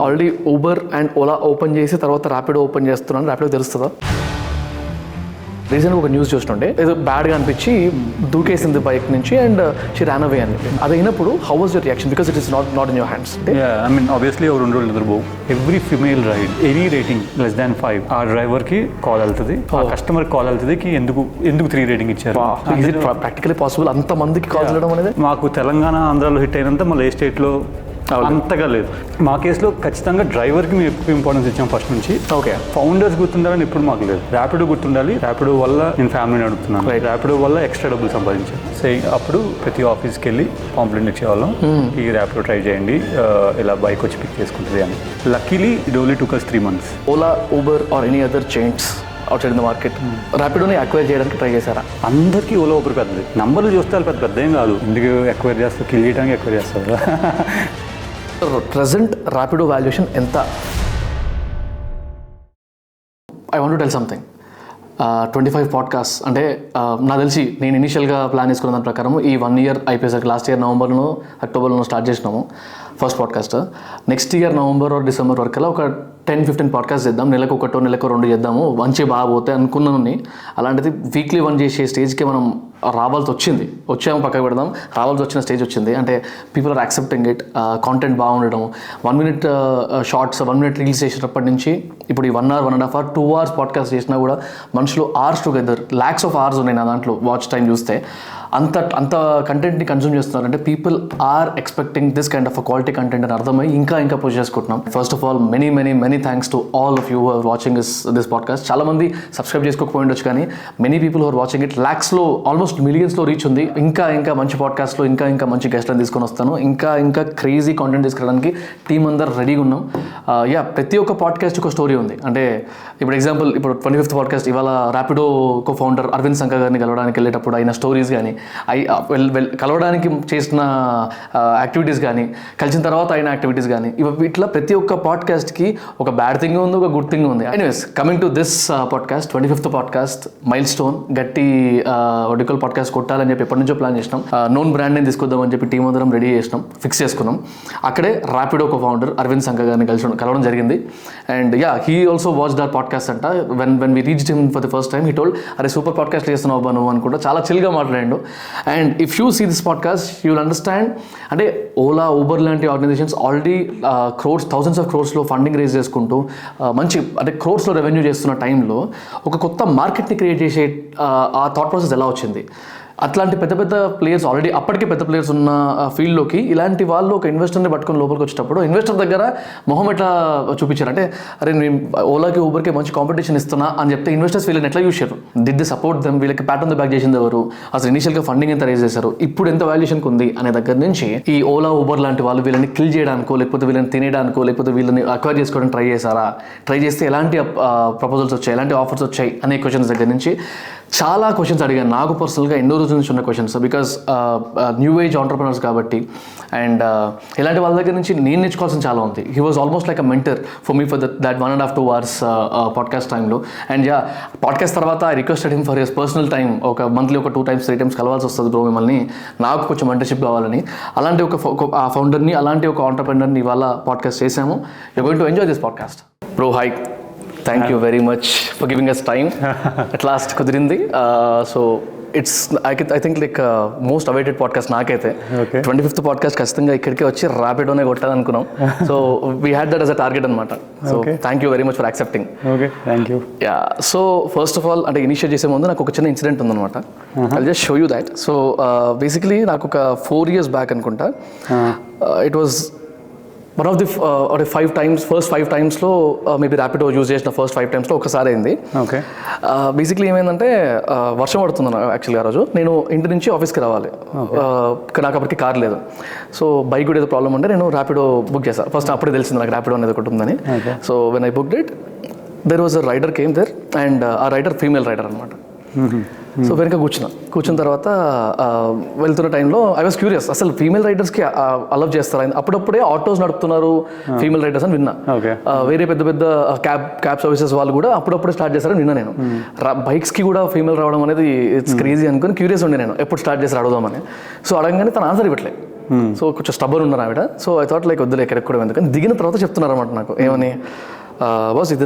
Already Uber and Ola open చేసి తర్వాత Rapido open చేస్తున్నాను, ర్యాపిడో తెలుస్తుందా? రీసెంట్గా ఒక న్యూస్ చూస్తుంటే ఏదో బ్యాడ్గా అనిపించి దూకేసింది బైక్ నుంచి అండ్ షీ ర్యాన్ అవే అని. అది అయినప్పుడు how was your reaction? Because it is not in your hands. I mean obviously ఒక 2 రోజులు నిద్రపోవు. Every female ride any rating less than 5 ఆ డ్రైవర్కి కాల్ వెళ్తుంది, ఆ కస్టమర్కి కాల్ వెళ్తుంది ఎందుకు 3 రేటింగ్ ఇచ్చారు. ప్రాక్టికలీ పాసిబుల్ అంత మందికి కాల్ చేయడం అనేది? మాకు తెలంగాణ ఆంధ్రాలో హిట్ అయినంత మళ్ళీ ఏ స్టేట్లో అంతగా లేదు. మా కేసులో ఖచ్చితంగా డ్రైవర్కి మేము ఎక్కువ ఇంపార్టెన్స్ ఇచ్చాం ఫస్ట్ నుంచి. ఓకే, ఫౌండర్స్ గుర్తుండాలని ఇప్పుడు మాకు లేదు. ర్యాపిడో గుర్తుండాలి, ర్యాపిడో వల్ల నేను ఫ్యామిలీ నడుపుతున్నాను, ర్యాపిడో వల్ల ఎక్స్ట్రా డబ్బులు సంపాదించాను. సో అప్పుడు ప్రతి ఆఫీస్కి వెళ్ళి కాంప్లైంట్ ఇచ్చేవాళ్ళం, ఈ ర్యాపిడో ట్రై చేయండి, ఇలా బైక్ వచ్చి పిక్ చేసుకుంటుంది అని. Luckily it only took us 3 months. Ola, Uber or any other chains outside the market ర్యాపిడోని అక్వైర్ చేయడానికి ట్రై చేశారా? అందరికీ ఓలా ఊబర్ పెద్దది, నంబర్లు చూస్తే వాళ్ళు పెద్ద ఏం కాదు, ఎందుకు అక్వైర్ చేస్తారు, కిల్ చేయడానికి అక్వైర్ చేస్తారు. ప్రెజెంట్ ర్యాపిడో వాల్యుయేషన్ ఎంత? I want to tell something. 25 podcast అంటే నాకు తెలిసి నేను ఇనీషియల్గా ప్లాన్ చేసుకున్న దాని ప్రకారం ఈ 1 year అయిపోయేసరికి లాస్ట్ ఇయర్ నవంబర్లో అక్టోబర్లో స్టార్ట్ చేసినాము first podcast. Next year November or December వరకల్లా ఒక 10-15 పాడ్కాస్ట్ చేద్దాం, నెలకు 1 నెలకు 2 చేద్దాము, మంచి బాగా పోతాయి అనుకున్నాను. అలాంటిది వీక్లీ 1 చేసే స్టేజ్కి మనం రావాల్సి వచ్చింది, వచ్చాము పక్కకు పెడదాం, రావాల్సి వచ్చిన స్టేజ్ వచ్చింది. అంటే people are accepting it, content బాగుండడం, 1 minute షార్ట్స్ 1 minute రీల్స్ చేసినప్పటి నుంచి ఇప్పుడు ఈ 1 hour 1.5 hour 2 hours పాడ్కాస్ట్ చేసినా కూడా మనుషులు hours together lakhs of hours ఉన్నాయి నా దాంట్లో వాచ్ టైం చూస్తే. అంత కంటెంట్ని కన్జ్యూమ్ చేస్తున్నారు అంటే people are expecting this kind of quality content అని అర్థమై ఇంకా పుష్ చేసుకుంటున్నాం. First of all many thanks to all of you who are watching this podcast. చాలా మంది సబ్స్క్రైబ్ చేసుకోకపోయిండొచ్చు, కానీ many people who are watching it లాక్స్లో ఆల్మోస్ట్ మిలియన్స్లో రీచ్ ఉంది. ఇంకా మంచి పాడ్కాస్ట్లో ఇంకా మంచి గెస్ట్లను తీసుకొని వస్తాను, ఇంకా క్రేజీ కాంటెంట్ తీసుకురావడానికి టీం అందరు రెడీగా ఉన్నాం. ప్రతి ఒక్క పాడ్కాస్ట్ ఒక స్టోరీ ఉంది. అంటే ఇప్పుడు ఎగ్జాంపుల్, ఇప్పుడు 25th పాడ్కాస్ట్ ఇవాళ ర్యాపిడో కో-ఫౌండర్ అరవింద్ సంక గారిని కలవడానికి వెళ్ళేటప్పుడు అయిన స్టోరీస్ కానీ, కలవడానికి చేసిన యాక్టివిటీస్ కానీ, కలిసిన తర్వాత అయిన యాక్టివిటీస్ కానీ, ఇట్లా ప్రతి ఒక్క పాడ్కాస్ట్కి ఒక బ్యాడ్ థింగ్ ఉంది, ఒక గుడ్ థింగ్ ఉంది. Anyways, coming to this podcast, 25th podcast mile stone, గట్టి ఒడికల్ పాడ్కాస్ట్ కొట్టాలని చెప్పి ఎప్పటి నుంచో ప్లాన్ చేసినాం. నోన్ బ్రాండ్ నేను తీసుకొద్దామని చెప్పి టీం అందరం రెడీ చేసినాం, ఫిక్స్ చేసుకున్నాం. అక్కడే ర్యాపిడో కో-ఫౌండర్ అరవింద్ సంక గారిని కలవడం జరిగింది. And he also watch that podcast అంట. When we reached him for the first time, he told, అరే సూపర్ పాడ్కాస్ట్ చేస్తున్నావు అబ్బా నువ్వు అనుకుంటా, చాలా చిల్గా మాట్లాడాడు. And if you see this podcast you will understand. అంటే ఓలా, ఊబర్ లాంటి organizations already thousands of crores funding raise చేసుకుంటూ మంచి అంటే క్రోర్స్లో రెవెన్యూ చేస్తున్న టైంలో ఒక కొత్త మార్కెట్ని క్రియేట్ చేసే ఆ థాట్ ప్రాసెస్ ఎలా వచ్చింది? అట్లాంటి పెద్ద ప్లేయర్స్, ఆల్రెడీ అప్పటికే పెద్ద ప్లేయర్స్ ఉన్న ఫీల్డ్లోకి ఇలాంటి వాళ్ళు ఒక ఇన్వెస్టర్ని పట్టుకొని లోపలికి వచ్చేటప్పుడు ఇన్వెస్టర్ దగ్గర మొహం ఎట్లా చూపించారు అంటే, అరే నేను ఓలాకి ఊబర్కి మంచి కాంపిటీషన్ ఇస్తున్నా అని చెప్తే ఇన్వెస్టర్స్ వీళ్ళని ఎట్లా చూసారు? Did the support them? వీళ్ళకి ప్యాట్ ఆన్ ద బ్యాక్ చేసింది ఎవరు? అసలు ఇనిషియల్గా ఫండింగ్ ఎంత రేజ్ చేశారు? ఇప్పుడు ఎంత వాల్యుయేషన్కి ఉంది అనే దగ్గర నుంచి ఈ ఓలా, ఊబర్ లాంటి వాళ్ళు వీళ్ళని కిల్ చేయడానికో, లేకపోతే వీళ్ళని తినేయడానికో, లేకపోతే వీళ్ళని అక్వైర్ చేసుకోవడానికి ట్రై చేశారా? ట్రై చేస్తే ఎలాంటి ప్రపోజల్స్ వచ్చాయి, ఎలాంటి ఆఫర్స్ వచ్చాయి అనే క్వశ్చన్స్ దగ్గర నుంచి చాలా క్వశ్చన్స్ అడిగాను. నాకు పర్సనల్గా ఎన్నో రోజుల నుంచి ఉన్న questions, because new age entrepreneurs కాబట్టి. అండ్ ఇలాంటి వాళ్ళ దగ్గర నుంచి నేను నేర్చుకోవాల్సిన చాలా ఉంది. He was almost like a mentor for me for that 1.5-2 hours podcast టైంలో. అండ్ పాడ్కాస్ట్ తర్వాత I requested him for his personal time. ఒక మంత్లీ ఒక 2-3 times కలవాల్సి వస్తుంది బ్రో మిమ్మల్ని, నాకు కొంచెం మెంటర్షిప్ కావాలని. అలాంటి ఆ ఫౌండర్ని, అలాంటి ఒక ఆంటర్ప్రినర్ని ఇవాళ పాడ్కాస్ట్ చేశాము. You going to enjoy this podcast. Bro hi, thank you very much for giving us time. At last కుదిరింది. So it's I think like most awaited podcast నాకైతే. 25th పాడ్కాస్ట్ ఖచ్చితంగా ఇక్కడికే వచ్చి ర్యాపిడోనే కొట్టాలనుకున్నాం. So we had that as a target అనమాట. So thank you very much for accepting. Thank you. So first of all, అంటే initiate చేసే ముందు నాకు ఒక చిన్న ఇన్సిడెంట్ ఉందన్నమాట. I just show you that. So basically నాకు ఒక 4 years బ్యాక్ అనుకుంటా, it was one of the first 5 timesలో మేబీ ర్యాపిడో యూజ్ చేసిన ఫస్ట్ 5 timesలో ఒకసారి అయింది. ఓకే. బేసిక్లీ ఏమైందంటే వర్షం పడుతుంది యాక్చువల్గా ఆ రోజు. నేను ఇంటి నుంచి ఆఫీస్కి రావాలి, నాకు అప్పటికి కార్ లేదు. సో బైక్ కూడా ఏదో ప్రాబ్లం ఉంటే నేను ర్యాపిడో బుక్ చేశాను. ఫస్ట్ అప్పుడే తెలిసింది నాకు ర్యాపిడో అనేది ఒకటి ఉందని. So when I booked it, there was a rider came there, and ఆ రైడర్ ఫీమేల్ రైడర్ అనమాట. సో వెనక కూర్చున్న తర్వాత వెళ్తున్న టైంలో ఐ వాజ్ క్యూరియస్, అసలు ఫీమేల్ రైడర్స్కి అలవ్ చేస్తారా? అప్పుడప్పుడే ఆటోస్ నడుపుతున్నారు ఫీమేల్ రైడర్స్ అని విన్నా. వేరే పెద్ద క్యాబ్ సర్వీసెస్ వాళ్ళు కూడా అప్పుడప్పుడే స్టార్ట్ చేస్తారని విన్నా నేను. బైక్స్కి కూడా ఫీమేల్ రావడం అనేది ఇట్స్ క్రేజీ అనుకుని క్యూరియస్ ఉండే నేను, ఎప్పుడు స్టార్ట్ చేస్తారు అడుగుదామని. సో అడగగానే తన ఆన్సర్ ఇవ్వట్లేదు. సో కొంచెం స్టబ్బర్ ఉన్నారు ఆవిడ. సో ఐ థాట్ లైక్ వద్దులే ఎక్కడికి కూడా ఎందుకని దిగిన తర్వాత చెప్తున్నారు అన్నమాట నాకు ఏమని, బాస్ ఇది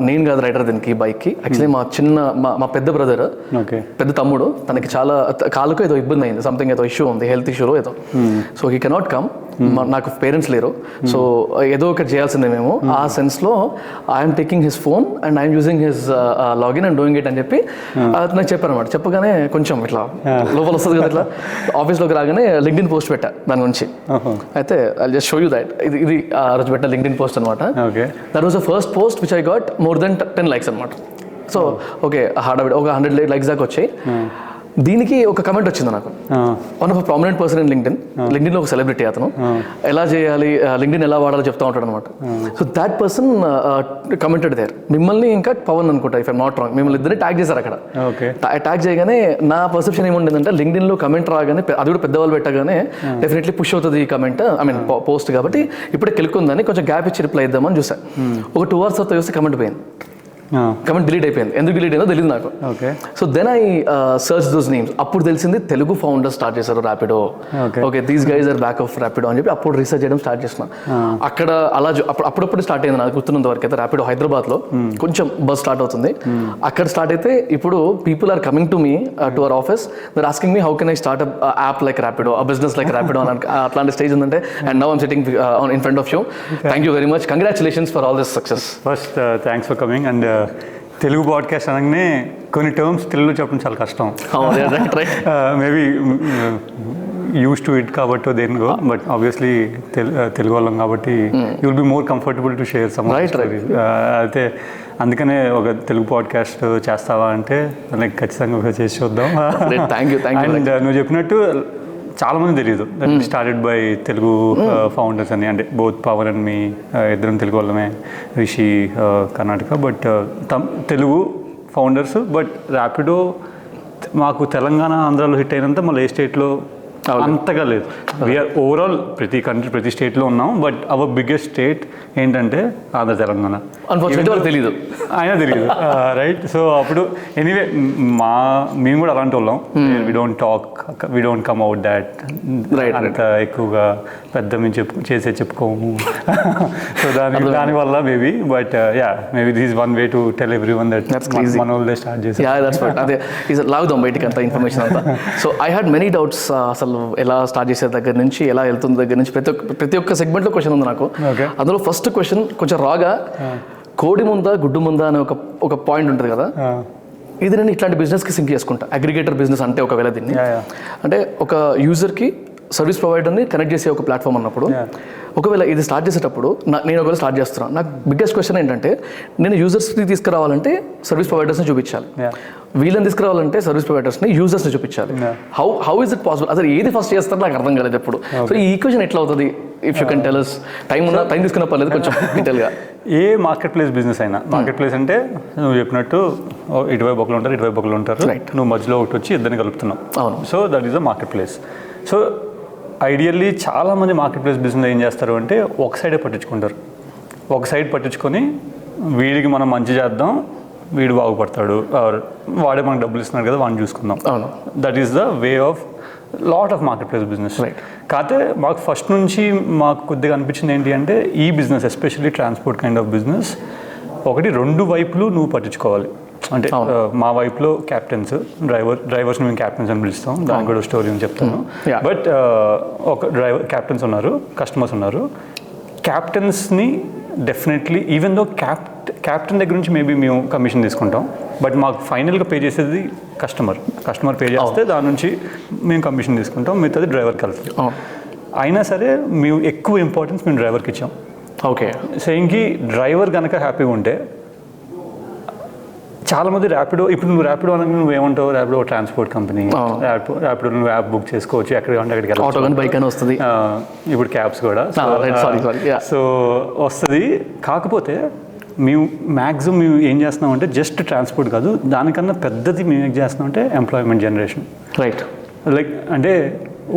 నేను కాదు రైడర్ దీనికి బైక్కి, యాక్చువల్లీ మా పెద్ద బ్రదర్, పెద్ద తమ్ముడు, తనకి చాలా కాలుకు ఏదో ఇబ్బంది అయింది, సంథింగ్ ఏదో ఇష్యూ ఉంది, హెల్త్ ఇష్యూలో ఏదో. సో హీ కెనాట్ కమ్, నాకు పేరెంట్స్ లేరు, సో ఏదో ఒకటి చేయాల్సిందే మేము. ఆ సెన్స్లో I'm taking his phone and I'm using his login and doing it అని చెప్పి నాకు చెప్పారు అనమాట. చెప్పగానే కొంచెం ఇట్లా లోపల వస్తుంది కదా, ఇట్లా ఆఫీస్లోకి రాగానే లింక్డ్ఇన్ పోస్ట్ పెట్టా దాని గురించి. అయితే I just show you that ఇది ఆ రోజు పెట్టా లింక్డ్ఇన్ పోస్ట్ అనమాట. That was the first post which I got more than 10 likes అనమాట. సో ఓకే ఒక 100 likes దాకా వచ్చాయి. దీనికి ఒక కమెంట్ వచ్చింది నాకు, one of prominent person in లింక్డ్ఇన్లో ఒక సెలబ్రిటీ, అతను ఎలా చేయాలి లింక్డ్ఇన్ ఎలా వాడాలో చెప్తా ఉంటాడు అనమాట. So that person commented there, మిమ్మల్ని ఇంకా పవన్ అనుకుంటా ఇఫ్ ఐమ్ నాట్ రాంగ్, మిమ్మల్ని ఇద్దరిని ట్యాగ్ చేశారు అక్కడ. ట్యాగ్ చేయగానే నా పర్సెప్షన్ ఏముండేదంటే లింక్డ్ఇన్లో కమెంట్ రాగానే, అది కూడా పెద్దవాళ్ళు పెట్టగానే డెఫినెట్లీ పుష్ అవుతుంది ఈ కమెంట్, ఐ మీన్ పోస్ట్ కాబట్టి ఇప్పుడే కెలుక్కుందని కొంచెం గ్యాప్ ఇచ్చి రిప్లై ఇద్దామని చూసాను. ఒక 2 hours తర్వాత చూస్తే కమెంట్ పోయింది, కమెంట్ డిలీట్ అయిపోయింది. ఎందుకు డిలీట్ అయిందో తెలియదు నాకు. So then I search those names. అప్పుడు తెలిసింది తెలుగు ఫౌండర్ స్టార్ట్ చేశారు Rapido. Okay these guys are back of Rapido అని చెప్పి అప్పుడు రీసెర్చ్ చేయడం స్టార్ట్ చేసిన. అక్కడ అలా అప్పుడప్పుడు స్టార్ట్ అయింది నాకు గుర్తున్నంత వరకు అయితే. ర్యాపిడో హైదరాబాద్లో కొంచెం బస్ స్టార్ట్ అవుతుంది, అక్కడ స్టార్ట్ అయితే ఇప్పుడు people are coming to me to our office, they're asking me how can I start app like Rapido, business like Rapido అని అట్లాంటి స్టేజ్ ఉందంటే. And now I'm sitting in front of you. Thank you very much, congratulations for all this success. First thanks for coming. And Telugu podcast అనగానే కొన్ని terms తెలుగులో చెప్పడం చాలా కష్టం, maybe use to it కాబట్టి దేనికో, బట్ ఆబ్వియస్లీ తెలుగు వాళ్ళం కాబట్టి you will be more comfortable to share some. అయితే అందుకనే ఒక తెలుగు పాడ్కాస్ట్ చేస్తావా అంటే లైక్ ఖచ్చితంగా చేసి చూద్దాం. అండ్ నువ్వు చెప్పినట్టు చాలా మంది తెలియదు స్టార్టెడ్ బై తెలుగు ఫౌండర్స్ అని, అంటే బోత్ పవన్ అండ్ మీ ఇద్దరం తెలుగు వాళ్ళమే, Rishi Karnataka, but Telugu founders. But Rapido మాకు తెలంగాణ ఆంధ్రాలో హిట్ అయినంత మళ్ళీ ఏ స్టేట్లో అంతగా లేదు. వీఆర్ ఓవరాల్ ప్రతి కంట్రీ ప్రతి స్టేట్లో ఉన్నాం, బట్ అవర్ బిగ్గెస్ట్ స్టేట్ ఏంటంటే ఆంధ్ర తెలంగాణ. తెలియదు అయినా తెలియదు, రైట్? సో అప్పుడు ఎనీవే మేము కూడా అలాంటి వాళ్ళం, we don't talk, we don't come out that, అంత ఎక్కువగా పెద్ద మేము చెప్పుకోము. సో దానివల్ల maybe, but yeah maybe this is one way to tell everyone that మన వాళ్ళే స్టార్ట్ చేసి లాగుదాం బయటికి అంత ఇన్ఫర్మేషన్ అంతా. So I had many doubts, అసలు ఎలా స్టార్ట్ చేసే దగ్గర నుంచి ఎలా వెళ్తుంది దగ్గర నుంచి ప్రతి ఒక్క సెగ్మెంట్లో క్వశ్చన్ ఉంది నాకు. అందులో ఫస్ట్ క్వశ్చన్ కొంచెం రాగా, కోడి ముందా గుడ్డు ముందా అనే ఒక పాయింట్ ఉంటుంది కదా, ఇది నేను ఇట్లాంటి బిజినెస్కి సింక్ చేసుకుంటా. అగ్రిగేటర్ బిజినెస్ అంటే ఒకవేళ దీన్ని అంటే ఒక యూజర్కి సర్వీస్ ప్రొవైడర్ని కనెక్ట్ చేసే ఒక ప్లాట్ఫామ్ అన్నప్పుడు, ఒకవేళ ఇది స్టార్ట్ చేసేటప్పుడు నేను ఒకవేళ స్టార్ట్ చేస్తున్నాను, నాకు బిగ్గెస్ట్ క్వశ్చన్ ఏంటంటే నేను యూజర్స్ని తీసుకురావాలంటే సర్వీస్ ప్రొవైడర్స్ని చూపించాలి, వీళ్ళని తీసుకురావాలంటే సర్వీస్ ప్రొవైడర్స్ని యూజర్స్ని చూపించాలి. How is it possible? అసలు ఏది ఫస్ట్ చేస్తారో నాకు అర్థం కాలేదు ఎప్పుడు. సో ఈ ఈక్వేషన్ ఎట్లా అవుతుంది? If you can tell us. Time తీసుకున్న పర్లేదు, కొంచెం డీటెయిల్గా. ఏ మార్కెట్ ప్లేస్ బిజినెస్ అయినా, మార్కెట్ ప్లేస్ అంటే నువ్వు చెప్పినట్టు ఇటువైపు ఒకరు ఉంటారు, ఇటువైపు ఒకరు ఉంటారు, నువ్వు మధ్యలో ఒకటి వచ్చి ఇద్దరిని కలుపుతున్నావు. అవును. So that is the market place. So ideally చాలామంది మార్కెట్ ప్లేస్ బిజినెస్ ఏం చేస్తారు అంటే ఒక సైడే పట్టించుకుంటారు. ఒక సైడ్ పట్టించుకొని వీడికి మనం మంచి చేద్దాం, వీడు బాగుపడతాడు, వాడే మనకు డబ్బులు ఇస్తున్నాడు కదా వాడిని చూసుకుందాం. That is the way of lot of market place business. కాకపోతే మాకు ఫస్ట్ నుంచి మాకు కొద్దిగా అనిపించింది ఏంటి అంటే ఈ business especially transport kind of business ఒకటి రెండు వైపులు నువ్వు పట్టించుకోవాలి. అంటే మా వైపులో క్యాప్టెన్స్, డ్రైవర్స్ని మేము క్యాప్టెన్స్ అని పిలుస్తాం, దానికి కూడా స్టోరీ అని చెప్తాను. బట్ ఒక క్యాప్టెన్స్ ఉన్నారు, కస్టమర్స్ ఉన్నారు. క్యాప్టెన్స్ని డెఫినెట్లీ ఈవెన్ దో క్యాప్టెన్ దగ్గర నుంచి మేబీ మేము కమిషన్ తీసుకుంటాం, బట్ మాకు ఫైనల్గా పే చేసేది కస్టమర్ పే చేస్తే దాని నుంచి మేము కమిషన్ తీసుకుంటాం, మిగతాది డ్రైవర్కి వెళ్తాం. అయినా సరే మేము ఎక్కువ ఇంపార్టెన్స్ మేము డ్రైవర్కి ఇచ్చాం. ఓకే. సేయింగ్కి డ్రైవర్ కనుక హ్యాపీగా ఉంటే చాలామంది ర్యాపిడో, ఇప్పుడు నువ్వు ర్యాపిడో అనగా నువ్వు ఏమంటావు, ర్యాపిడో ట్రాన్స్పోర్ట్ కంపెనీ, ర్యాపిడో నువ్వు యాప్ బుక్ చేసుకోవచ్చు, ఎక్కడ కావాలంటే అక్కడికి వెళ్ళాలి, బైక్ అని వస్తుంది, ఇప్పుడు క్యాబ్స్ కూడా సో వస్తుంది. కాకపోతే మేము ఏం చేస్తున్నామంటే జస్ట్ ట్రాన్స్పోర్ట్ కాదు, దానికన్నా పెద్దది మేము ఏం చేస్తున్నామంటే ఎంప్లాయ్మెంట్ జనరేషన్. రైట్. లైక్ అంటే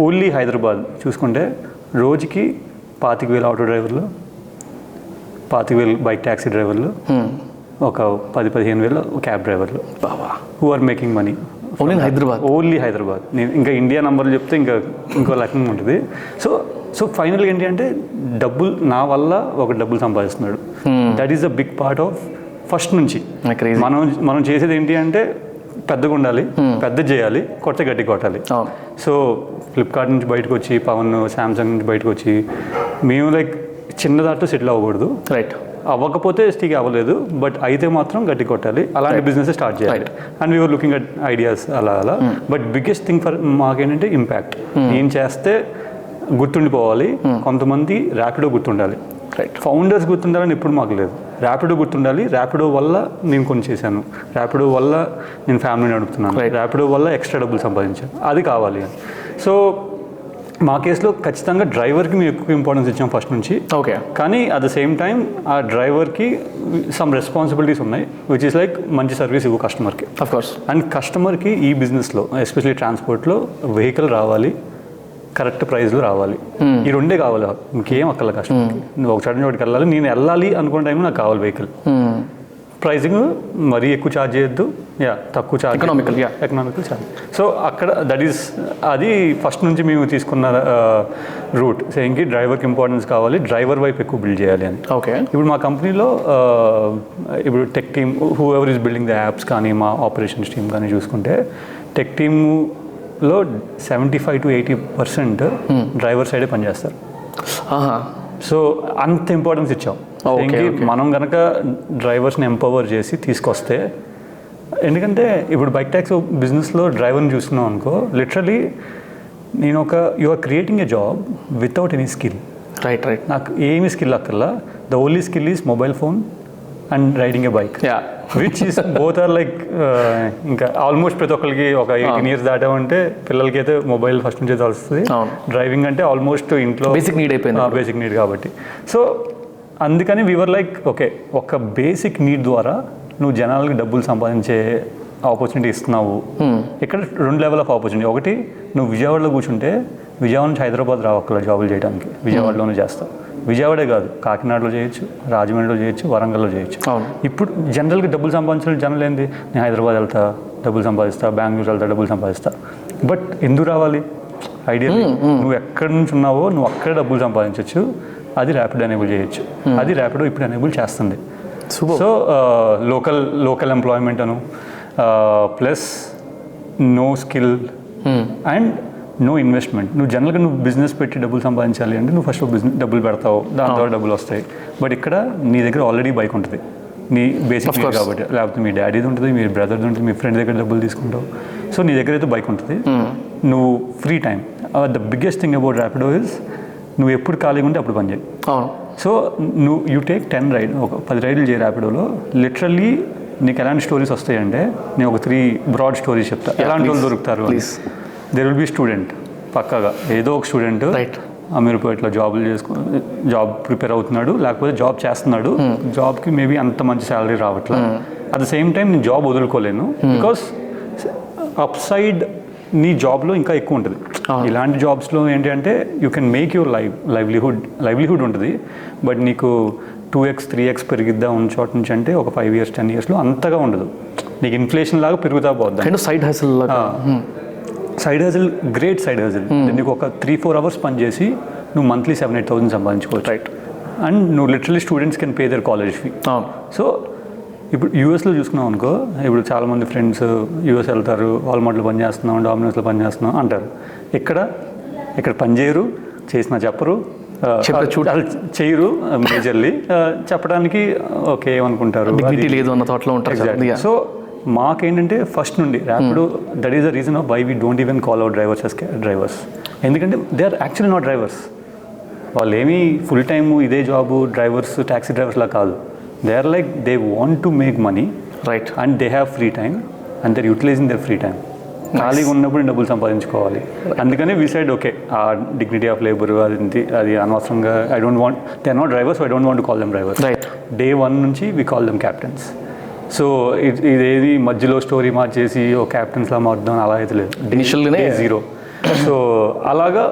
ఓన్లీ హైదరాబాద్ చూసుకుంటే రోజుకి 25,000 ఆటో డ్రైవర్లు, 25,000 బైక్ ట్యాక్సీ డ్రైవర్లు, ఒక 10,000-15,000 క్యాబ్ డ్రైవర్లు who are making money only Hyderabad? Only Hyderabad. నేను ఇంకా ఇండియా నంబర్లు చెప్తే ఇంకో రకంగా ఉంటుంది. సో ఫైనల్గా ఏంటి అంటే డబ్బులు నా వల్ల ఒక డబ్బులు సంపాదిస్తున్నాడు. That is the big part of first నుంచి. మనం చేసేది ఏంటి అంటే పెద్దగా ఉండాలి, పెద్ద చేయాలి, కొత్త గట్టి కొట్టాలి. సో ఫ్లిప్కార్ట్ నుంచి బయటకు వచ్చి, పవన్ శాంసంగ్ నుంచి బయటకు వచ్చి, మేము లైక్ చిన్న దాంట్లో సెటిల్ అవ్వకూడదు. రైట్. అవ్వకపోతే స్టిక్ అవ్వలేదు, బట్ అయితే మాత్రం గట్టి కొట్టాలి. అలాంటి బిజినెస్ స్టార్ట్ చేయాలి. And we're looking at ideas అలా. బట్ బిగ్గెస్ట్ థింగ్ ఫర్ మాకేంటంటే ఇంపాక్ట్. నేను చేస్తే గుర్తుండిపోవాలి, కొంతమంది ర్యాపిడో గుర్తుండాలి. రైట్. ఫౌండర్స్ గుర్తుండాలని ఎప్పుడు మాకు లేదు. ర్యాపిడో గుర్తుండాలి, ర్యాపిడో వల్ల నేను కొన్ని చేశాను, ర్యాపిడో వల్ల నేను ఫ్యామిలీ నడుపుతున్నాను, ర్యాపిడో వల్ల ఎక్స్ట్రా డబ్బులు సంపాదించాను, అది కావాలి అని. సో మా కేసులో ఖచ్చితంగా డ్రైవర్కి మేము ఎక్కువ ఇంపార్టెన్స్ ఇచ్చాం ఫస్ట్ నుంచి. ఓకే. కానీ అట్ ద సేమ్ టైం ఆ డ్రైవర్కి సమ్ రెస్పాన్సిబిలిటీస్ ఉన్నాయి, విచ్ ఇస్ లైక్ మంచి సర్వీస్ ఇవ్వు కస్టమర్కి. Of course. అండ్ కస్టమర్కి ఈ బిజినెస్లో ఎస్పెషల్లీ ట్రాన్స్పోర్ట్లో వెహికల్ రావాలి, కరెక్ట్ ప్రైస్లో రావాలి. ఈ రెండే కావాలి, ఇంకేం అక్కర్ల కస్టమర్కి. నువ్వు ఒక చోట చోటికి వెళ్ళాలి, నేను వెళ్ళాలి అనుకున్న టైంలో నాకు కావాలి వెహికల్. ప్రైసింగ్ మరీ ఎక్కువ ఛార్జ్ చేయొద్దు, తక్కువ ఛార్జ్, ఎకనామికల్ ఛార్జ్. సో అక్కడ అది ఫస్ట్ నుంచి మేము తీసుకున్న రూట్. సేయింగ్కి డ్రైవర్కి ఇంపార్టెన్స్ కావాలి, డ్రైవర్ వైపు ఎక్కువ బిల్డ్ చేయాలి అని. ఓకే. ఇప్పుడు మా కంపెనీలో ఇప్పుడు tech team, who ever is building the apps కానీ, మా ఆపరేషన్స్ టీమ్ కానీ చూసుకుంటే, టెక్ టీమ్లో 75 to 80% డ్రైవర్ సైడే పనిచేస్తారు. సో అంత ఇంపార్టెన్స్ ఇచ్చాం. మనం కనుక డ్రైవర్స్ని ఎంపవర్ చేసి తీసుకొస్తే, ఎందుకంటే ఇప్పుడు బైక్ ట్యాక్సీ బిజినెస్లో డ్రైవర్ని చూస్తున్నాం అనుకో, లిటరలీ నేను you are creating a job without any skill. Right. నాకు ఏమి స్కిల్ అక్కర్లా, the only skill is mobile phone and riding a bike, which is both are like ఇంకా ఆల్మోస్ట్ ప్రతి ఒక్కరికి ఒక 18 years దాటామంటే పిల్లలకి అయితే మొబైల్ ఫస్ట్ నుంచి తెలుస్తుంది. డ్రైవింగ్ అంటే ఆల్మోస్ట్ ఇంట్లో బేసిక్ నీడ్ అయిపోయింది, బేసిక్ నీడ్ కాబట్టి. సో అందుకని వీవర్ లైక్ ఓకే, ఒక బేసిక్ నీడ్ ద్వారా నువ్వు జనాలకి డబ్బులు సంపాదించే ఆపర్చునిటీ ఇస్తున్నావు. ఇక్కడ 2 లెవెల్ ఆఫ్ ఆపర్చునిటీ. ఒకటి, నువ్వు విజయవాడలో కూర్చుంటే విజయవాడ నుంచి హైదరాబాద్ రావక్కల జాబులు చేయడానికి, విజయవాడలోనే చేస్తావు. విజయవాడే కాదు, కాకినాడలో చేయొచ్చు, రాజమండ్రిలో చేయొచ్చు, వరంగల్లో చేయొచ్చు. ఇప్పుడు జనరల్గా డబ్బులు సంపాదించిన జనాలు ఏంది, నేను హైదరాబాద్ వెళ్తా డబ్బులు సంపాదిస్తా, బెంగళూరు వెళ్తా డబ్బులు సంపాదిస్తా. బట్ ఎందుకు రావాలి? ఐడియా నువ్వు ఎక్కడి నుంచి ఉన్నావో నువ్వు అక్కడే డబ్బులు సంపాదించవచ్చు. అది ర్యాపిడో ఎనేబుల్ చేయొచ్చు. అది ర్యాపిడో ఇప్పుడు ఎనేబుల్ చేస్తుంది. సో లోకల్ ఎంప్లాయ్మెంట్ అను, plus no skill and no investment. నువ్వు జనరల్గా నువ్వు బిజినెస్ పెట్టి డబ్బులు సంపాదించాలి అంటే నువ్వు ఫస్ట్ బిజినెస్ డబ్బులు పెడతావు, దాని ద్వారా డబ్బులు వస్తాయి. బట్ ఇక్కడ నీ దగ్గర ఆల్రెడీ బైక్ ఉంటుంది, నీ బేసిక్ కాబట్టి, లేకపోతే మీ డాడీది ఉంటుంది, మీ బ్రదర్ది ఉంటుంది, మీ ఫ్రెండ్ దగ్గర డబ్బులు తీసుకుంటావు. సో నీ దగ్గర అయితే బైక్ ఉంటుంది, నువ్వు free time. The biggest thing about Rapido is నువ్వు ఎప్పుడు ఖాళీగా ఉంటే అప్పుడు పని చేయి. సో యూ టేక్ 10 రైడ్, ఒక 10 రైడ్లు చేయి ర్యాపిడోలో. లిటరల్లీ నీకు ఎలాంటి స్టోరీస్ వస్తాయంటే, నేను ఒక 3 బ్రాడ్ స్టోరీస్ చెప్తా, ఎలాంటి వాళ్ళు దొరుకుతారు. దెర్ విల్ బి స్టూడెంట్, పక్కాగా ఏదో ఒక స్టూడెంట్ అమీర్పేటలో జాబ్ ప్రిపేర్ అవుతున్నాడు, లేకపోతే జాబ్ చేస్తున్నాడు, జాబ్కి మేబీ అంత మంచి శాలరీ రావట్లేదు. అట్ ద సేమ్ టైం నేను జాబ్ వదులుకోలేను, బికాస్ అప్ సైడ్ నీ జాబ్లో ఇంకా ఎక్కువ ఉంటుంది. ఇలాంటి జాబ్స్లో ఏంటి అంటే you can make your livelihood ఉంటుంది, బట్ నీకు 2x 3x పెరిగిద్దా ఉన్న చోట నుంచి అంటే ఒక 5 years 10 yearsలో అంతగా ఉండదు. నీకు ఇన్ఫ్లేషన్ లాగా పెరుగుతా పోద్ది. Side హజిల్, great side హజిల్. నీకు ఒక 3-4 hours పని చేసి నువ్వు మంత్లీ 7,000-8,000 సంపాదించుకోవచ్చు. రైట్. అండ్ నువ్వు literally students can pay their college fee. So ఇప్పుడు యూఎస్లో చూసుకున్నావు అనుకో, ఇప్పుడు చాలామంది ఫ్రెండ్స్ యూఎస్ వెళ్తారు, వాల్మార్ట్లో పని చేస్తున్నాం, డామినోస్లో పని చేస్తున్నాం అంటారు. ఇక్కడ పని చేయరు, చేసినా చెప్పరు, చేయరు మేజర్లీ. చెప్పడానికి ఓకే ఏమనుకుంటారు, లేదు అన్న థాట్లో ఉంటారు. సో మాకేంటంటే ఫస్ట్ నుండి Rapido, that is the reason of why we don't even call out drivers as drivers. ఎందుకంటే they are actually not drivers. వాళ్ళు ఏమీ ఫుల్ టైమ్ ఇదే జాబు డ్రైవర్స్, ట్యాక్సీ డ్రైవర్స్లా కాదు. They are like they want to make money, right, and they have free time and they are utilizing their free time. ఖాళీగా ఉన్నప్పుడు డబ్బులు సంపాదించుకోవాలి. అందుకని వి సైడ్ ఓకే, ఆ డిగ్నిటీ ఆఫ్ లేబర్ అది అనవసరంగా, I don't want, they are not drivers, I don't want to call them drivers. Day 1 నుంచి we call them captains. So ఇదేది మధ్యలో స్టోరీ మార్చేసి ఓ క్యాప్టెన్స్లా మారుద్దాం అలా అయితే లేదు. ఇనిషియల్గానే 0. సో అలాగా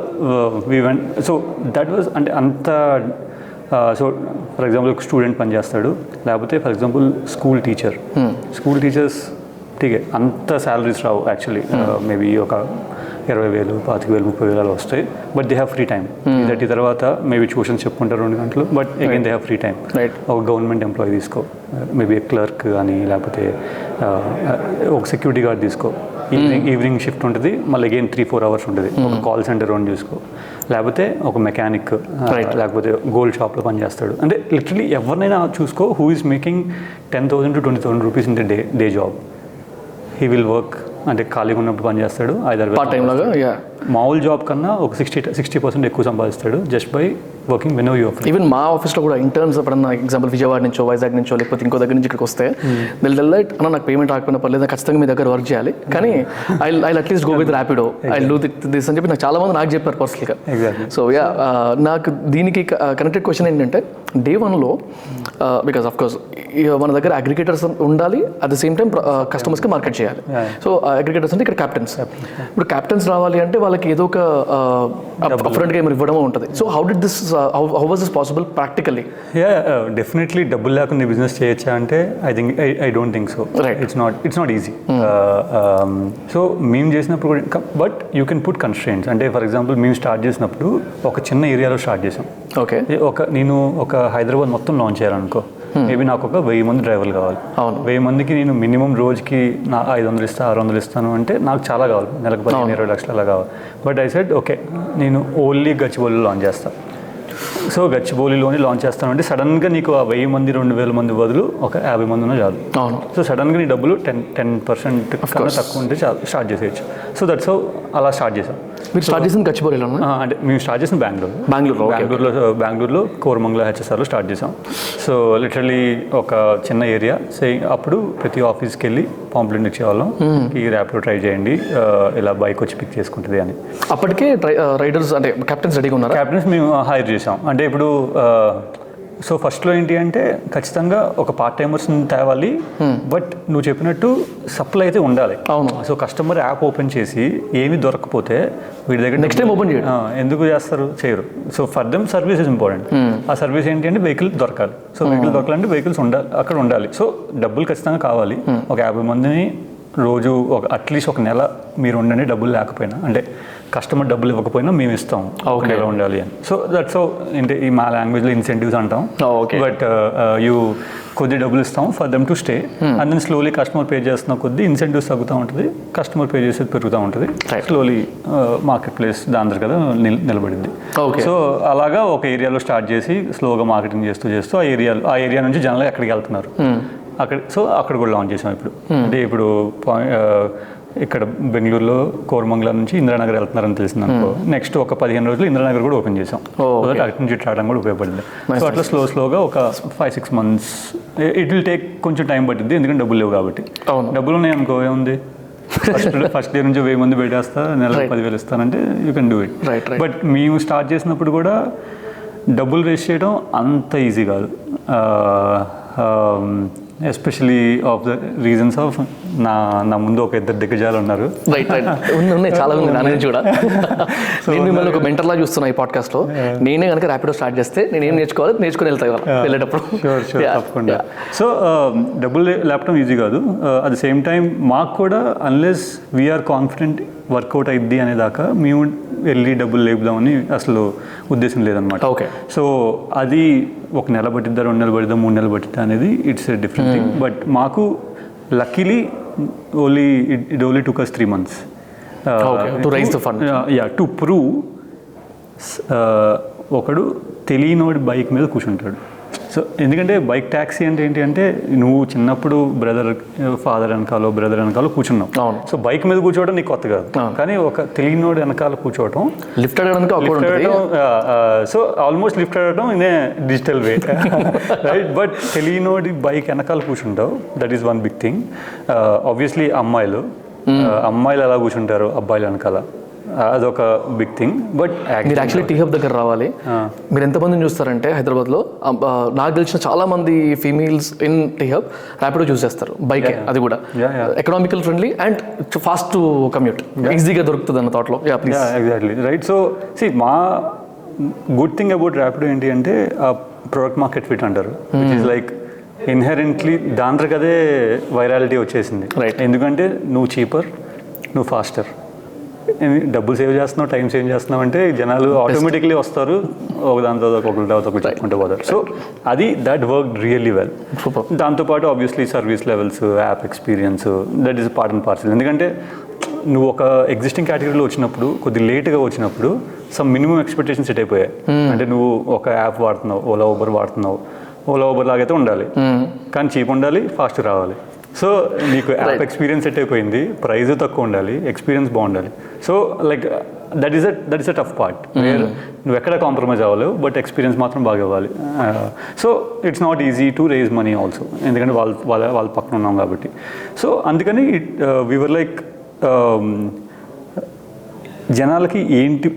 we went. So that was అంటే అంత. సో ఫర్ ఎగ్జాంపుల్ ఒక స్టూడెంట్ పనిచేస్తాడు, లేకపోతే for example school teachers 50K అంత శాలరీస్ రావు యాక్చువల్లీ. మేబీ ఒక 20,000, 25,000, 30,000 అలా వస్తాయి. But they have free time. 30 తర్వాత మేబీ ట్యూషన్స్ చెప్పుకుంటారు 2 గంటలు. But again they have free time. ఒక గవర్నమెంట్ ఎంప్లాయీ తీసుకో, మేబీ క్లర్క్ కానీ, లేకపోతే ఒక సెక్యూరిటీ గార్డ్ తీసుకో. ఈవినింగ్ షిఫ్ట్ ఉంటుంది, మళ్ళీ అగైన్ 3-4 అవర్స్ ఉంటుంది. ఒక కాల్ సెంటర్ రన్ చూసుకో, లేకపోతే ఒక మెకానిక్, లేకపోతే గోల్డ్ షాప్లో పనిచేస్తాడు. అంటే లిటరలీ ఎవరినైనా చూసుకో who is making 10,000 to 20,000 rupees in the day job. He will work, అంటే ఖాళీగా ఉన్నప్పుడు పని చేస్తాడు, పార్ట్ టైం లాగా. మామూలు జాబ్ కన్నా ఒక 60% ఎక్కువ సంపాదిస్తాడు just by working when you free. Even మా ఆఫీస్లో కూడా ఇంటర్న్స్ ఎప్పుడన్నా ఎగ్జాంపుల్ విజయవాడ నుంచో, వైజాగ్ నుంచో, లేకపోతే ఇంకో దగ్గర నుంచి ఇక్కడికి వస్తే లైట్ అన్న నాకు పేమెంట్ రాకపోయినా పర్లేదు, ఖచ్చితంగా మీ దగ్గర వర్క్ చేయాలి, కానీ I at least go with Rapido, I do this అని చెప్పి నాకు చాలా మంది నాకు చెప్పారు పర్సనల్గా. సో నాకు దీనికి కనెక్టెడ్ క్వశ్చన్ ఏంటంటే డే 1లో బికాస్ ఆఫ్ కోర్స్ మన దగ్గర అగ్రిగేటర్స్ ఉండాలి, అట్ ద సేమ్ టైం కస్టమర్స్కి మార్కెట్ చేయాలి. సో అగ్రిగేటర్స్ అంటే ఇక్కడ క్యాప్టెన్స్. ఇప్పుడు క్యాప్టెన్స్ రావాలి అంటే వాళ్ళకి ఏదో ఒక అప్ఫ్రంట్గా ఏమైనా ఇవ్వడమో ఉంటుంది. So how was this possible practically? Definitely డబ్బులు లేకుండా బిజినెస్ చేయొచ్చా అంటే I don't think so. It's not easy. So మేము చేసినప్పుడు కూడా, but you can put constraints. అంటే ఫర్ ఎగ్జాంపుల్ మేము స్టార్ట్ చేసినప్పుడు ఒక చిన్న ఏరియాలో స్టార్ట్ చేసాం. ఓకే, నేను ఒక హైదరాబాద్ మొత్తం లాంచ్ చేయాలనుకో, మేబీ నాకు ఒక 1000 మంది డ్రైవర్లు కావాలి. 1000 మందికి నేను మినిమం రోజుకి 500 ఇస్తాను, 600 ఇస్తాను అంటే నాకు చాలా కావాలి, నెలకు 15-20 లక్షలు అలా కావాలి. బట్ ఐ సెడ్ ఓకే, నేను ఓన్లీ గచ్చిబౌలిలో లాంచ్ చేస్తాను. సో గచ్చిబౌలిలోని లాంచ్ చేస్తాను అంటే సడన్గా నీకు ఆ 1000 మంది 2000 మంది బదులు ఒక 50 మంది ఉన్నా చాలు. అవును. సో సడన్గా నీ డబ్బులు 10% కన్నా తక్కువ ఉంటే చాలు, స్టార్ట్ చేసేయచ్చు. సో దట్స్ హౌ అలా స్టార్ట్ చేసాం. మీరు స్టార్ట్ చేసిన గచ్చిబౌలిలో? అంటే మేము స్టార్ట్ చేసిన బెంగళూరులో కోరమంగళ హెచ్ఎస్ఆర్లో స్టార్ట్ చేసాం. సో లిటరలీ ఒక చిన్న ఏరియా. అప్పుడు ప్రతి ఆఫీస్కి వెళ్ళి పాంప్లెట్ ఇచ్చేవాళ్ళం, ఈ ర్యాపిడో ట్రై చేయండి, ఇలా బైక్ వచ్చి పిక్ చేసుకుంటుంది అని. అప్పటికే రైడర్స్ అంటే కెప్టెన్స్ రెడీగా ఉన్నారు? కెప్టెన్స్ మేము హైర్ చేసాం. అంటే ఇప్పుడు సో ఫస్ట్లో ఏంటి అంటే ఖచ్చితంగా ఒక పార్ట్ టైమర్స్ని తేవాలి, బట్ నువ్వు చెప్పినట్టు సప్లై అయితే ఉండాలి. అవును. సో కస్టమర్ యాప్ ఓపెన్ చేసి ఏమి దొరకపోతే వీడి దగ్గర నెక్స్ట్ టైం ఓపెన్ చేయడం ఎందుకు చేస్తారు? చేయరు. So for them service is important. ఆ సర్వీస్ ఏంటి అంటే వెహికల్ దొరకాలి. సో వెహికల్ దొరకాలంటే వెహికల్స్ ఉండాలి, అక్కడ ఉండాలి. సో డబ్బులు ఖచ్చితంగా కావాలి. ఒక 50 మందిని రోజు అట్లీస్ట్ ఒక నెల మీరు ఉండండి, డబ్బులు లేకపోయినా, అంటే కస్టమర్ డబ్బులు ఇవ్వకపోయినా మేము ఇస్తాం, ఎలా ఉండాలి అని. సో దట్స్ హౌ, అంటే ఈ మా లాంగ్వేజ్లో ఇన్సెంటివ్స్ అంటాం. బట్ యూ కొద్ది డబ్బులు ఇస్తాం for them to stay, and then slowly customer pay చేస్తున్న కొద్ది ఇన్సెంటివ్స్ తగ్గుతూ ఉంటుంది, కస్టమర్ పే చేసేది పెరుగుతూ ఉంటుంది. స్లోలీ మార్కెట్ ప్లేస్ దాని దగ్గర నిలబడింది. సో అలాగా ఒక ఏరియాలో స్టార్ట్ చేసి స్లోగా మార్కెటింగ్ చేస్తూ ఆ ఏరియా నుంచి జనాలు ఎక్కడికి వెళ్తున్నారు అక్కడ కూడా లాంచ్ చేసాం ఇప్పుడు. అంటే ఇప్పుడు ఇక్కడ బెంగళూరులో కోరమంగళ నుంచి ఇందిరానగర్ వెళ్తున్నారని తెలిసింది అనుకో, నెక్స్ట్ ఒక 15 రోజులు ఇందిరానగర్ కూడా ఓపెన్ చేసాం. అటు నుంచి రావడం కూడా ఉపయోగపడింది. సో అట్లా స్లోగా ఒక 5-6 months ఇట్ విల్ టేక్, కొంచెం టైం పట్టింది, ఎందుకంటే డబ్బులు లేవు కాబట్టి. డబ్బులు ఉన్నాయి అనుకో, ఏముంది, ఫస్ట్ డే నుంచి 1000 మంది పెట్టేస్తా, నెలకు 10,000 ఇస్తానంటే you can do it. But మేము స్టార్ట్ చేసినప్పుడు కూడా డబ్బులు రేస్ చేయడం అంత ఈజీ కాదు, especially of the reasons of నా ముందు ఒక 2 దిగ్గజాలు ఉన్నారు. ఉన్నాయి, చాలా ఉంది. నా నుంచి కూడా నేను మిమ్మల్ని ఒక మెంటర్ లా చూస్తున్నా ఈ పాడ్కాస్ట్లో. నేనే కనుక ర్యాపిడో స్టార్ట్ చేస్తే నేను ఏం నేర్చుకుని వెళ్తాను వెళ్ళేటప్పుడు. తప్పకుండా. సో డబ్బులు లేపడం ఈజీ కాదు. అట్ ద సేమ్ టైం మాకు కూడా అన్లెస్ వీఆర్ కాన్ఫిడెంట్ వర్కౌట్ అయిద్ది అనేదాకా మేము వెళ్ళి డబ్బులు లేపుదామని అసలు ఉద్దేశం లేదనమాట. ఓకే. సో అది ఒక నెల పట్టిద్దా, 2 నెలలు పట్టిద్దా, 3 నెలలు పట్టిద్దా అనేది it's a different thing. But మాకు luckily it only took us 3 months to raise the fund. To prove ఒకడు తెలియనోడి బైక్ మీద కూర్చుంటాడు. సో ఎందుకంటే బైక్ ట్యాక్సీ అంటే ఏంటి అంటే నువ్వు చిన్నప్పుడు ఫాదర్ వెనకాల కూర్చున్నావు. సో బైక్ మీద కూర్చోవడం నీకు కొత్త కాదు, కానీ ఒక తెలియనోడు వెనకాల కూర్చోవడం, లిఫ్ట్ అడగడం, సో ఆల్మోస్ట్ లిఫ్ట్ అడగడం in a digital way, right? But తెలియనోడి బైక్ వెనకాల కూర్చుంటావు, that is one big thing. Obviously అమ్మాయిలు ఎలా కూర్చుంటారు అబ్బాయిల వెనకాల, అదొక బిగ్ థింగ్. బట్ మీరు యాక్చువల్లీ టీ హబ్ దగ్గర రావాలి. మీరు ఎంతమందిని చూస్తారంటే హైదరాబాద్లో నాకు తెలిసిన చాలా మంది females in T Hub Rapido choose చేస్తారు, బైక్, అది కూడా economical friendly and fast to commute, ఈజీగా దొరుకుతుంది అన్న థాట్లో. Exactly, right. సో మా గుడ్ థింగ్ అబౌట్ ర్యాపిడో ఏంటి అంటే ప్రొడక్ట్ మార్కెట్ ఫిట్ అంటారు, విచ్ ఈస్ లైక్ ఇన్హెరెంట్లీ దాంట్లోకి అదే వైరాలిటీ వచ్చేసింది. ఎందుకంటే నువ్వు చీపర్, నువ్వు ఫాస్టర్, డబ్బులు సేవ్ చేస్తున్నావు, టైం సేవ్ చేస్తున్నావు అంటే జనాలు ఆటోమేటిక్లీ వస్తారు, ఒక దాంతో ఒకటి చెప్పుకుంటూ పోతారు. సో అది దట్ వర్క్ రియల్లీ వెల్. దాంతోపాటు obviously service levels, app experience, that is part and parcel. ఎందుకంటే నువ్వు ఒక ఎగ్జిస్టింగ్ కేటగిరీలో వచ్చినప్పుడు, కొద్దిగా లేట్గా వచ్చినప్పుడు సమ్ మినిమం ఎక్స్పెక్టేషన్ సెట్ అయిపోయాయి. అంటే నువ్వు ఒక యాప్ వాడుతున్నావు, ఓలా ఊబర్ వాడుతున్నావు, ఓలా ఊబర్ లాగైతే ఉండాలి, కానీ చీప్ ఉండాలి, ఫాస్ట్ రావాలి. సో నీకు యాప్ ఎక్స్పీరియన్స్ సెట్ అయిపోయింది, ప్రైస్ తక్కువ ఉండాలి, ఎక్స్పీరియన్స్ బాగుండాలి. So like that is a tough part where నువ్వు ఎక్కడ కాంప్రమైజ్ అవ్వలేవు, బట్ ఎక్స్పీరియన్స్ మాత్రం బాగా ఇవ్వాలి. So it's not easy to raise money also, ఎందుకంటే వాళ్ళ పక్కన ఉన్నాం కాబట్టి. సో అందుకని వీఆర్ లైక్ జనాలకి ఏంటి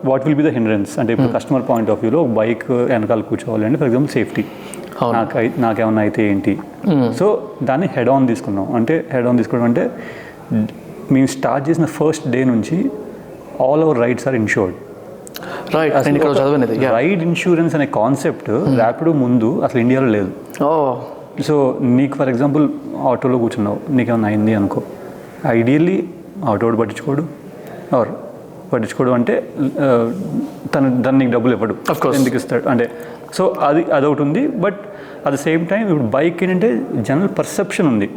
what will be the hindrance అంటే ఇప్పుడు కస్టమర్ పాయింట్ ఆఫ్ వ్యూలో బైక్ వెనకాల కూర్చోవాలి అంటే ఫర్ ఎగ్జాంపుల్ సేఫ్టీ, నాకేమన్నా అయితే ఏంటి. సో దాన్ని హెడ్ ఆన్ తీసుకున్నాం. అంటే హెడ్ ఆన్ తీసుకోవడం అంటే మేము స్టార్ట్ చేసిన ఫస్ట్ డే నుంచి all our rides are insured. Ride insurance అనే కాన్సెప్ట్ ర్యాపిడో ముందు అసలు ఇండియాలో లేదు. సో నీకు ఫర్ ఎగ్జాంపుల్ ఆటోలో కూర్చున్నావు, నీకేమన్నా అయింది అనుకో, ఐడియల్లీ ఆటోడు పట్టించుకోడు అంటే దాన్ని నీకు డబ్బులు ఇవ్వడు, ఎందుకు ఇస్తాడు అంటే. సో అదొకటి ఉంది. But at the same time ఇప్పుడు బైక్ ఏంటంటే జనరల్ పర్సెప్షన్ ఉంది,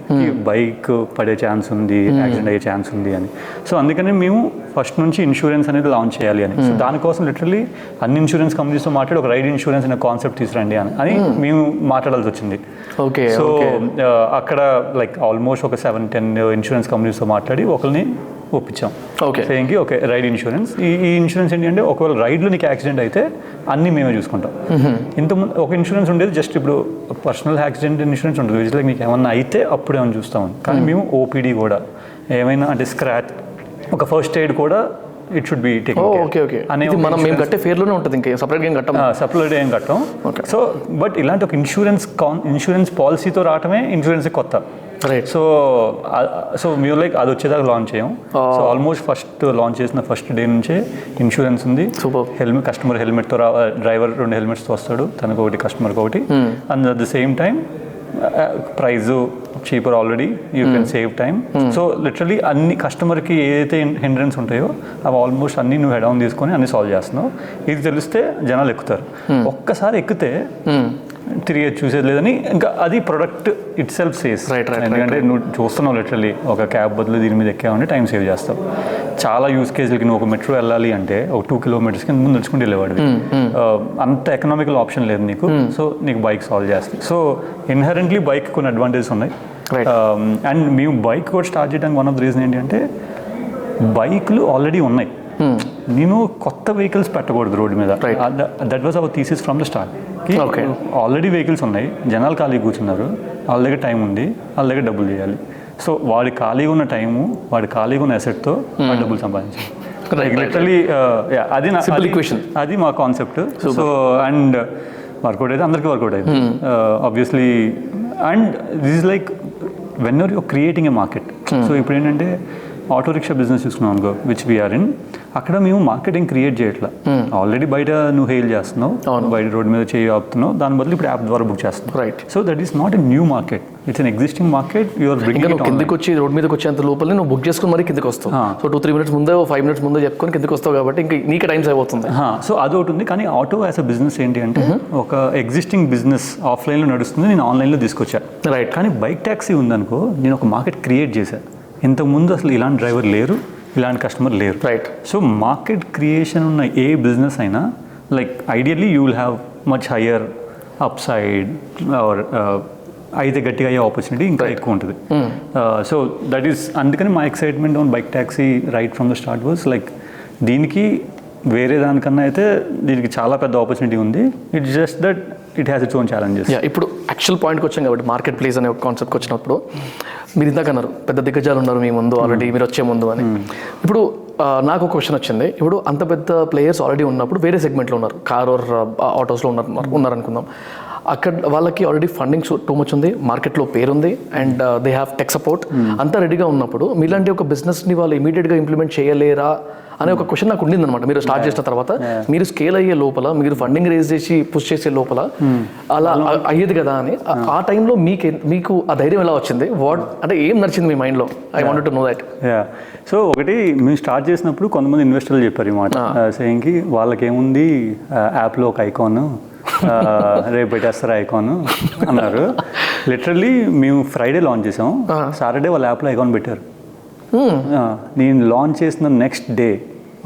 బైక్ పడే ఛాన్స్ ఉంది, యాక్సిడెంట్ అయ్యే ఛాన్స్ ఉంది అని. సో అందుకని మేము ఫస్ట్ నుంచి ఇన్సూరెన్స్ అనేది లాంచ్ చేయాలి అని. సో దానికోసం లిటరల్లీ అన్ని ఇన్సూరెన్స్ కంపెనీస్తో మాట్లాడి ఒక రైడ్ ఇన్సూరెన్స్ అనే కాన్సెప్ట్ తీసుకురండి అని మేము మాట్లాడాల్సి వచ్చింది. సో అక్కడ లైక్ ఆల్మోస్ట్ ఒక 7-10 ఇన్సూరెన్స్ కంపెనీస్తో మాట్లాడి ఒకరిని ఒప్పించాం. సేయింగ్కి ఓకే రైడ్ ఇన్సూరెన్స్. ఈ ఇన్సూరెన్స్ ఏంటి అంటే ఒకవేళ రైడ్లో నీకు యాక్సిడెంట్ అయితే అన్నీ మేమే చూసుకుంటాం. ఇంతకుముందు ఒక ఇన్సూరెన్స్ ఉండేది జస్ట్ ఇప్పుడు పర్సనల్ యాక్సిడెంట్ ఇన్సూరెన్స్ ఉంటుంది, విచ్ లైక్ నీకు ఏమన్నా అయితే అప్పుడే ఏమైనా చూస్తామని. కానీ మేము ఓపీడీ కూడా ఏమైనా అంటే స్క్రాచ్, ఒక ఫస్ట్ ఎయిడ్ కూడా it should be taken care అనే మేము కట్టే ఫేర్లోనే ఉంటుంది, ఇంకా సపరేట్గా ఏం కట్టం. సో బట్ ఇలాంటి ఒక ఇన్సూరెన్స్ పాలసీతో రావటమే ఇన్సూరెన్స్ కొత్త. సో మీరు లైక్ అది వచ్చేదాకా లాంచ్ చేయం. సో ఆల్మోస్ట్ ఫస్ట్ లాంచ్ చేసిన ఫస్ట్ డే నుంచే ఇన్సూరెన్స్ ఉంది. కస్టమర్ హెల్మెట్తో డ్రైవర్ 2 హెల్మెట్స్తో వస్తాడు, తనకు ఒకటి కస్టమర్కి ఒకటి. And at the same time price cheaper, already you can save time. So literally అన్ని కస్టమర్కి ఏదైతే హిండ్రెన్స్ ఉంటాయో అవి ఆల్మోస్ట్ అన్ని నువ్వు హెడ్ ఆన్ తీసుకొని అన్ని సాల్వ్ చేస్తున్నావు. ఇది తెలిస్తే జనాలు ఎక్కుతారు. ఒక్కసారి ఎక్కితే తిరిగి చూసేది లేదని, ఇంకా అది ప్రొడక్ట్ ఇట్ సెల్ఫ్ సేస్. ఎందుకంటే నువ్వు చూస్తున్నావు లిటరలీ ఒక క్యాబ్ బదులు దీని మీద ఎక్కావంటే టైం సేవ్ చేస్తావు. చాలా యూస్ కేసులకి నువ్వు ఒక మెట్రో వెళ్ళాలి అంటే ఒక 2 kilometers ముందు నడుచుకుంటూ వెళ్ళేవాడు, అంత ఎకనామికల్ ఆప్షన్ లేదు నీకు. సో నీకు బైక్ సాల్వ్ చేస్తుంది. సో ఇన్హెరెంట్లీ బైక్ కొన్ని అడ్వాంటేజెస్ ఉన్నాయి. అండ్ మేము బైక్ కూడా స్టార్ట్ చేయడానికి వన్ ఆఫ్ ద రీజన్ ఏంటి అంటే బైక్లు ఆల్రెడీ ఉన్నాయి, నేను కొత్త వెహికల్స్ పెట్టకూడదు రోడ్డు మీద. That was our thesis from the start. Already vehicles ఉన్నాయి, జనాలు ఖాళీ కూర్చున్నారు, వాళ్ళ దగ్గర టైం ఉంది, వాళ్ళ దగ్గర డబ్బులు చేయాలి. సో వాడి ఖాళీగా ఉన్న టైము, వాడి ఖాళీగా ఉన్న అసెట్తో డబ్బులు సంపాదించాలి. లిటరలీ అది మా కాన్సెప్ట్. సో అండ్ వర్కౌట్ అయితే అందరికీ వర్కౌట్ అయింది obviously. And this is like when are you're creating a market. So ఇప్పుడు ఏంటంటే ఆటో రిక్షా బిజినెస్ చూసుకున్నాం అనుకో, విచ్ వీఆర్ ఇన్, అక్కడ మేము మార్కెటింగ్ క్రియేట్ చేయట్లా. ఆల్రెడీ బయట నువ్వు హెయిల్ చేస్తున్నావు, బయట రోడ్ మీద చేయి ఆపుతున్నావు, దాని బదులు ఇప్పుడు యాప్ ద్వారా బుక్ చేస్తున్నావు. Right. So that is not a new market, it's an existing market. You're bringing it. కిందకి వచ్చి రోడ్ మీదకి వచ్చేంత లోపల నువ్వు బుక్ చేసుకుని మరి కిందకి వస్తావు. సో 2-3 minutes ముందే 5 minutes ముందే చెప్పుకొని కిందకి వస్తావు కాబట్టి ఇంకా నీకే టైం సేవ్ అవుతుంది. సో అదొకటి ఉంది. కానీ ఆటో యాజ్ అ బిజినెస్ ఏంటి అంటే ఒక ఎగ్జిస్టింగ్ బిజినెస్ ఆఫ్లైన్లో నడుస్తుంది, నేను ఆన్లైన్లో తీసుకొచ్చాను. రైట్. కానీ బైక్ ట్యాక్సీ ఉందనుకో, నేను ఒక మార్కెట్ క్రియేట్ చేశాను. ఇంతకుముందు అసలు ఇలాంటి డ్రైవర్ లేరు, ఇలాంటి కస్టమర్ లేరు. రైట్. సో మార్కెట్ క్రియేషన్ ఉన్న ఏ బిజినెస్ అయినా like ideally you will have much higher upside or అయితే గట్టిగా అయ్యే ఆపర్చునిటీ ఇంకా ఎక్కువ ఉంటుంది. సో దట్ ఈస్ అందుకని మా excitement on bike taxi right from the start was like దీనికి వేరే దానికన్నా అయితే దీనికి చాలా పెద్ద ఆపర్చునిటీ ఉంది. It's just that it has its own challenges. ఇప్పుడు యాక్చువల్ పాయింట్కి వచ్చాం కాబట్టి మార్కెట్ ప్లేస్ అనే ఒక కాన్సెప్ట్కి వచ్చినప్పుడు మీరు ఇందాక అన్నారు పెద్ద దిగ్గజాలు ఉన్నారు మీ ముందు ఆల్రెడీ, మీరు వచ్చే ముందు అని. ఇప్పుడు నాకు ఒక క్వశ్చన్ వచ్చింది. ఇప్పుడు అంత పెద్ద ప్లేయర్స్ ఆల్రెడీ ఉన్నప్పుడు వేరే సెగ్మెంట్లో ఉన్నారు, కార్ ఆర్ ఆటోస్లో ఉన్నారు అనుకుందాం. అక్కడ వాళ్ళకి ఆల్రెడీ ఫండింగ్ టూ మచ్ ఉంది, మార్కెట్లో పేరుంది, and they have tech support, అంతా రెడీగా ఉన్నప్పుడు మీలాంటి ఒక బిజినెస్ని వాళ్ళు ఇమీడియట్గా ఇంప్లిమెంట్ చేయలేరా అనే ఒక క్వశ్చన్ నాకు ఉండిందనమాట. మీరు స్టార్ట్ చేసిన తర్వాత మీరు స్కేల్ అయ్యే లోపల, మీరు ఫండింగ్ రేజ్ చేసి పుష్ చేసే లోపల అలా అయ్యేది కదా అని ఆ టైంలో మీకు ఆ ధైర్యం ఎలా వచ్చింది? అంటే ఏం నడిచింది మీ మైండ్లో? I wanted to know that. So ఒకటి మేము స్టార్ట్ చేసినప్పుడు కొంతమంది ఇన్వెస్టర్లు చెప్పారు ఈ మాట, సేయింగ్కి వాళ్ళకేముంది యాప్లో ఒక ఐకాన్ రేపు పెట్టేస్తారు ఐకాన్ అన్నారు. లిటరల్లీ మేము ఫ్రైడే లాంచ్ చేసాం, సాటర్డే వాళ్ళ యాప్లో ఐకాన్ పెట్టారు. నేను లాంచ్ చేసిన next day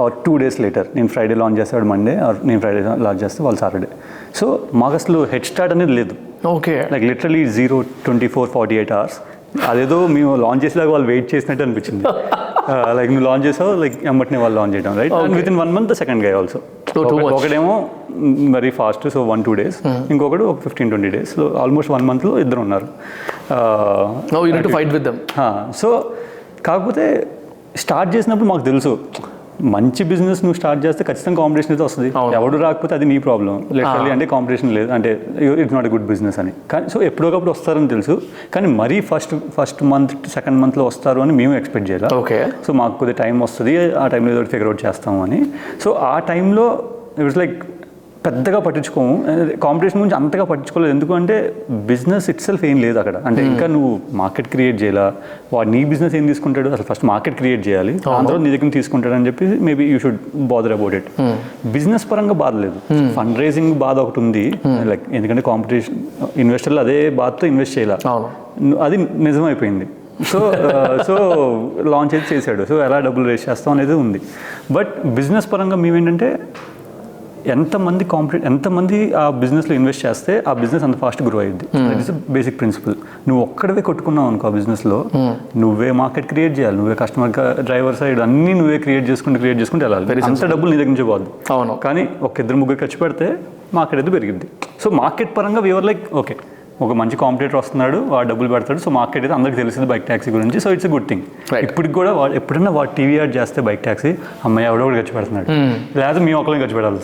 or 2 days later, నేను ఫ్రైడే లాంచ్ చేస్తాడు మండే, ఆర్ నేను ఫ్రైడే లాంచ్ చేస్తే వాళ్ళు సాటర్డే. సో మాకు అసలు హెడ్ స్టార్ట్ అనేది లేదు. ఓకే, లైక్ లిటరలీ 24-48 hours అదేదో మేము లాంచ్ చేసేలాగా వాళ్ళు వెయిట్ చేసినట్టు అనిపించింది. లైక్ నువ్వు లాంచ్ చేసావు, లైక్ ఎమ్మటిని వాళ్ళు లాంచ్ చేయడం, right? And with in 1 month the second guy also. ఒకడేమో వెరీ ఫాస్ట్, సో 1-2 days, ఇంకొకడు ఒక 15-20 days, సో ఆల్మోస్ట్ 1 monthలో ఇద్దరు ఉన్నారు. సో కాకపోతే స్టార్ట్ చేసినప్పుడు మాకు తెలుసు, మంచి బిజినెస్ నువ్వు స్టార్ట్ చేస్తే ఖచ్చితంగా కాంపిటీషన్ అయితే వస్తుంది. ఎవడు రాకపోతే అది నీ ప్రాబ్లం. లిటరల్లీ అంటే కాంపిటీషన్ లేదు అంటే it's not a good business అని. కానీ సో ఎప్పుడొకప్పుడు వస్తారని తెలుసు, కానీ మరీ ఫస్ట్ మంత్ సెకండ్ మంత్లో వస్తారు అని మేము ఎక్స్పెక్ట్ చేయాలి. ఓకే, సో మాకు కొద్దిగా టైం వస్తుంది, ఆ టైంలో ఏదో ఫిగర్ అవుట్ చేస్తాము అని. సో ఆ టైంలో ఇట్స్ లైక్ పెద్దగా పట్టించుకోము, కాంపిటీషన్ గురించి అంతగా పట్టించుకోలేదు. ఎందుకంటే బిజినెస్ ఇట్ సెల్ఫ్ ఏం లేదు అక్కడ. అంటే ఇంకా నువ్వు మార్కెట్ క్రియేట్ చేయాలా, వాడు నీ బిజినెస్ ఏం తీసుకుంటాడు, అసలు ఫస్ట్ మార్కెట్ క్రియేట్ చేయాలి, అందరూ నీ దగ్గర తీసుకుంటాడని చెప్పి maybe you should bother about it. Business పరంగా బాధ లేదు, ఫండ్ రైజింగ్ బాధ ఒకటి ఉంది. లైక్ ఎందుకంటే కాంపిటీషన్ ఇన్వెస్టర్లు అదే బాధతో ఇన్వెస్ట్ చేయాలి, అది నిజమైపోయింది. సో లాంచ్ అయితే చేశాడు, సో ఎలా డబ్బులు రేస్ చేస్తాం అనేది ఉంది. బట్ బిజినెస్ పరంగా మేమేంటంటే ఎంతమంది ఆ బిజినెస్లో ఇన్వెస్ట్ చేస్తే ఆ బిజినెస్ అంత ఫాస్ట్ గ్రో అయ్యింది. That is basic principle. నువ్వు ఒక్కడవే కొట్టుకున్నావు అనుకో ఆ బిజినెస్లో, నువ్వే మార్కెట్ క్రియేట్ చేయాలి, నువ్వే కస్టమర్ డ్రైవర్ సైడ్ అన్నీ నువ్వే క్రియేట్ చేసుకుంటూ వెళ్ళాలి. అంత డబ్బులు నీ దగ్గర నుంచి పోద్దు. అవును, కానీ ఒక 2-3 ఖర్చు పెడితే మార్కెట్ అయితే పెరిగింది. సో మార్కెట్ పరంగా వీఆర్ లైక్ ఓకే, ఒక మంచి కాంపిటేటర్ వస్తున్నాడు, వాడు డబ్బులు పెడతాడు, సో మార్కెట్ అయితే అందరికీ తెలిసింది బైక్ ట్యాక్సీ గురించి, so it's a good thing. ఇప్పటికి కూడా ఎప్పుడన్నా వాడు టీవీ యాడ్ చేస్తే బైక్ ట్యాక్సీ, అమ్మాయి ఎవడో ఖర్చు పెడుతున్నాడు, లేదా మీ ఒకరిని ఖర్చు పెట్టాలి,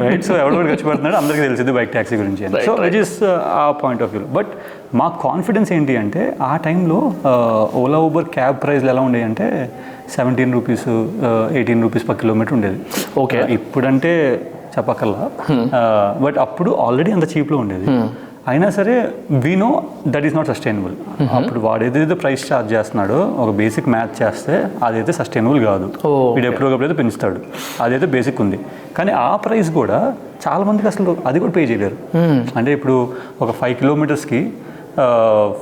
రైట్? సో ఎవడో ఖర్చు పెడుతున్నాడు, అందరికీ తెలిసింది బైక్ ట్యాక్సీ గురించి. సో ఇట్ ఈస్ ఆ పాయింట్ ఆఫ్ వ్యూ. బట్ మా కాన్ఫిడెన్స్ ఏంటి అంటే ఆ టైంలో ఓలా ఊబర్ క్యాబ్ ప్రైస్లు ఎలా ఉండేవి అంటే 17 రూపీస్ 18 రూపీస్ per kilometer ఉండేది. ఓకే, ఇప్పుడంటే చెప్పక్కర్లా, బట్ అప్పుడు ఆల్రెడీ అంత చీప్లో ఉండేది. అయినా సరే we know that is not sustainable. అప్పుడు వాడు ఏదైతే ప్రైస్ ఛార్జ్ చేస్తున్నాడో ఒక బేసిక్ మ్యాథ్ చేస్తే అదైతే సస్టైనబుల్ కాదు. వీడు ఎప్పుడోకప్పుడైతే పెంచుతాడు, అదైతే బేసిక్ ఉంది. కానీ ఆ ప్రైస్ కూడా చాలా మందికి అసలు అది కూడా పే చేయలేరు. అంటే ఇప్పుడు ఒక 5 kilometersకి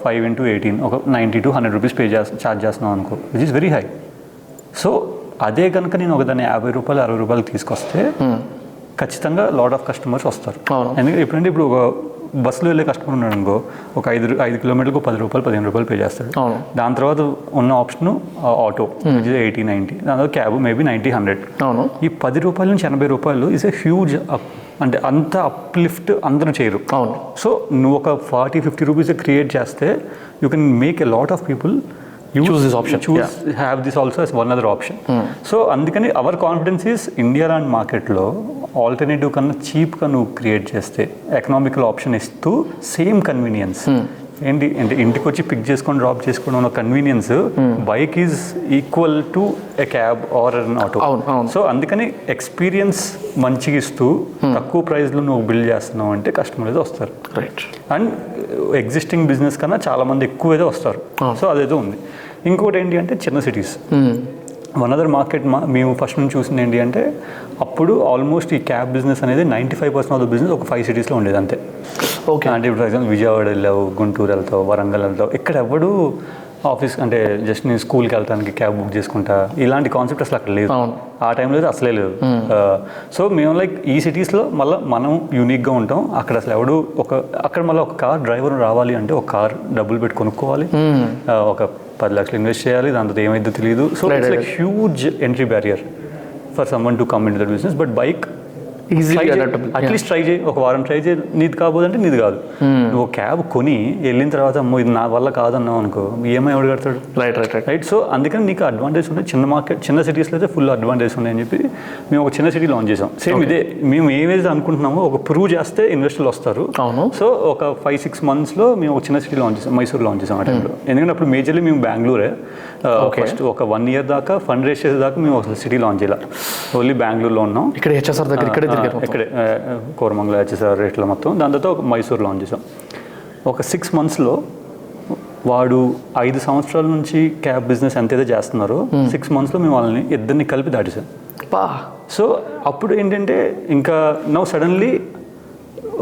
5 into 18 ఒక 90-100 రూపీస్ ఛార్జ్ చేస్తున్నాం అనుకో, which is very high. So అదే కనుక నేను ఒక దాన్ని 50 రూపాయలు 60 రూపాయలు తీసుకొస్తే ఖచ్చితంగా లాట్ ఆఫ్ కస్టమర్స్ వస్తారు. ఎందుకంటే ఇప్పుడు ఒక బస్సులో వెళ్ళే కస్టమర్ ఉన్నాడు అనుకో, ఒక 5 kilometerలకు 10 రూపాయలు 15 రూపాయలు పే చేస్తాడు. దాని తర్వాత ఉన్న ఆప్షన్ ఆటో 80-90, దాని తర్వాత క్యాబ్ మేబీ 90-100. ఈ 10 రూపాయల నుంచి 80 రూపాయలు ఈజ్ ఎ హ్యూజ్ అప్. అంటే అంత అప్లిఫ్ట్ అందరూ చేయరు. సో నువ్వు ఒక 40-50 రూపీస్ క్రియేట్ చేస్తే you can make a lot of people choose this option, have this also as one other option. So అందుకని అవర్ కాన్ఫిడెన్స్ ఈస్ ఇండియా లాంటి మార్కెట్లో ఆల్టర్నేటివ్ కన్నా చీప్గా నువ్వు క్రియేట్ చేస్తే, ఎకనామికల్ ఆప్షన్ ఇస్తూ సేమ్ కన్వీనియన్స్, ఏంటి అంటే ఇంటికి వచ్చి పిక్ చేసుకొని డ్రాప్ చేసుకోవడం ఉన్న convenience, bike is equal to a cab are an auto. So అందుకని ఎక్స్పీరియన్స్ మంచిగా ఇస్తూ తక్కువ ప్రైస్లో నువ్వు బిల్డ్ చేస్తున్నావు అంటే కస్టమర్ అయితే వస్తారు. రైట్, అండ్ ఎగ్జిస్టింగ్ బిజినెస్ కన్నా చాలా మంది ఎక్కువ అయితే వస్తారు. సో అదైతే ఉంది. ఇంకోటి ఏంటి అంటే చిన్న సిటీస్. వన్ అదర్ మార్కెట్ మేము ఫస్ట్ నుంచి చూసింది ఏంటి అంటే అప్పుడు ఆల్మోస్ట్ ఈ క్యాబ్ బిజినెస్ అనేది 95% ఆఫ్ ద బిజినెస్ ఒక 5 cities ఉండేది అంతే. ఓకే, అంటే ఇప్పుడు ఫర్ ఎగ్జాంపుల్ విజయవాడ వెళ్ళావు, గుంటూరు వెళ్తావు, వరంగల్ వెళ్తావు, ఇక్కడ ఎవడు ఆఫీస్ అంటే జస్ట్ నేను స్కూల్కి వెళ్ళడానికి క్యాబ్ బుక్ చేసుకుంటా, ఇలాంటి కాన్సెప్ట్ అసలు అక్కడ లేదు. ఆ టైంలో అయితే అసలే లేదు. సో మేము లైక్ ఈ సిటీస్లో మళ్ళీ మనం యూనిక్గా ఉంటాం. అక్కడ అసలు ఎవడు అక్కడ మళ్ళీ ఒక కార్ డ్రైవర్ రావాలి అంటే ఒక కార్ డబ్బులు పెట్టి కొనుక్కోవాలి, ఒక 10 లక్షలు ఇన్వెస్ట్ చేయాలి, దాంతో ఏమైందో తెలియదు. So it's like huge entry barrier for someone to come in to that business. But bike easily adaptable. At least try చేయి, ఒక వారం ట్రై చేయి, నీది కాబోదంటే నీది కాదు. నువ్వు క్యాబ్ కొని వెళ్ళిన తర్వాత అమ్మో ఇది నా వల్ల కాదన్నావు అనుకో, ఈఎంఐ ఎవడు కడతాడు? రైట్. సో అందుకని నీకు అడ్వాంటేజ్ ఉన్నాయి. చిన్న మార్కెట్, చిన్న సిటీస్లో అయితే ఫుల్ అడ్వాంటేజ్ ఉన్నాయని చెప్పి మేము ఒక చిన్న సిటీ లాంచ్ చేసాం. సేమ్ ఇదే మేము ఏమైతే అనుకుంటున్నామో ఒక ప్రూవ్ చేస్తే ఇన్వెస్టర్లు వస్తారు. సో ఒక 5-6 monthsలో మేము ఒక చిన్న సిటీ లాంచ్ చేసాం, మైసూర్ లాంచ్ చేసాం ఆ టైంలో. ఎందుకంటే అప్పుడు మేజర్లీ మేము బెంగళూరే ఫస్ట్ ఒక 1 year దాకా ఫండ్ రేస్ చేసేదాకా మేము ఒక సిటీ లాంచ్ చేయాలి. ఓన్లీ బెంగళూరులో ఉన్నాం, ఇక్కడ హెచ్ఎస్ఆర్ దగ్గర ఇక్కడే కోరమంగళ హెచ్ఎస్ఆర్ రేట్లో మొత్తం. దాని తర్వాత ఒక మైసూర్ లాంచ్ చేసాం. ఒక 6 monthsలో వాడు 5 సంవత్సరాల నుంచి క్యాబ్ బిజినెస్ ఎంతైతే చేస్తున్నారో 6 monthsలో మేము వాళ్ళని ఇద్దరిని కలిపి దాటేసాం. సో అప్పుడు ఏంటంటే ఇంకా నౌ సడన్లీ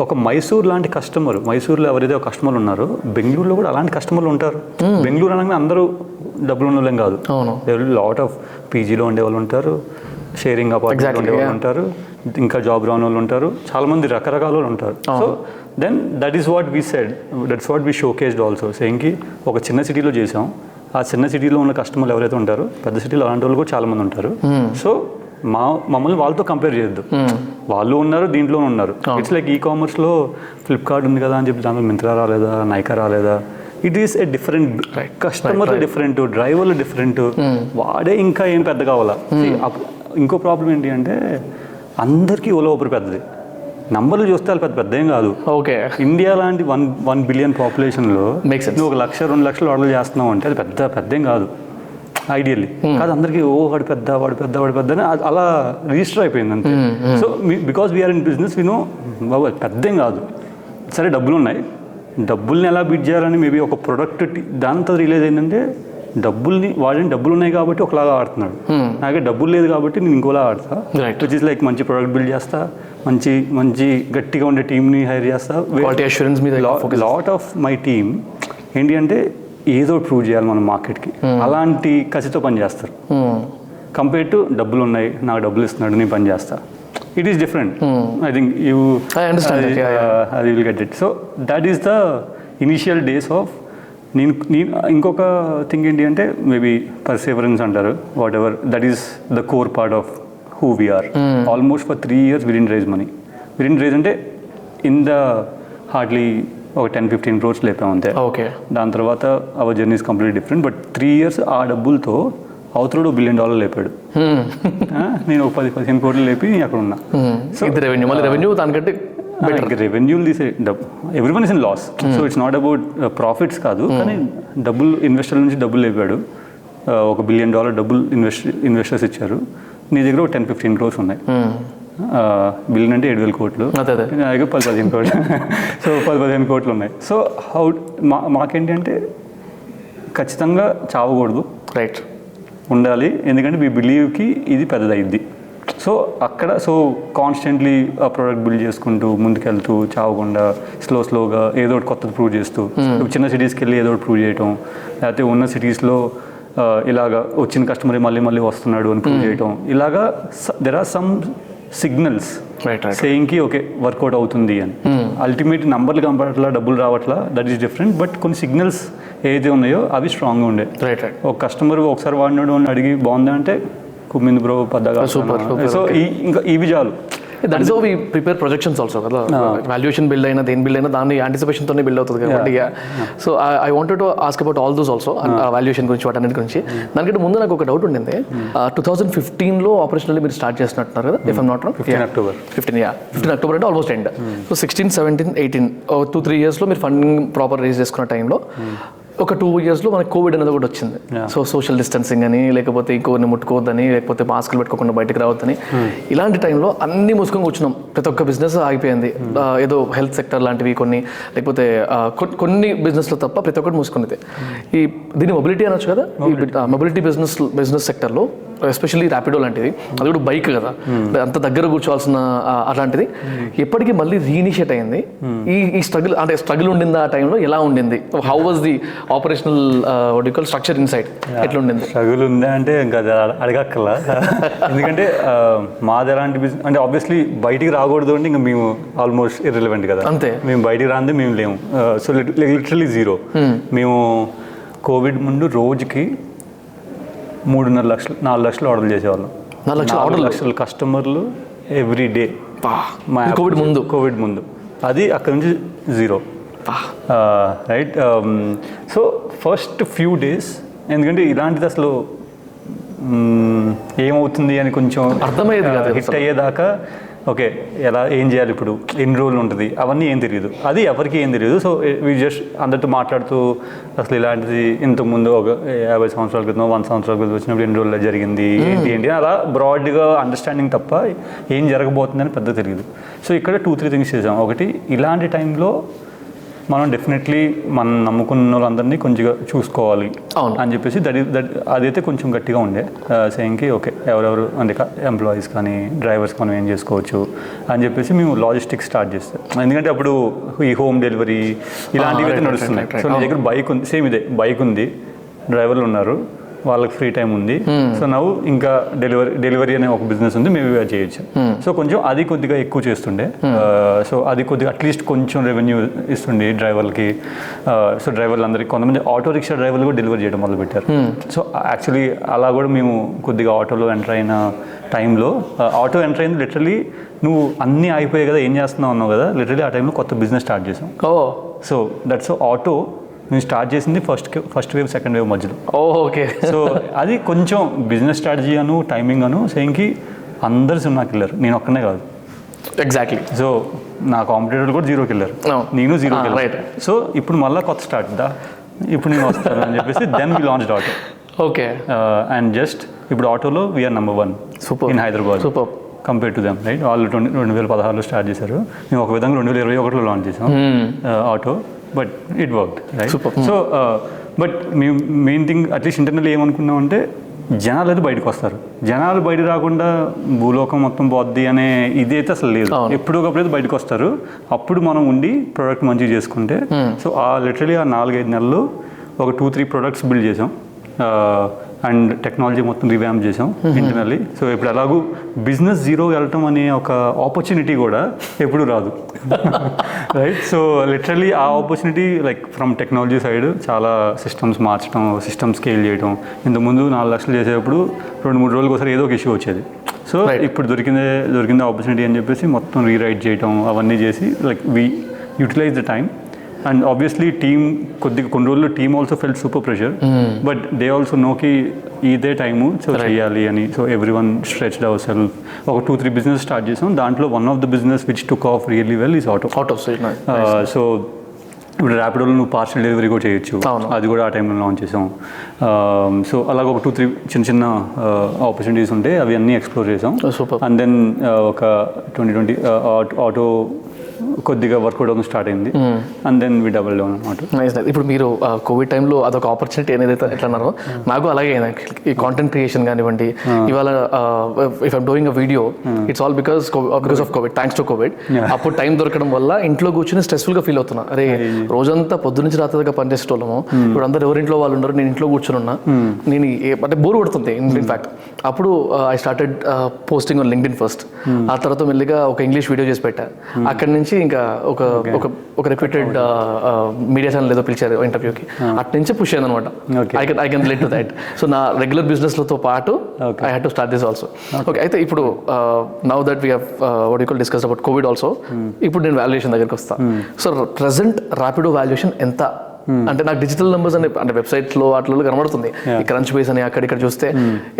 ఒక మైసూర్ లాంటి కస్టమర్, మైసూర్లో ఎవరైతే ఒక కస్టమర్లు ఉన్నారో బెంగళూరులో కూడా అలాంటి కస్టమర్లు ఉంటారు. బెంగళూరు అనగానే అందరూ డబ్బులు ఉన్న వాళ్ళేం కాదు. లాట్ ఆఫ్ పీజీలో ఉండేవాళ్ళు ఉంటారు, షేరింగ్ అపార్ట్మెంట్ ఉండేవాళ్ళు ఉంటారు, ఇంకా జాబ్ రాని వాళ్ళు ఉంటారు, చాలామంది రకరకాల వాళ్ళు ఉంటారు. So then that is what we said, that's what we showcased also. సేయింగ్కి ఒక చిన్న సిటీలో చేసాం, ఆ చిన్న సిటీలో ఉన్న కస్టమర్లు ఎవరైతే ఉంటారో పెద్ద సిటీలో అలాంటి వాళ్ళు కూడా చాలామంది ఉంటారు. సో మమ్మల్ని వాళ్ళతో కంపేర్ చేయొద్దు, వాళ్ళు ఉన్నారు దీంట్లోనే ఉన్నారు. ఇట్స్ లైక్ ఈ-కామర్స్లో ఫ్లిప్కార్ట్ ఉంది కదా అని చెప్పి దాంట్లో మింత్రా రాలేదా, నైకా రాలేదా? ఇట్ ఈస్ ఏ డిఫరెంట్, కస్టమర్లు డిఫరెంట్, డ్రైవర్లు డిఫరెంట్, వాడే ఇంకా ఏం పెద్ద కావాలా. ఇంకో ప్రాబ్లం ఏంటి అంటే అందరికీ ఓలా ఊబర్ పెద్దది, నంబర్లు చూస్తే వాళ్ళు పెద్ద ఏం కాదు. ఓకే, ఇండియా లాంటి 1 billion పాపులేషన్లో నువ్వు 1,00,000-2 లక్షలు ఆర్డర్ చేస్తున్నావు అంటే అది పెద్ద ఏం కాదు ఐడియల్లీ. కాదు అందరికీ వాడు పెద్ద అని అలా రిజిస్టర్ అయిపోయింది అంతే. So because we're in business వినో బాబు పెద్ద ఏం కాదు. సరే డబ్బులు ఉన్నాయి, డబ్బుల్ని ఎలా బీట్ చేయాలని మేబీ ఒక ప్రొడక్ట్ దాంతో రిలీజ్ అయిందంటే వాడిని డబ్బులు ఉన్నాయి కాబట్టి ఒకలాగా ఆడుతున్నాడు, నాకే డబ్బులు లేదు కాబట్టి నేను ఇంకోలా ఆడతా. విచ్ ఇస్ లైక్ మంచి ప్రొడక్ట్ బిల్డ్ చేస్తా, మంచి గట్టిగా ఉండే టీమ్ని హైర్ చేస్తా. లాట్ ఆఫ్ మై టీమ్ ఏంటి అంటే ఏదో ప్రూవ్ చేయాలి మన మార్కెట్కి, అలాంటి కసితో పని చేస్తారు. కంపేర్ టు డబ్బులు ఉన్నాయి, నాకు డబ్బులు ఇస్తున్నాడు నేను పని చేస్తా. It is different. I think you అది will get it. So that is the initial days of నేను ఇంకొక థింగ్ ఏంటి అంటే మేబీ పర్సేవరెన్స్ అంటారు, whatever, that is the core part of who we're. Almost for 3 years we didn't raise money. We didn't raise అంటే in the hardly ఒక 10-15 crores లేపాం అంతే. ఓకే, దాని తర్వాత our journey is completely different. But 3 years ఆ డబ్బులతో అవతరుడు $1 billion లేపాడు, నేను ఒక 10-15 crores లేపి అక్కడ ఉన్నా. సో రెవెన్యూ దానికంటే రెవెన్యూ తీసే everyone is in loss. So it's not about profits కాదు, కానీ డబ్బులు ఇన్వెస్టర్ నుంచి డబ్బులు లేపాడు, ఒక $1 billion డబ్బులు ఇన్వెస్టర్స్ ఇచ్చారు, నీ దగ్గర ఒక 10-15 crores ఉన్నాయి. బిలియన్ అంటే 7,000 కోట్లు, నా దగ్గర 10-15 కోట్లు. సో 10-15 కోట్లు ఉన్నాయి. సో మాకేంటి అంటే ఖచ్చితంగా చావకూడదు, రైట్, ఉండాలి. ఎందుకంటే వీ బిలీవ్కి ఇది పెద్దదైద్ది. సో అక్కడ కాన్స్టెంట్లీ ఆ ప్రోడక్ట్ బిల్డ్ చేసుకుంటూ ముందుకెళ్తూ చావకుండా స్లోగా ఏదో ఒకటి కొత్తది ప్రూవ్ చేస్తూ, చిన్న సిటీస్కి వెళ్ళి ఏదో ఒకటి ప్రూవ్ చేయటం, లేకపోతే ఉన్న సిటీస్లో ఇలాగా వచ్చిన కస్టమర్ మళ్ళీ వస్తున్నాడు అని ప్రూవ్ చేయటం. ఇలాగా దెర్ ఆర్ సమ్ సిగ్నల్స్ సేయింగ్కి ఓకే వర్కౌట్ అవుతుంది అని. అల్టిమేట్ నంబర్లు కనపడట్లా, డబ్బులు రావట్లా, దట్ ఈస్ డిఫరెంట్. బట్ కొన్ని సిగ్నల్స్ ఏదైతే ఉన్నాయో అవి స్ట్రాంగ్గా ఉండే. ఒక కస్టమర్ ఒకసారి వాడినాడు అని అడిగి బాగుందా అంటే కుమ్మింది బ్రో పద్దగా, సూపర్. సో ఇంకా ఇవి చాలు. That is how we prepare projections also కదా. వాల్యుయేషన్ బిల్డ్ అయినా దేని బిల్డ్ అయినా దాన్ని యాంటిసిపేషన్తోనే బిల్డ్ అవుతుంది కాబట్టి. So I wanted to ask about all those also, valuation గురించి వాటన్నిటి గురించి. దానికంటే ముందు నాకు ఒక డౌట్ ఉండింది. 2015లో ఆపరేషనల్లీ మీరు స్టార్ట్ చేస్తున్నట్టున్నారు కదా, if I'm not wrong. 15 October అంటే ఆల్మోస్ట్ ఎండ్. సో 16, 17, 18 2-3 yearsలో మీరు ఫండింగ్ ప్రాపర్ రేజ్ చేసుకున్న టైంలో ఒక 2 yearsలో మనకి కోవిడ్ అనేది కూడా వచ్చింది. సో సోషల్ డిస్టెన్సింగ్ అని, లేకపోతే ఇంకొన్ని ముట్టుకోవద్దని, లేకపోతే మాస్కులు పెట్టుకోకుండా బయటకు రావద్దని, ఇలాంటి టైంలో అన్ని మూసుకొని కూర్చున్నాం. ప్రతి ఒక్క బిజినెస్ ఆగిపోయింది. ఏదో హెల్త్ సెక్టర్ లాంటివి కొన్ని, లేకపోతే కొన్ని బిజినెస్లో తప్ప ప్రతి ఒక్కటి మూసుకునేది. దీన్ని మొబిలిటీ అనొచ్చు కదా. ఈ మొబిలిటీ బిజినెస్ సెక్టర్లో ఎస్పెషల్లీ ర్యాపిడో లాంటిది, అది కూడా బైక్ కదా, అంత దగ్గర కూర్చోవాల్సిన అలాంటిది ఎప్పటికీ మళ్ళీ రీఇనిషియేట్ అయింది. ఈ స్ట్రగుల్ ఉండింది ఆ టైంలో, ఎలా ఉండింది? How was the operational structure inside, ఎట్లా ఉండింది? స్ట్రగుల్ ఉందా అంటే ఇంకా అడగక్కర్లా. ఎందుకంటే మాది ఎలాంటి బిజినెస్ అంటే ఆబ్వియస్లీ బయటికి రాకూడదు అంటే ఇంకా మేము ఆల్మోస్ట్ ఇర్రెలవెంట్ కదా, అంతే. మేము బయటికి రాందే మేము లేము. So literally zero. మేము కోవిడ్ ముందు రోజుకి 3.5 లక్షలు 4 లక్షలు ఆర్డర్లు చేసేవాళ్ళం. 4 లక్షలు కస్టమర్లు ఎవ్రీ డే. కోవిడ్ ముందు అది అక్కడ నుంచి 0. Right. So first few days ఎందుకంటే ఇలాంటిది అసలు ఏమవుతుంది అని కొంచెం అర్థమయ్యేది హిట్ అయ్యేదాకా ఓకే ఎలా ఏం చేయాలి ఇప్పుడు ఎన్ని రోజులు ఉంటుంది అవన్నీ ఏం తెలియదు, అది ఎవరికి ఏం తెలియదు. సో వీ జస్ట్ అందరితో మాట్లాడుతూ అసలు ఇలాంటిది ఇంతకుముందు ఒక 50 సంవత్సరాల క్రితం 100 సంవత్సరాల క్రితం వచ్చినప్పుడు ఎన్ని రోజుల్లో జరిగింది ఏంటి అలా బ్రాడ్గా అండర్స్టాండింగ్ తప్ప ఏం జరగబోతుందని పెద్ద తెలియదు. సో ఇక్కడ 2-3 థింగ్స్ చేసాం. ఒకటి, ఇలాంటి టైంలో మనం డెఫినెట్లీ మనం నమ్ముకున్న వాళ్ళందరినీ కొంచెం చూసుకోవాలి అని చెప్పేసి అదైతే కొంచెం గట్టిగా ఉండే సేయింగ్కి ఓకే ఎవరెవరు అంటే ఎంప్లాయీస్ కానీ డ్రైవర్స్ మనం ఏం చేసుకోవచ్చు అని చెప్పేసి మేము లాజిస్టిక్స్ స్టార్ట్ చేస్తాం. ఎందుకంటే అప్పుడు ఈ హోమ్ డెలివరీ ఇలాంటివి అయితే నడుస్తున్నాయి. సో నీ దగ్గర బైక్ ఉంది, సేమ్ ఇదే బైక్ ఉంది, డ్రైవర్లు ఉన్నారు, వాళ్ళకి ఫ్రీ టైం ఉంది. సో నవ్వు ఇంకా డెలివరీ అనే ఒక బిజినెస్ ఉంది, మేము అది చేయొచ్చు. సో కొంచెం అది కొద్దిగా ఎక్కువ చేస్తుండే. సో అది కొద్దిగా అట్లీస్ట్ కొంచెం రెవెన్యూ ఇస్తుండే డ్రైవర్లకి. సో డ్రైవర్లు అందరికీ, కొంతమంది ఆటో రిక్షా డ్రైవర్లు కూడా డెలివరీ చేయడం మొదలుపెట్టారు. సో యాక్చువల్లీ అలా కూడా మేము కొద్దిగా ఆటోలో ఎంటర్ అయిన టైంలో, ఆటో ఎంటర్ అయింది లిటరలీ నువ్వు అన్నీ అయిపోయాయి కదా ఏం చేస్తున్నావు అన్నావు కదా, లిటరలీ ఆ టైంలో కొత్త బిజినెస్ స్టార్ట్ చేసాం. సో దట్స్ ఆటో నేను స్టార్ట్ చేసింది ఫస్ట్ వేవ్ సెకండ్ వేవ్ మధ్యలో. ఓకే. సో అది కొంచెం బిజినెస్ స్ట్రాటజీ అను టైమింగ్ అను సేయింగ్కి అందరు సినిమాకి వెళ్ళారు, నేను ఒక్కనే కాదు. ఎగ్జాక్ట్లీ. సో నా కాంపిటేటర్లు కూడా 0కి వెళ్ళారు, నేను 0కి వెళ్ళాను. సో ఇప్పుడు మళ్ళీ కొత్త స్టార్ట్ ఇప్పుడు నేను వస్తాను అని చెప్పేసి then we launched auto. Okay. And just ఇప్పుడు ఆటోలో we're number 1 in Hyderabad compare to them. Right. వాళ్ళు 2016లో స్టార్ట్ చేశారు, మేము ఒక విధంగా 2021లో లాంచ్ చేసాం auto. But it worked, right. So but మేము మెయిన్ థింగ్ అట్లీస్ట్ ఇంటర్నల్ ఏమనుకున్నామంటే జనాలు అయితే బయటకు వస్తారు, జనాలు బయట రాకుండా భూలోకం మొత్తం పోద్ది అనే ఇదైతే అసలు లేదు. ఎప్పుడోకప్పుడైతే బయటకు వస్తారు, అప్పుడు మనం ఉండి ప్రోడక్ట్ మంచిగా చేసుకుంటే. సో లిటరలీ ఆ 4-5 నెలలు ఒక 2-3 ప్రొడక్ట్స్ బిల్డ్ చేసాం అండ్ టెక్నాలజీ మొత్తం రివ్యాంప్ చేసాం ఇంటర్నల్లీ. సో ఇప్పుడు ఎలాగూ బిజినెస్ 0 వెళ్ళటం అనే ఒక ఆపర్చునిటీ కూడా ఎప్పుడు రాదు, రైట్. సో లిటరలీ ఆ opportunity like from technology side చాలా సిస్టమ్స్ మార్చడం, సిస్టమ్ స్కేల్ చేయడం. ఇంతకుముందు 4 లక్షలు చేసేటప్పుడు 2-3 రోజులకు ఒకసారి ఏదో ఒక ఇష్యూ వచ్చేది. సో ఇప్పుడు దొరికింది ఆపర్చునిటీ అని చెప్పేసి మొత్తం రీరైట్ చేయడం అవన్నీ చేసి like we utilize the time. And obviously కొన్ని రోజులు team also felt super pressure, but they also నోకి ఇదే టైము సో చేయాలి అని. So every one stretched our self. ఒక 2-3 బిజినెస్ స్టార్ట్ చేసాం, దాంట్లో one of the business which took off really well is auto. So ఇప్పుడు ర్యాపిడోలో నువ్వు పార్సల్ డెలివరీ కూడా చేయొచ్చు, అది కూడా ఆ టైంలో లాంచ్ చేసాం. సో అలాగ ఒక 2-3 చిన్న ఆపర్చునిటీస్ ఉంటే అవి అన్నీ ఎక్స్ప్లోర్ చేసాం. అండ్ దెన్ ఒక 2020 ఆటో కొద్దిగా వర్కౌట్ అవ్వడం స్టార్ట్ అయింది and then we double down అనమాట. ఇప్పుడు మీరు కోవిడ్ టైంలో అదొక ఆపర్చునిటీ అనేది ఎట్లా అన్నారో నాకు అలాగే ఈ కాంటెంట్ క్రియేషన్ కానివ్వండి. ఇవాళ if I'm doing a video it's all because of Covid, thanks to Covid. అప్పుడు టైం దొరకడం వల్ల ఇంట్లో కూర్చొని స్ట్రెస్ఫుల్గా ఫీల్ అవుతున్నా. అరే రోజంతా పొద్దు నుంచి రాత్రిగా పనిచేసేటోళ్ళము, ఇప్పుడు అందరు ఎవరింట్లో వాళ్ళు ఉన్నారు, నేను ఇంట్లో కూర్చొని ఉన్నా, నేను అంటే బోర్ కొడుతుంది ఇన్ఫాక్ట్. అప్పుడు I started posting on LinkedIn first. ఆ తర్వాత మెల్లిగా ఒక ఇంగ్లీష్ వీడియో చేసి పెట్టా. అక్కడి నుంచి ఇంకా ఒక రెప్యూటెడ్ మీడియా ఛానల్ ఏదో పిలిచారు ఇంటర్వ్యూకి, అటు నుంచి పుష్ అయ్యాను అనమాట. I can relate to that. So నా రెగ్యులర్ బిజినెస్లతో పాటు I had to start this also. Okay. అయితే ఇప్పుడు now that we have what you call discuss about Covid also, ఇప్పుడు నేను వాల్యుయేషన్ దగ్గరికి వస్తాను. సో ప్రెసెంట్ ర్యాపిడో వాల్యుయేషన్ ఎంత అంటే నాకు డిజిటల్ నెంబర్స్ అంటే వెబ్సైట్లో వాటిలో కనబడుతుంది, ఈ క్రంచ్ బేస్ అని అక్కడిక్కడ చూస్తే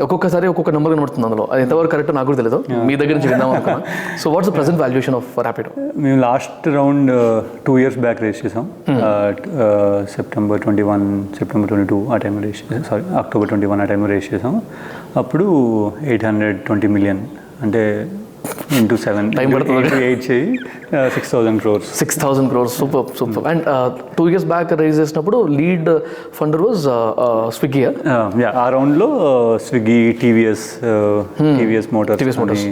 ఒక్కొక్కసారి ఒక్కొక్క నెంబర్ కనబడుతుంది. అందులో అది ఎంతవరకు కరెక్ట్ నాకు కూడా తెలియదు, మీ దగ్గర నుంచి విందాం అనుకున్నా. So what's the present valuation of Rapido? మేము last round 2 years back raise చేసాం. సెప్టెంబర్ 22 ఆ టైంలో రేస్ చేసాం, సారీ అక్టోబర్ 21 ఆ టైంలో రేస్ చేసాం. అప్పుడు 820 million అంటే into 7 into 8 చేయి 6,000 crores. 6,000 crores, super. And 2 years back raise చేసినప్పుడు లీడ్ ఫండర్ వాజ్ స్విగ్గీ. ఆ రౌండ్లో స్విగ్గీ, టీవీఎస్ మోటార్స్,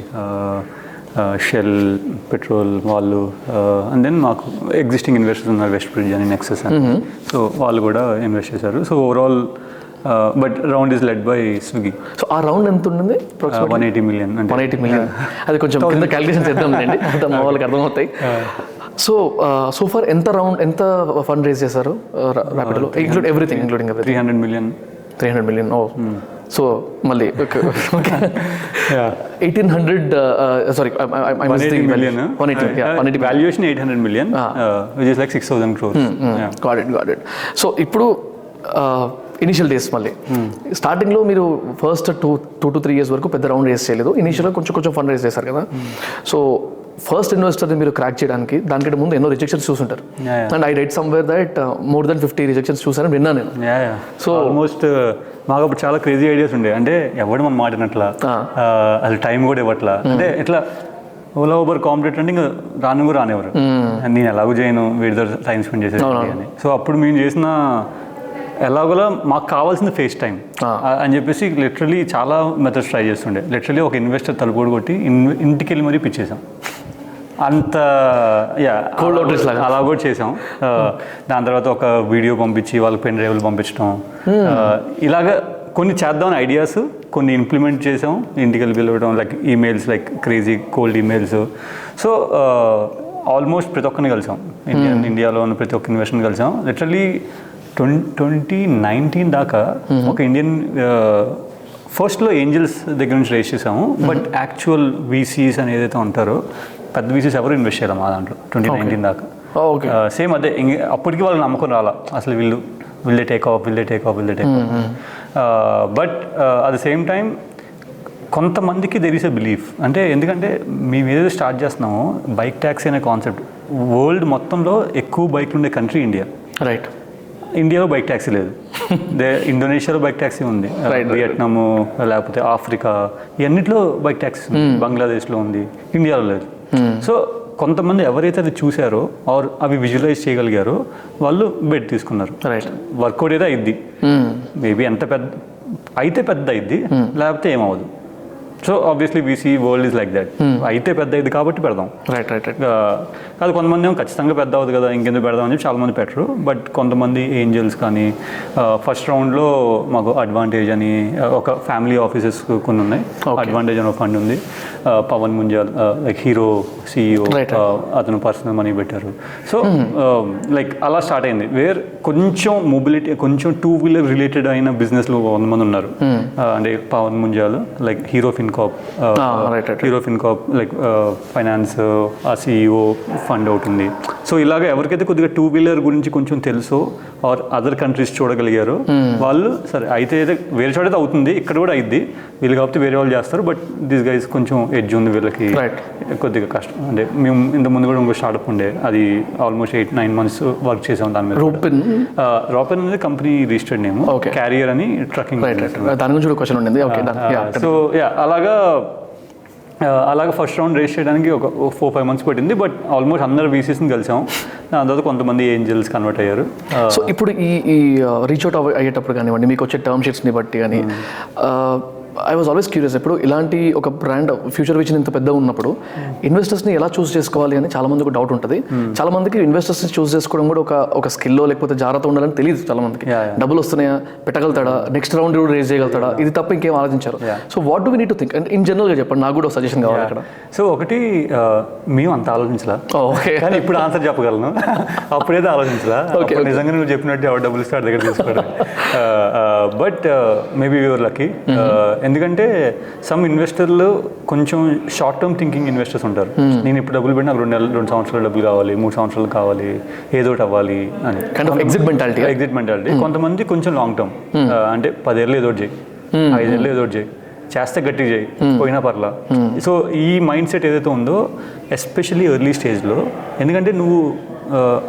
షెల్ పెట్రోల్ వాళ్ళు, అండ్ దెన్ మాకు ఎగ్జిస్టింగ్ ఇన్వెస్టర్స్ ఉన్నారు, వెస్ట్ బ్రిడ్జ్ అని, నెక్సెస్ అని. సో వాళ్ళు కూడా ఇన్వెస్ట్ చేశారు. So overall but round is led by Swiggy. So ఆ రౌండ్ ఎంత ఉంటుంది? 180 million. 180 million. అది కొంచెం కింద క్యాలిక్యులేషన్ చేద్దాంలేండి, మా వాళ్ళకి అర్థమవుతాయి. సో ఫార్ ఎంత ఫండ్ రేజ్ చేశారు ర్యాపిడోలో, ఇంక్లూడింగ్ ఎవ్రీథింగ్? 300 million. 300 million. ఓ సో మళ్ళీ 1800 sorry valuation 800 million, which is like 6,000 crores. Got it. So ఇప్పుడు ఇనిషియల్ డేస్ మళ్ళీ స్టార్టింగ్లో మీరు ఫస్ట్ 2 to 3 years వరకు పెద్ద రౌండ్ రేస్ చేయలేదు, ఇనిషియల్గా కొంచెం ఫండ్ రేస్ చేశారు కదా. సో ఫస్ట్ ఇన్వెస్టర్ని మీరు క్రాక్ చేయడానికి దానికంటే ముందు ఎన్నో రిజెక్షన్స్ చూసుంటారు. And I read somewhere that more than 50 rejections చూసాను విన్నాను నేను. సో ఆల్మోస్ట్ మాకు అప్పుడు చాలా క్రేజీ ఐడియాస్ ఉండే, అంటే ఎవడు మన మాటినట్లా, అది టైం కూడా ఇవ్వట్లా, అంటే ఇట్లా ఓలా ఊబర్ కాంపిటేటర్ అంటే ఇంకా రానివ్వరు, నేను ఎలాగో చేయను, వీడితో టైం స్పెండ్ చేసేది అని. సో అప్పుడు మేము చేసిన ఎలాగోలా మాకు కావాల్సింది ఫేస్ టైం అని చెప్పేసి లిటరలీ చాలా మెథడ్స్ ట్రై చేస్తుండే. లిటరలీ ఒక ఇన్వెస్టర్ తలుపుడు కొట్టి ఇంటికి వెళ్ళి మరీ పిచ్చేసాం, అంత అలా కూడా చేసాం. దాని తర్వాత ఒక వీడియో పంపించి వాళ్ళకి పెన్ డ్రైవ్లు పంపించడం, ఇలాగా కొన్ని చేద్దామని ఐడియాస్ కొన్ని ఇంప్లిమెంట్ చేసాం. ఇంటికి వెళ్ళి పిలవడం, like emails, like crazy cold emails. So almost ప్రతి ఒక్కరిని కలిసాం, ఇండియాలో ఉన్న ప్రతి ఒక్క ఇన్వెస్టర్ని కలిసాం. లిటరలీ 2019 దాకా ఒక ఇండియన్ ఫస్ట్లో ఏంజల్స్ దగ్గర నుంచి రేస్ చేసాము, బట్ యాక్చువల్ వీసీస్ అని ఏదైతే ఉంటారో పెద్ద వీసీస్ ఎవరు ఇన్వెస్ట్ చేయాలి మా దాంట్లో 2019 దాకా. సేమ్ అదే, అప్పటికి వాళ్ళు నమ్మకం రాలా అసలు, వీళ్ళే take off. But at the same time కొంతమందికి దెర్ ఈస్ ఎ బిలీఫ్, అంటే ఎందుకంటే మేము ఏదైతే స్టార్ట్ చేస్తున్నామో బైక్ ట్యాక్సీ అనే కాన్సెప్ట్, వరల్డ్ మొత్తంలో ఎక్కువ బైక్లు ఉండే కంట్రీ ఇండియా. రైట్. ఇండియాలో బైక్ ట్యాక్సీ లేదు, ఇండోనేషియాలో బైక్ ట్యాక్సీ ఉంది, వియట్నాము లేకపోతే ఆఫ్రికా ఇవన్నిట్లో బైక్ ట్యాక్సీ ఉంది, బంగ్లాదేశ్లో ఉంది, ఇండియాలో లేదు. సో కొంతమంది ఎవరైతే అది చూసారో ఆర్ అవి విజువలైజ్ చేయగలిగారో వాళ్ళు బెడ్ తీసుకున్నారు. వర్కౌట్ అయితే అయింది, మేబీ ఎంత పెద్ద అయింది, లేకపోతే ఏమవుదు. So obviously VC world is like that, అయితే పెద్ద అయింది కాబట్టి పెడదాం. అది కొంతమంది ఏమో ఖచ్చితంగా పెద్ద అవుతుంది కదా ఇంకెందుకు పెడదాం అని చెప్పి చాలామంది పెట్టరు. బట్ కొంతమంది ఏంజల్స్ కానీ ఫస్ట్ రౌండ్లో మాకు అడ్వాంటేజ్ అని ఒక ఫ్యామిలీ ఆఫీసెస్ కొన్ని ఉన్నాయి, అడ్వాంటేజ్ అని ఒక ఫండ్ ఉంది, పవన్ ముంజాల్ లైక్ హీరో CEO అతను పర్సనల్ మనీ పెట్టారు. సో లైక్ అలా స్టార్ట్ అయింది, వేర్ కొంచెం మొబిలిటీ, కొంచెం 2-wheeler రిలేటెడ్ అయిన బిజినెస్లో 100 మంది ఉన్నారు. అంటే Pavan Munjal like Hero FinCorp like finance ఆ CEO ఫండ్ అవుతుంది. సో ఇలాగ ఎవరికైతే కొద్దిగా 2-wheeler గురించి కొంచెం తెలుసో ఆర్ అదర్ కంట్రీస్ చూడగలిగారో వాళ్ళు సరే అయితే వేరే చోట అవుతుంది, ఇక్కడ కూడా అయింది, వీళ్ళు కాబట్టి వేరే వాళ్ళు చేస్తారు, బట్ దిస్ గైస్ కొంచెం ఎడ్జ్ ఉంది వీళ్ళకి, కొద్దిగా కష్టం. అంటే మేము ఇంత ముందు కూడా ఇంకో స్టార్ట్అప్ ఉండే, అది ఆల్మోస్ట్ 8-9 months వర్క్ చేసాం దాని మీద. రాపిన్ అనేది కంపెనీ రిజిస్టర్డ్ నేమ్, క్యారియర్ అని ట్రకింగ్. దాని గురించి క్వశ్చన్ ఉండింది. సో అలాగా ఫస్ట్ రౌండ్ రేస్ చేయడానికి ఒక 4-5 months పట్టింది, బట్ ఆల్మోస్ట్ అందరు వీసీస్ని కలిసాం. దాని తర్వాత కొంతమంది ఏంజల్స్ కన్వర్ట్ అయ్యారు. సో ఇప్పుడు ఈ రీచ్ అవుట్ అయ్యేటప్పుడు కానివ్వండి, మీకు వచ్చే టర్మ్ షీట్స్ని బట్టి కానీ ఐ వాజ్ ఆల్వేస్ క్యూరియస్, ఇప్పుడు ఇలాంటి ఒక బ్రాండ్ ఫ్యూచర్ విజన్ ఇంత పెద్దగా ఉన్నప్పుడు ఇన్వెస్టర్స్ని ఎలా చూస్ చేసుకోవాలి అని చాలా మందికి డౌట్ ఉంటుంది. చాలా మందికి ఇన్వెస్టర్స్ని చూస్ చేసుకోవడం కూడా ఒక స్కిల్లో లేకపోతే జాగ్రత్త ఉండాలని తెలియదు చాలా మందికి. డబ్బులు వస్తున్నాయా, పెట్టగలుగుతాడా, నెక్స్ట్ రౌండ్ కూడా రేజ్ చేయగలుగుతాడా, ఇది తప్ప ఇంకేం ఆలోచించారు. So what do we need to think, in జనరల్గా చెప్పండి, నాకు కూడా ఒక సజెషన్ కావాలి అక్కడ. సో ఒకటి మేము అంత ఆలోచించలా, కానీ ఇప్పుడు ఆన్సర్ చెప్పగలను, అప్పుడైతే ఆలోచించలా. నిజంగా నువ్వు చెప్పినట్టు ఎవరు డబ్బులు ఇస్తే దగ్గర తీసుకోవడం. బట్ మేబీ యువర్ లక్కీ, ఎందుకంటే సమ్ ఇన్వెస్టర్లు కొంచెం షార్ట్ టర్మ్ థింకింగ్ ఇన్వెస్టర్స్ ఉంటారు. నేను ఇప్పుడు డబ్బులు పెట్టి నాకు 2 సంవత్సరాలు డబ్బులు కావాలి, 3 సంవత్సరాలు కావాలి, ఏదోటి అవ్వాలి అని ఎగ్జిట్ మెంటాలిటీ. కొంతమంది కొంచెం లాంగ్ టర్మ్, అంటే 10 ఏళ్ళు ఏదోటి చేయి, 5 ఏళ్ళు ఏదోటి చేయి, చేస్తే గట్టి చేయి, పోయినా పర్లా. సో ఈ మైండ్ సెట్ ఏదైతే ఉందో ఎస్పెషల్లీ ఎర్లీ స్టేజ్లో, ఎందుకంటే నువ్వు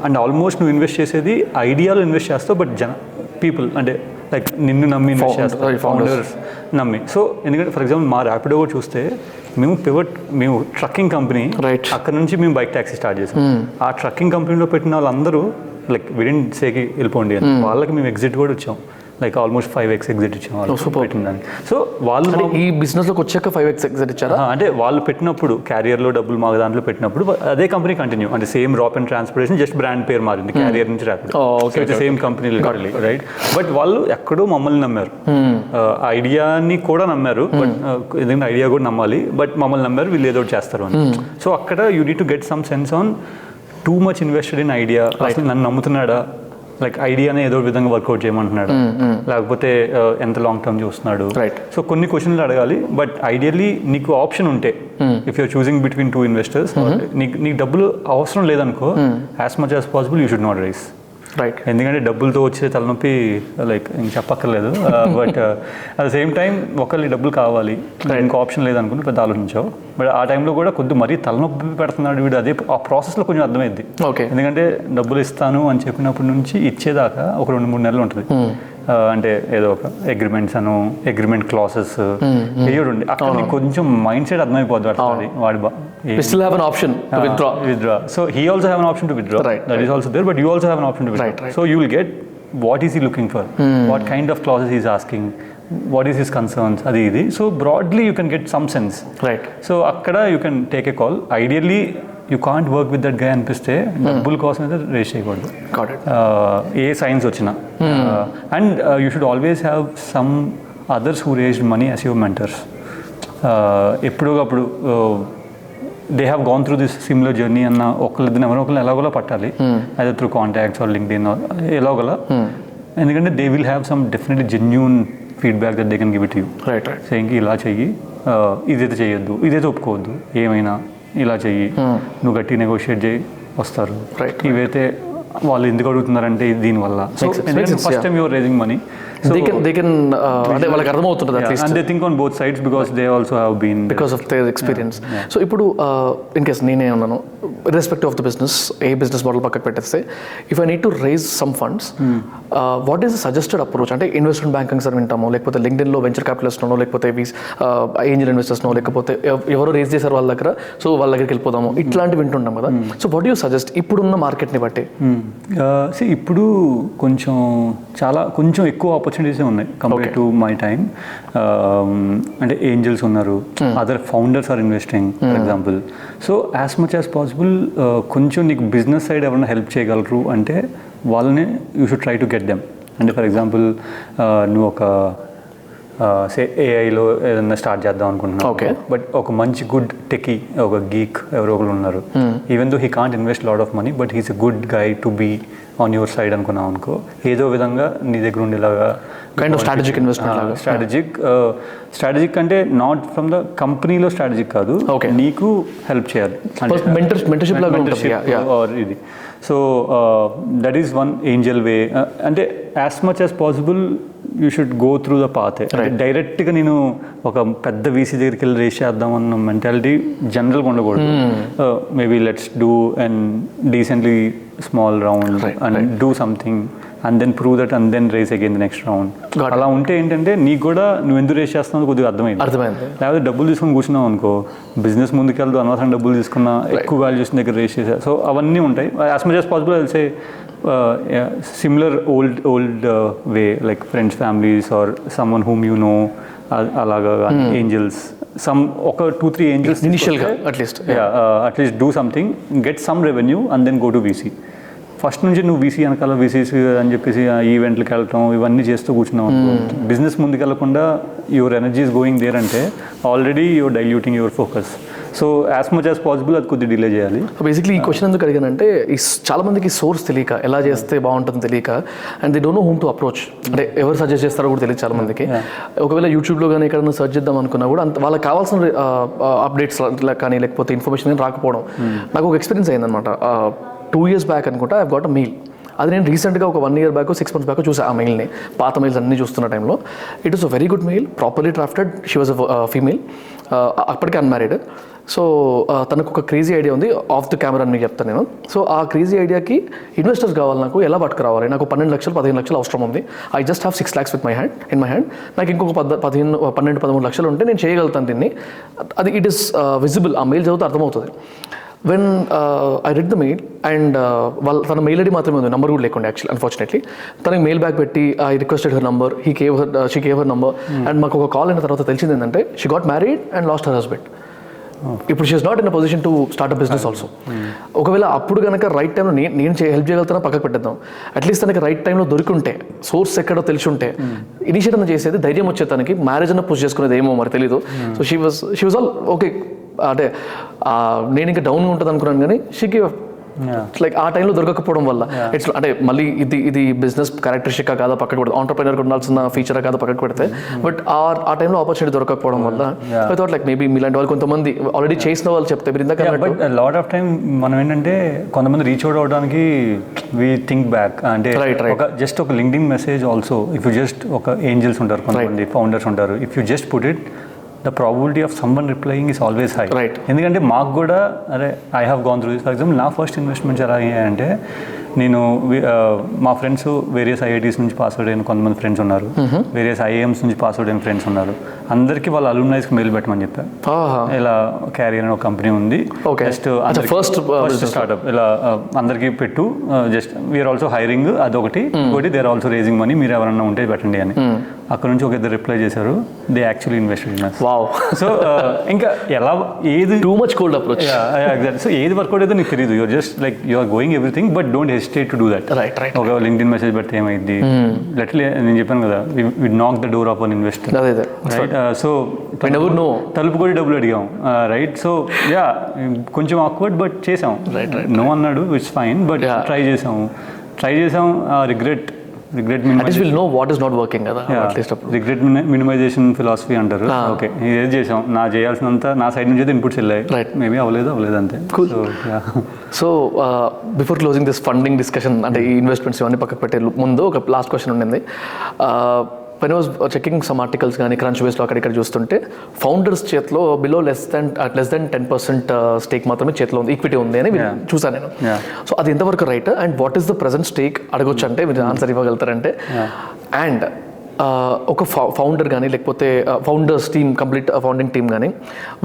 అండ్ ఆల్మోస్ట్ నువ్వు ఇన్వెస్ట్ చేసేది ఐడియాలో ఇన్వెస్ట్ చేస్తావు, బట్ పీపుల్ అంటే లైక్ నిన్ను నమ్మి ఇన్వెస్ట్ చేస్తారు, ఫౌండర్స్ నమ్మి. సో ఎందుకంటే ఫర్ ఎగ్జాంపుల్ మా ర్యాపిడో కూడా చూస్తే మేము ట్రక్కింగ్ కంపెనీ, అక్కడ నుంచి మేము బైక్ ట్యాక్సీ స్టార్ట్ చేసాం. ఆ ట్రక్కింగ్ కంపెనీలో పెట్టిన వాళ్ళందరూ లైక్ విడిన్ సేకి వెళ్ళిపోండి అని, వాళ్ళకి మేము ఎగ్జిట్ కూడా వచ్చాం, లైక్ ఆల్మోస్ట్ 5x ఎగ్జిట్ ఇచ్చాం వాళ్ళు పెట్టిందని. సో వాళ్ళు ఈ బిజినెస్లోకి వచ్చాక 5x ఎగ్జిట్ ఇచ్చారా? అంటే వాళ్ళు పెట్టినప్పుడు క్యారియర్లో డబ్బులు మా దాంట్లో పెట్టినప్పుడు అదే కంపెనీ కంటిన్యూ, అంటే same drop and transportation, just brand పేరు మారింది, క్యారియర్ నుంచి Rapido, same company right. But వాళ్ళు ఎక్కడో మమ్మల్ని నమ్మారు, ఐడియాని కూడా నమ్మారు, బట్ ఎందుకంటే ఐడియా కూడా నమ్మాలి, బట్ మమ్మల్ని నమ్మారు, వీళ్ళు ఏదో చేస్తారు అని. సో అక్కడ you need to get some sense on too much invested in idea, అసలు నన్ను నమ్ముతున్నాడా, లైక్ ఐడియానే ఏదో విధంగా వర్కౌట్ చేయమంటున్నాడు, లేకపోతే ఎంత లాంగ్ టర్మ్ చూస్తున్నాడు. సో కొన్ని క్వశ్చన్లు అడగాలి. బట్ ఐడియల్లీ నీకు ఆప్షన్ ఉంటే, if you're choosing between 2 investors, నీకు డబ్బులు అవసరం లేదనుకో, as much as possible you should not rice. Right. ఎందుకంటే డబ్బులతో వచ్చే తలనొప్పి లైక్ ఇంక చెప్పక్కర్లేదు. But at the same time ఒకళ్ళు డబ్బులు కావాలి, ఇంకో ఆప్షన్ లేదనుకుని పెద్ద ఆలోచించావు. బట్ ఆ టైంలో కూడా కొద్ది మరీ తలనొప్పి పెడుతున్నాడు వీడు, అదే ఆ ప్రాసెస్లో కొంచెం అర్థమైంది. ఓకే. ఎందుకంటే డబ్బులు ఇస్తాను అని చెప్పినప్పటి నుంచి ఇచ్చేదాకా ఒక 2-3 నెలలు ఉంటుంది. అంటే ఏదో ఒక అగ్రిమెంట్ క్లాసెస్ ఉండి అక్కడ నీకు కొంచెం మైండ్ సెట్ అర్థమైపోద్ది వాడి still have an option to withdraw. So he also have an option to withdraw. That is also there, but you also have an option to withdraw. So you will get what is he looking for, what kind of clauses he is asking, what is his concerns, adi idi. So broadly you can get some sense. Right. So akkada you can take a call. Ideally you can't work with that guy అనిపిస్తే డబ్బుల కోసం అయితే raise చేయకూడదు. ఏ signs వచ్చినా. And you should always have some others who raised money as your mentors. ఎప్పుడప్పుడు they have gone through this similar journey అన్న ఒకళ్ళని ఎవరొకరిని ఎలాగోలా పట్టాలి, అదే త్రూ కాంటాక్ట్స్ ఆర్ లింక్డ్ఇన్ ఎలాగోలా. ఎందుకంటే they will have some definitely genuine feedback that they can give it you. Saying ఇలా చెయ్యి, ఇదైతే చేయొద్దు, ఇదైతే ఒప్పుకోవద్దు, ఏమైనా ఇలా చెయ్యి, నువ్వు గట్టి నెగోషియేట్ చేయి, వస్తారు. ఇవైతే వాళ్ళు ఎందుకు అడుగుతున్నారంటే దీనివల్ల. First time your raising money, అంటే వాళ్ళకి అర్థమవుతుంది. And they think on both sides because they also have been because of their experience. So ఇప్పుడు ఇన్ కేస్ నేనే ఉన్నాను, irrespective of the business, ఏ బిజినెస్ మోడల్ పక్కకు పెట్టేస్తే, if I need to raise some funds, what is the suggested approach? అంటే investment bankings అని వింటాము, లేకపోతే లింక్డ్ఇన్లో వెంచర్ క్యాపిటలిస్ట్నో, లేకపోతే ఏంజల్ ఇన్వెస్టర్స్నో, లేకపోతే ఎవరో రేజ్ చేశారు వాళ్ళ దగ్గర, సో వాళ్ళ దగ్గరికి వెళ్ళిపోదాము, ఇట్లాంటివి వింటుంటాం కదా. సో వాట్ యూ సజెస్ట్ ఇప్పుడున్న మార్కెట్ని బట్టి? ఇప్పుడు కొంచెం ఎక్కువ ఆపర్చునిటీసే ఉన్నాయి కంపేర్ టు మై టైమ్. అంటే ఏంజల్స్ ఉన్నారు, other founders are investing for example. So as much as possible కొంచెం నీకు బిజినెస్ సైడ్ ఎవరైనా హెల్ప్ చేయగలరు అంటే వాళ్ళని you should try to get them. అంటే ఫర్ ఎగ్జాంపుల్ నువ్వు ఒక ఏఐలో ఏదైనా స్టార్ట్ చేద్దాం అనుకుంటున్నాను, బట్ ఒక మంచి గుడ్ టెకీ, ఒక గీక్ ఎవరో ఒకరు ఉన్నారు, even though he can't invest lot of money, but he's a good guy to be on your side అనుకున్నావు అనుకో, ఏదో విధంగా నీ దగ్గర ఉండేలాగా kind of strategic investment. Strategic అంటే నాట్ ఫ్రమ్ ద కంపెనీలో స్ట్రాటజిక్ కాదు, నీకు హెల్ప్ చేయాలి, మెంటర్షిప్ ఆర్ ఇది. So that is one angel way. అంటే as much as possible you should go through the path. డైరెక్ట్గా నేను ఒక పెద్ద వీసీ దగ్గరికి వెళ్ళి రేస్ చేద్దాం అన్న మెంటాలిటీ జనరల్గా ఉండకూడదు. Maybe let's do and decently small round and do something and then prove that and then raise again the next round. అలా ఉంటే ఏంటంటే నీకు కూడా నువ్వు ఎందుకు రేస్ చేస్తున్నావు కొద్దిగా అర్థమైంది. లేకపోతే డబ్బులు తీసుకొని కూర్చున్నావు అనుకో, బిజినెస్ ముందుకెళ్తూ అనవసరం డబ్బులు తీసుకున్నా, ఎక్కువ వాల్యూస్ దగ్గర రేస్ చేసా. సో అవన్నీ ఉంటాయి. As much as possible I'll say similar old way, like friends, families or someone whom you know, అలాగా ఏంజల్స్, సమ్ ఒక 2-3 ఏంజల్స్ ఇనిషియల్గా at least do something, get some revenue and then go to VC. First నుంచి నువ్వు VC వెనకాల VCs అని చెప్పేసి ఈవెంట్లకు వెళ్ళటం ఇవన్నీ చేస్తూ కూర్చున్నావు, బిజినెస్ ముందుకెళ్లకుండా your energy is going there అంటే already your diluting your focus. So as much as possible అది కొద్దిగా డిలే చేయాలి. బేసిక్లీ ఈ క్వశ్చన్ ఎందుకు అడిగానంటే, చాలా మందికి సోర్స్ తెలియక, ఎలా చేస్తే బాగుంటుందో తెలియక, and they don't know whom to approach. అంటే ఎవరు సజెస్ట్ చేస్తారో కూడా తెలియదు చాలా మందికి. ఒకవేళ యూట్యూబ్లో కానీ ఎక్కడైనా సర్చ్ చేద్దాం అనుకున్నా కూడా అంత వాళ్ళకి కావాల్సిన అప్డేట్స్ కానీ లేకపోతే ఇన్ఫర్మేషన్ కానీ రాకపోవడం. నాకు ఒక ఎక్స్పీరియన్స్ అయిందనమాట. 2 years బ్యాక్ అనుకుంటా ఐ గాట్ అ మెయిల్. అది నేను రీసెంట్గా ఒక 1 year బ్యాక్ 6 months బ్యాక్ చూసాను ఆ మెయిల్ని. పాత మెయిల్స్ అన్నీ చూస్తున్న టైంలో it is a very good mail, properly drafted. She was a female, అప్పటికే అన్మ్యారీడ్. సో తనకు ఒక క్రేజీ ఐడియా ఉంది, ఆఫ్ ది కెమెరా అని చెప్తాను నేను. సో ఆ క్రేజీ ఐడియాకి ఇన్వెస్టర్స్ కావాలి, నాకు ఎలా పట్టుకురావాలి, నాకు 12 లక్షలు 15 లక్షలు అవసరం ఉంది, I just have 6 lakhs with my hand, నాకు ఇంకొక 12-13 లక్షలు ఉంటే నేను చేయగలుగుతాను దీన్ని. అది ఇట్ ఈస్ విజిబుల్, ఆ మెయిల్ చదివితే అర్థమవుతుంది. When I read the male and తన మెయిల్ ఐడి మాత్రమే ఉంది, నెంబర్ కూడా లేకుండా యాక్చువల్లీ అన్ఫార్చునేట్లీ. తనకి మెయిల్ బ్యాక్ పెట్టి I requested her number, she gave her number. And మాకు ఒక కాల్ అయిన తర్వాత తెలిసింది ఏంటంటే she got married and lost her husband. ఇప్పుడు she is not in a position to start a business also. ఒకవేళ అప్పుడు కనుక రైట్ టైంలో నేను హెల్ప్ చేయగలుగుతానా పక్కకు పెట్టేద్దాం. అట్లీస్ట్ తనకి రైట్ టైంలో దొరికింటే, సోర్స్ ఎక్కడో తెలిసి ఉంటే, ఇనిషియేట్ అన్న చేసేది, ధైర్యం వచ్చే తనకి మ్యారేజ్ అన్న పుష్ చేసుకునేది ఏమో మరి తెలీదు. So she was all okay. అంటే నేను ఇంకా డౌన్గా ఉంటుంది అనుకున్నాను, కానీ షీ గివ్ లైక్ ఆ టైంలో దొరకకపోవడం వల్ల ఇట్స్ అంటే మళ్ళీ ఇది బిజినెస్ క్యారెక్టరిస్టిక్ కాదా పక్కకు పెడితే, ఆంటర్ప్రెనర్ ఉండాల్సిన ఫీచర్ కాదా పక్కకు పెడితే, బట్ ఆ టైంలో ఆపర్చునిటీ దొరకకపోవడం వల్ల ఐ థాట్ లైక్ మేబీ మీలాంటి వాళ్ళు కొంతమంది ఆల్రెడీ చేసిన వాళ్ళు చెప్తే మీరు ఇందాక బట్ లాట్ ఆఫ్ టైం మనం ఏంటంటే కొంతమంది రీచ్ అవుట్ అవడానికి వి థింక్ బ్యాక్ అంటే జస్ట్ ఒక LinkedIn message also if you just ఒక ఏంజల్స్ ఉంటారు కొంతమంది ఫౌండర్స్ ఉంటారు, if you just put it the probability of someone replying is always high. Right. ఎందుకంటే మాకు కూడా అరే I have gone through this. For example నా ఫస్ట్ ఇన్వెస్ట్మెంట్స్ ఎలా అయ్యాయంటే నేను మా ఫ్రెండ్స్ వేరియస్ ఐఐటీస్ నుంచి పాస్ అవుట్ అయిన కొంతమంది ఫ్రెండ్స్ ఉన్నారు, వేరియస్ ఐఐఎమ్స్ నుంచి పాస్ అవుట్ అయిన ఫ్రెండ్స్ ఉన్నారు. అందరికీ వాళ్ళ అలూమ్నైస్కి మెయిల్ పెట్టమని చెప్పారు. ఇలా క్యారియర్ అని ఒక కంపెనీ ఉంది, జస్ట్ ఫస్ట్ స్టార్ట్అప్ ఇలా అందరికీ పెట్టు, జస్ట్ వీఆర్ ఆల్సో హైరింగ్, అదొకటి. ఇంకోటి they are also raising money, మీరు ఎవరన్నా ఉంటే పెట్టండి అని. అక్కడ నుంచి ఒక ఇద్దరు రిప్లై చేశారు, they actually invested in us. So ఇంకా ఎలా ఏది too much cold approach. Exact. So ఏది వర్కౌట్ అయితే నీకు తెలియదు, you're just like you're going everything but don't hesitate to do that. ఒక లింక్డ్ఇన్ మెసేజ్ పెడితే ఏమైంది, లెట్లీ నేను చెప్పాను కదా, we knock the door of an investor, right. So తలుపు కూడా డబ్బులు అడిగాం, రైట్. సో యా కొంచెం ఆక్వర్డ్ బట్ చేసాం. నో అన్నాడు, ఇట్స్ ఫైన్, బట్ ట్రై చేసాం. రిగ్రెట్ మినిమైజేషన్ ఫిలాసఫీ అంటారు. ఓకే ఏది చేసాం, నా చేయాల్సినంత నా సైడ్ నుంచి అయితే ఇన్పుట్స్ వెళ్ళాయి, మేబీ అవ్వలేదు అంతే. So before closing this funding discussion, అంటే ఈ ఇన్వెస్ట్మెంట్స్ ఇవన్నీ పక్కకు పెట్టే ముందు ఒక లాస్ట్ క్వశ్చన్ ఉండింది. when I was checking some articles కానీ Controversies అక్కడ చూస్తుంటే ఫౌండర్స్ చేతిలో బిలో లెస్ దెన్ 10% స్టేక్ మాత్రమే చేతిలో ఉంది, ఈక్విటీ ఉంది అని చూసాను నేను. సో అది ఎంతవరకు right, and what is the present stake అడగొచ్చు అంటే మీరు ఆన్సర్ ఇవ్వగలుగుతారంటే. అండ్ ఒక ఫౌండర్ కానీ లేకపోతే founders team, complete founding team కానీ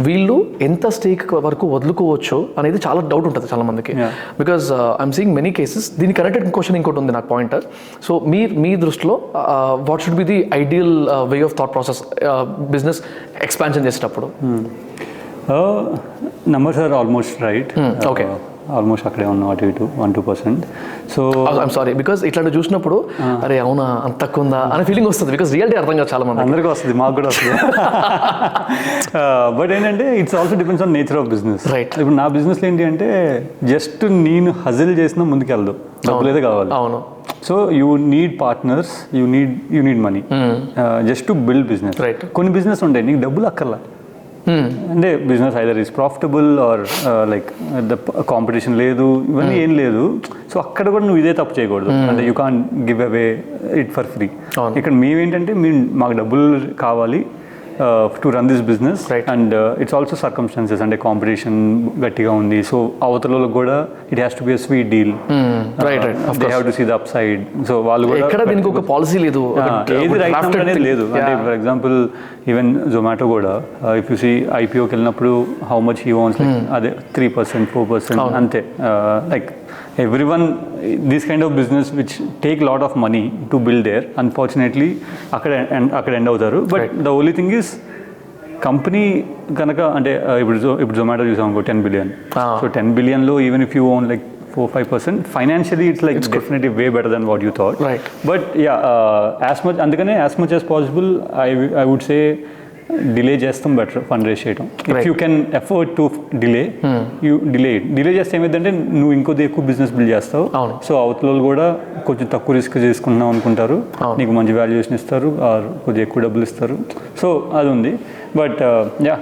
వీళ్ళు ఎంత స్టేక్ వరకు వదులుకోవచ్చు అనేది చాలా డౌట్ ఉంటుంది చాలా మందికి. Because I'm seeing many cases. దీని కనెక్టెడ్ క్వశ్చన్ ఇంకోటి ఉంది నాకు పాయింట్. సో మీ దృష్టిలో what should be the ideal way of thought process business expansion చేసేటప్పుడు? Numbers are almost right. Okay, almost అక్కడే ఉన్నాం, అటు ఇటు 1-2%. సో ఐఎమ్ సారీ, బికాస్ ఇట్లాంటి చూసినప్పుడు అరే అవునా అంత తక్కువ ఉందా అనే ఫీలింగ్ వస్తుంది. బికాస్ రియాలిటీ అర్థం కాదు చాలా మంది, అందరికీ వస్తుంది, మాకు కూడా వస్తుంది. బట్ ఏంటంటే it's also depends on nature of business, right. ఇప్పుడు నా బిజినెస్లో ఏంటి అంటే జస్ట్ నేను హజిల్ చేసినా ముందుకెళ్దు, డబ్బులు అయితే కావాలి. అవును. So you need partners, you need money just to build business. కొన్ని బిజినెస్ ఉంటాయి నీకు డబ్బులు అక్కర్లా, అంటే business either is profitable or like the competition లేదు, ఇవన్నీ ఏం లేదు. సో అక్కడ కూడా నువ్వు ఇదే తప్పు చేయకూడదు, అంటే you can give away it for free. ఇక్కడ మేమేంటంటే మాకు డబ్బులు కావాలి to run this business, and it's also circumstances, అంటే కాంపిటీషన్ గట్టిగా ఉంది. సో అవతలలో కూడా it has to be a sweet deal, they have to see the upside. So వాళ్ళు కూడా ఎక్కడ దీనికి ఒక పాలసీ లేదు, ఏది రైట్ అనేది లేదు. అంటే ఫర్ ఎగ్జాంపుల్ ఈవెన్ జొమాటో కూడా ఇఫ్ యూ సీ ఐపీఓకి వెళ్ళినప్పుడు how much he ones, like అదే 3%, 4% అంతే. Like everyone, this kind of business which take lot of money to build there, unfortunately అక్కడ ఎండ్ అవుతారు. But the only thing is company కనుక అంటే ఇప్పుడు జొమాటో చూసాం 10 billion. So 10 billion even if you own like 4-5%, financially it's like definitely way better than what you thought. But yeah as much, అందుకనే as much as possible I would say delay చేస్తాం better fund raise చేయడం. If you can effort to delay, you delay చేస్తే ఏమైందంటే నువ్వు ఇంకొద్ది ఎక్కువ business build చేస్తావు. So అవతల కూడా కొంచెం తక్కువ రిస్క్ చేసుకుంటున్నావు అనుకుంటారు, నీకు మంచి వాల్యుయేషన్ ఇస్తారు, కొద్దిగా ఎక్కువ డబ్బులు ఇస్తారు. సో అది ఉంది. But yeah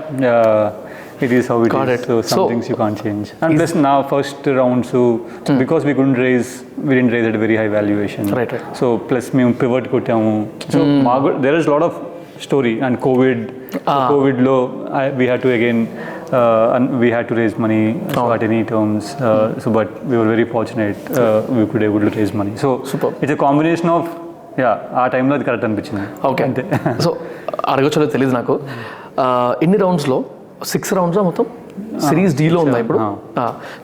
it is how it is. So some things you can't change. And plus now first rounds, so because we didn't raise at a very high valuation. Right. So plus మేము pivot కొట్టాము. So there is a lot of story, and COVID lo we had to again and we had to raise money at any terms. So but we were very fortunate we could able to raise money. So super. It's a combination of ఆ టైంలో అది correct అనిపించింది. Okay, so అడగొచ్చో తెలియదు నాకు. ఎన్ని రౌండ్స్లో 6 rounds మొత్తం series డీలో ఉందా ఇప్పుడు?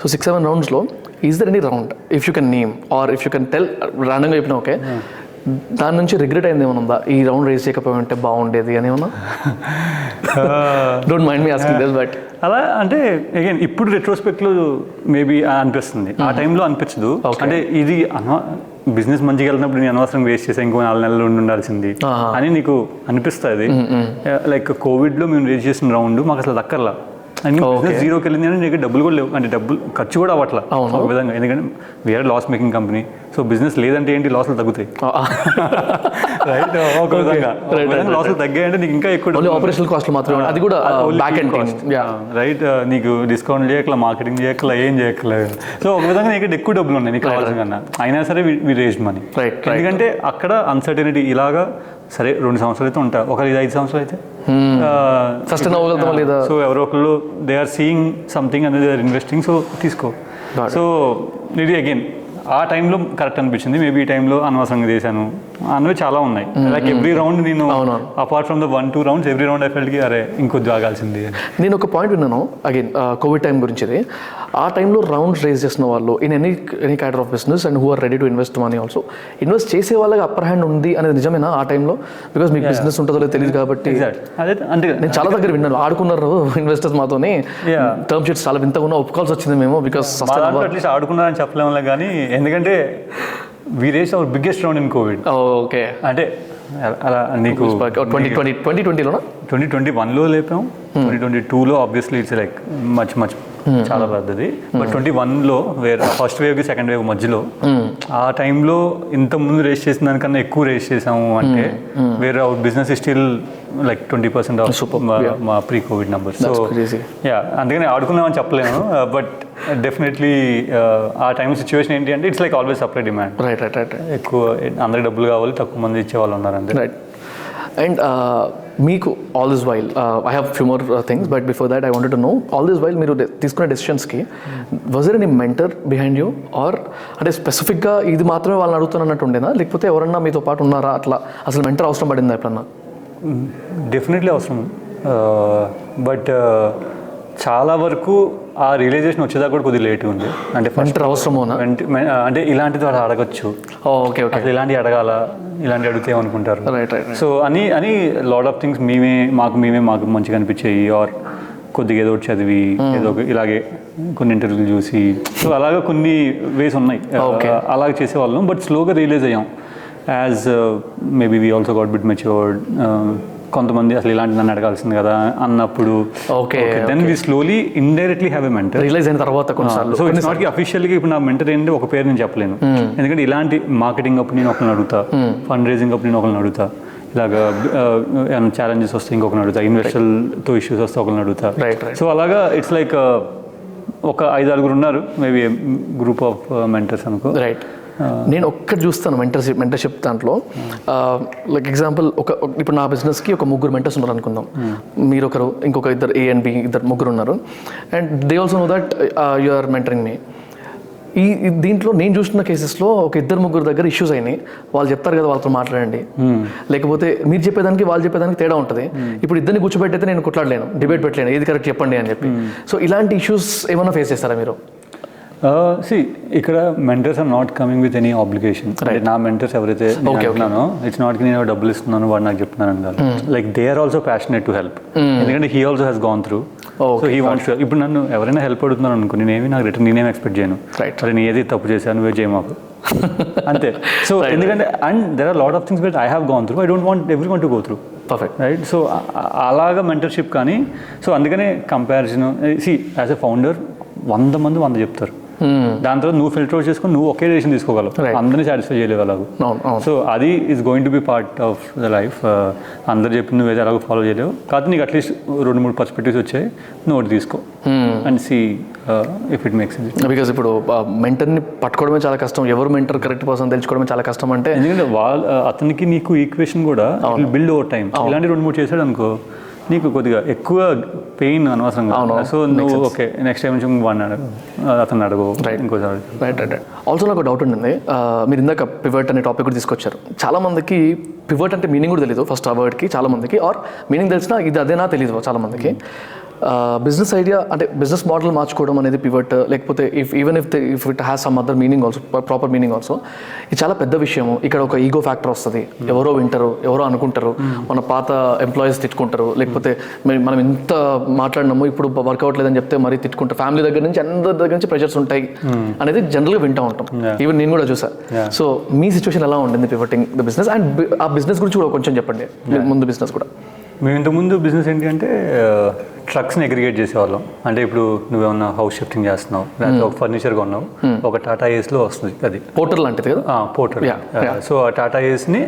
సో 6-7 roundsలో is there any round if you can name or if you can tell, ర్యాండమ్గా చెప్పినా ఓకే, దాని నుంచి రిగ్రెట్ అయింది ఏమైనా ఉందా, ఈ రౌండ్ రేస్ చేయకపోయి ఉంటే బాగుండేది అని ఏమన్నా? Don't mind me asking this. But అలా అంటే అగైన్ ఇప్పుడు రెట్రోస్పెక్ట్లో మేబీ అనిపిస్తుంది, ఆ టైంలో అనిపించదు. అంటే ఇది బిజినెస్ మంచిగా వెళ్తున్నప్పుడు నేను అనవసరం వేస్ట్ చేసాను, ఇంకో 4 నెలలు ఉండాల్సింది అని నీకు అనిపిస్తుంది. లైక్ కోవిడ్లో మేము రేస్ చేసిన రౌండ్ మాకు అసలు దక్కర్లా. అండ్ బిజినెస్ జీరోకి వెళ్ళింది అంటే నీకు డబ్బులు కూడా లేవు, అంటే డబ్బులు ఖర్చు కూడా అవ్వట్లా ఒక విధంగా, ఎందుకంటే we're loss making company. So business లేదంటే ఏంటి, లాసులు తగ్గుతాయి రైట్. ఒక విధంగా లాసులు తగ్గాయంటే నీకు ఇంకా ఎక్కువ ఆపరేషనల్ కాస్ట్ మాత్రమే, అది కూడా బ్యాక్ ఎండ్ కాస్ట్ రైట్. నీకు డిస్కౌంట్ చేయకలా, మార్కెటింగ్ చేయకలా, ఏం చేయకలేదు. సో ఒక విధంగా నీకు ఎక్కువ డబ్బులు ఉన్నాయి నీకు కావాల్సిన కన్నా, అయినా సరే వి రేజ్డ్ మనీ. ఎందుకంటే అక్కడ అన్సర్టనిటీ ఇలాగా సరే 2 సంవత్సరాలు అయితే ఉంటా, ఒక 5 సంవత్సరాలు అయితే సస్టైన్ అవ్వగలుగుతాం లేదా. సో ఎవరో ఒకళ్ళు they are seeing something and they are investing, so తీసుకో. సో ఇది అగైన్ ఆ టైంలో కరెక్ట్ అనిపించింది, మేబీ ఈ టైంలో అనవసరంగా చేశాను అన్నవి చాలా ఉన్నాయి. లైక్ ఎవ్రీ రౌండ్ నేను apart from the 1-2 rounds every round I felt కి అరే ఇంకొద్ది ఆగాల్సింది. నేను ఒక పాయింట్ విన్నాను అగైన్ కోవిడ్ టైం గురించి. ఆ టైంలో రౌండ్స్ రేజ్ చేసిన వాళ్ళు in any kind of business and who are ready to invest money also, invest చేసే వాళ్ళకి అప్పర్ హ్యాండ్ ఉంది అనేది నిజమేనా ఆ టైంలో? బికాస్ మీకు బిజినెస్ ఉంటుందో లేదో తెలియదు కాబట్టి. అంటే నేను చాలా దగ్గర విన్నాను, ఆడుకున్నారు ఇన్వెస్టర్స్ మాతోని, టర్మ్ షీట్స్ చాలా వింతగా ఒప్పుకోవాల్సి వచ్చింది మేము. బికాస్ అట్లీస్ట్ ఆడుకున్నారని చెప్పలేము కానీ, ఎందుకంటే we raised our biggest round in COVID. Okay, అంటే అలా నీకు 2020లోనా 2021లో లేపాం, 2022లో ఆబ్వియస్లీ ఇట్స్ లైక్ మచ్ చాలా పెద్దది. బట్ 21లో వేరే ఫస్ట్ వేవ్కి సెకండ్ వేవ్ మధ్యలో ఆ టైంలో ఇంత ముందు రేస్ చేసిన దానికన్నా ఎక్కువ రేస్ చేసాము. అంటే వేరే out business still like 20% of మా pre covid numbers. So yeah, అందుకని ఆడుకున్నామని చెప్పలేము. బట్ డెఫినెట్లీ ఆ టైం సిచ్యువేషన్ ఏంటి అంటే it's like always supply demand. Right. ఎక్కువ అందరికి డబ్బులు కావాలి, తక్కువ మంది ఇచ్చే వాళ్ళు ఉన్నారు అంతే. రైట్. అండ్ మీకు all this while I have few more things, but before that I wanted to know, all this while మీరు తీసుకునే డెసిషన్స్కి was there any mentor behind you, or అంటే స్పెసిఫిక్గా ఇది మాత్రమే వాళ్ళని అడుగుతున్నట్టు ఉండేనా, లేకపోతే ఎవరన్నా మీతో పాటు ఉన్నారా అట్లా? అసలు మెంటర్ అవసరం పడిందా ఎప్పుడన్నా? డెఫినెట్లీ అవసరం. బట్ చాలా వరకు ఆ రియలైజేషన్ వచ్చేదాకా కూడా కొద్దిగా లేట్ ఉంది. అంటే ఫస్ట్ అవసరమోనా అంటే ఇలాంటిది వాళ్ళు అడగచ్చు, ఓకే అసలు ఇలాంటివి అడగాల, ఇలాంటివి అడిగితే ఏమనుకుంటారు. సో అని లాట్ ఆఫ్ థింగ్స్ మాకు మంచిగా అనిపించాయి. ఆర్ కొద్దిగా ఏదో ఒకటి చదివి ఏదో ఇలాగే కొన్ని ఇంటర్వ్యూలు చూసి, సో అలాగా కొన్ని వేస్ ఉన్నాయి అలాగే చేసేవాళ్ళం. బట్ స్లోగా రియలైజ్ అయ్యాం as maybe we also got bit matured. కొంతమంది అసలు ఇలాంటి నన్ను అడగాల్సింది కదా అన్నప్పుడు then we slowly indirectly have a mentor. Realise అయిన తర్వాత కొన్నిసార్లు. సో ఇట్స్ నాట్ అఫీషియల్గా ఇప్పుడు నా మెంటర్ ఏంటంటే ఒక పేరు నేను చెప్పలేను, ఎందుకంటే ఇలాంటి మార్కెటింగ్ అప్పుడు నేను ఒకరిని అడుగుతా, ఫండ్ రేజింగ్ అప్పుడు నేను ఒకరిని అడుగుతా, ఇలాగా ఏమైనా ఛాలెంజెస్ వస్తే ఇంకొకరిని అడుగుతా, ఇన్వెస్టర్తో ఇష్యూస్ వస్తే ఒకరిని అడుగుతా. సో అలాగా ఇట్స్ లైక్ ఒక 5-6 ఉన్నారు, మేబీ గ్రూప్ ఆఫ్ మెంటర్స్ అనుకో. రైట్. నేను ఒక్కటి చూస్తాను మెంటర్షిప్ దాంట్లో. లైక్ ఎగ్జాంపుల్, ఇప్పుడు నా బిజినెస్కి ఒక 3 మెంటర్స్ ఉన్నారు అనుకుందాం. మీరు ఒకరు, ఇంకొక 2 A and B, 3 ఉన్నారు. And they also know that you are mentoring me. దీంట్లో నేను చూసిన కేసెస్లో ఒక 2-3 దగ్గర ఇష్యూస్ అయినాయి. వాళ్ళు చెప్తారు కదా, వాళ్ళతో మాట్లాడండి, లేకపోతే మీరు చెప్పేదానికి వాళ్ళు చెప్పేదానికి తేడా ఉంటుంది. ఇప్పుడు ఇద్దరిని కూర్చోబెట్టయితే నేను కొట్లాడలేను, డిబేట్ పెట్టలేను, ఏది కరెక్ట్ చెప్పండి అని చెప్పి. సో ఇలాంటి ఇష్యూస్ ఏమైనా ఫేస్ చేస్తారా మీరు? ఇక్కడ mentors are not coming with any obligation. నా మెంటర్స్ ఎవరైతే అంటున్నానో ఇట్స్ నాట్ కి నేను డబ్బులు ఇస్తున్నాను వాడు నాకు చెప్తున్నాను కాదు. Like they are also passionate to help, ఎందుకంటే he also has gone through. So he wants to. ఇప్పుడు నన్ను ఎవరైనా హెల్ప్ అడుగుతున్నాను అనుకో, నాకు రిటర్న్ నేనేం ఎక్స్పెక్ట్ చేయను. అరే నేను ఏది తప్పు చేశాను నువ్వే చేయమాకు అంతే. సో ఎందుకంటే and there are lot of things but I have gone through, I don't want every one to go through. Perfect. Right. So అలాగా మెంటర్షిప్ కానీ. సో అందుకనే కంపారిజన్. యాజ్ ఎ ఫౌండర్ 100 మంది 100 చెప్తారు, దాని తర్వాత నువ్వు ఫిల్టర్ అవుట్ చేసుకుని నువ్వు ఒకే డెసిషన్ తీసుకోగలవు, అందరినీ సాటిస్ఫై చేయలేవు అలాగూ. సో అది is going to be part of the life. అందరు చెప్పి నువ్వు ఏదో అలాగో ఫాలో చేయలేవు, కాదు నీకు అట్లీస్ట్ 2-3 పర్స్పెక్టివ్స్ వచ్చాయి, నోట్ తీసుకో and see if it makes sense. Because ఇప్పుడు మెంటర్ని పట్టుకోవడమే చాలా కష్టం, ఎవరు మెంటర్ కరెక్ట్ పర్సన్ తెలుసుకోవడమే చాలా కష్టం. అంటే ఎందుకంటే అతనికి నీకు ఈక్వేషన్ కూడా బిల్డ్ ఓవర్ టైం. ఇలాంటి 2-3 చేశాడు అనుకో, నీకు కొద్దిగా ఎక్కువ పెయిన్ అనవసరంగా. సో నువ్వు ఓకే నెక్స్ట్ టైం నుంచి అతను అడుగు, ఇంకోసారి. రైట్. ఆల్సో నాకు డౌట్ ఉండింది, మీరు ఇందాక పివట్ అనే టాపిక్ కూడా తీసుకొచ్చారు. చాలా మందికి పివట్ అంటే మీనింగ్ కూడా తెలియదు ఫస్ట్ ఆ వర్డ్కి చాలా మందికి, ఆర్ మీనింగ్ తెలిసినా ఇది అదేనా తెలియదు చాలా మందికి. బిజినెస్ ఐడియా అంటే బిజినెస్ మోడల్ మార్చుకోవడం అనేది పివట్, లేకపోతే if it has some other meaning also, proper meaning also, ఇది చాలా పెద్ద విషయము. ఇక్కడ ఒక ఈగో ఫ్యాక్టర్ వస్తుంది, ఎవరో వింటారు, ఎవరో అనుకుంటారు, మన పాత ఎంప్లాయీస్ తిట్టుకుంటారు, లేకపోతే మనం ఎంత మాట్లాడినాము ఇప్పుడు వర్కౌట్ లేదని చెప్తే మరీ తిట్టుకుంటారు, ఫ్యామిలీ దగ్గర నుంచి అందరి దగ్గర నుంచి ప్రెషర్స్ ఉంటాయి అనేది జనరల్గా వింటూ ఉంటాం. ఈవెన్ నేను కూడా చూసా. సో మీ సిచ్యువేషన్ ఎలా ఉండింది పివటింగ్ ద బిజినెస్, అండ్ ఆ బిజినెస్ గురించి కూడా కొంచెం చెప్పండి, ముందు బిజినెస్ కూడా. మేము ఇంతకుముందు బిజినెస్ ఏంటి అంటే ట్రక్స్ని అగ్రిగేట్ చేసేవాళ్ళం. అంటే ఇప్పుడు నువ్వేమన్నా హౌస్ షిఫ్టింగ్ చేస్తున్నావు, లేకపోతే ఒక ఫర్నిచర్ కొన్నావు, ఒక టాటా ఏస్లో వస్తుంది అది పోర్టర్ లాంటిది కదా. పోర్టర్. సో ఆ టాటా ఏస్ని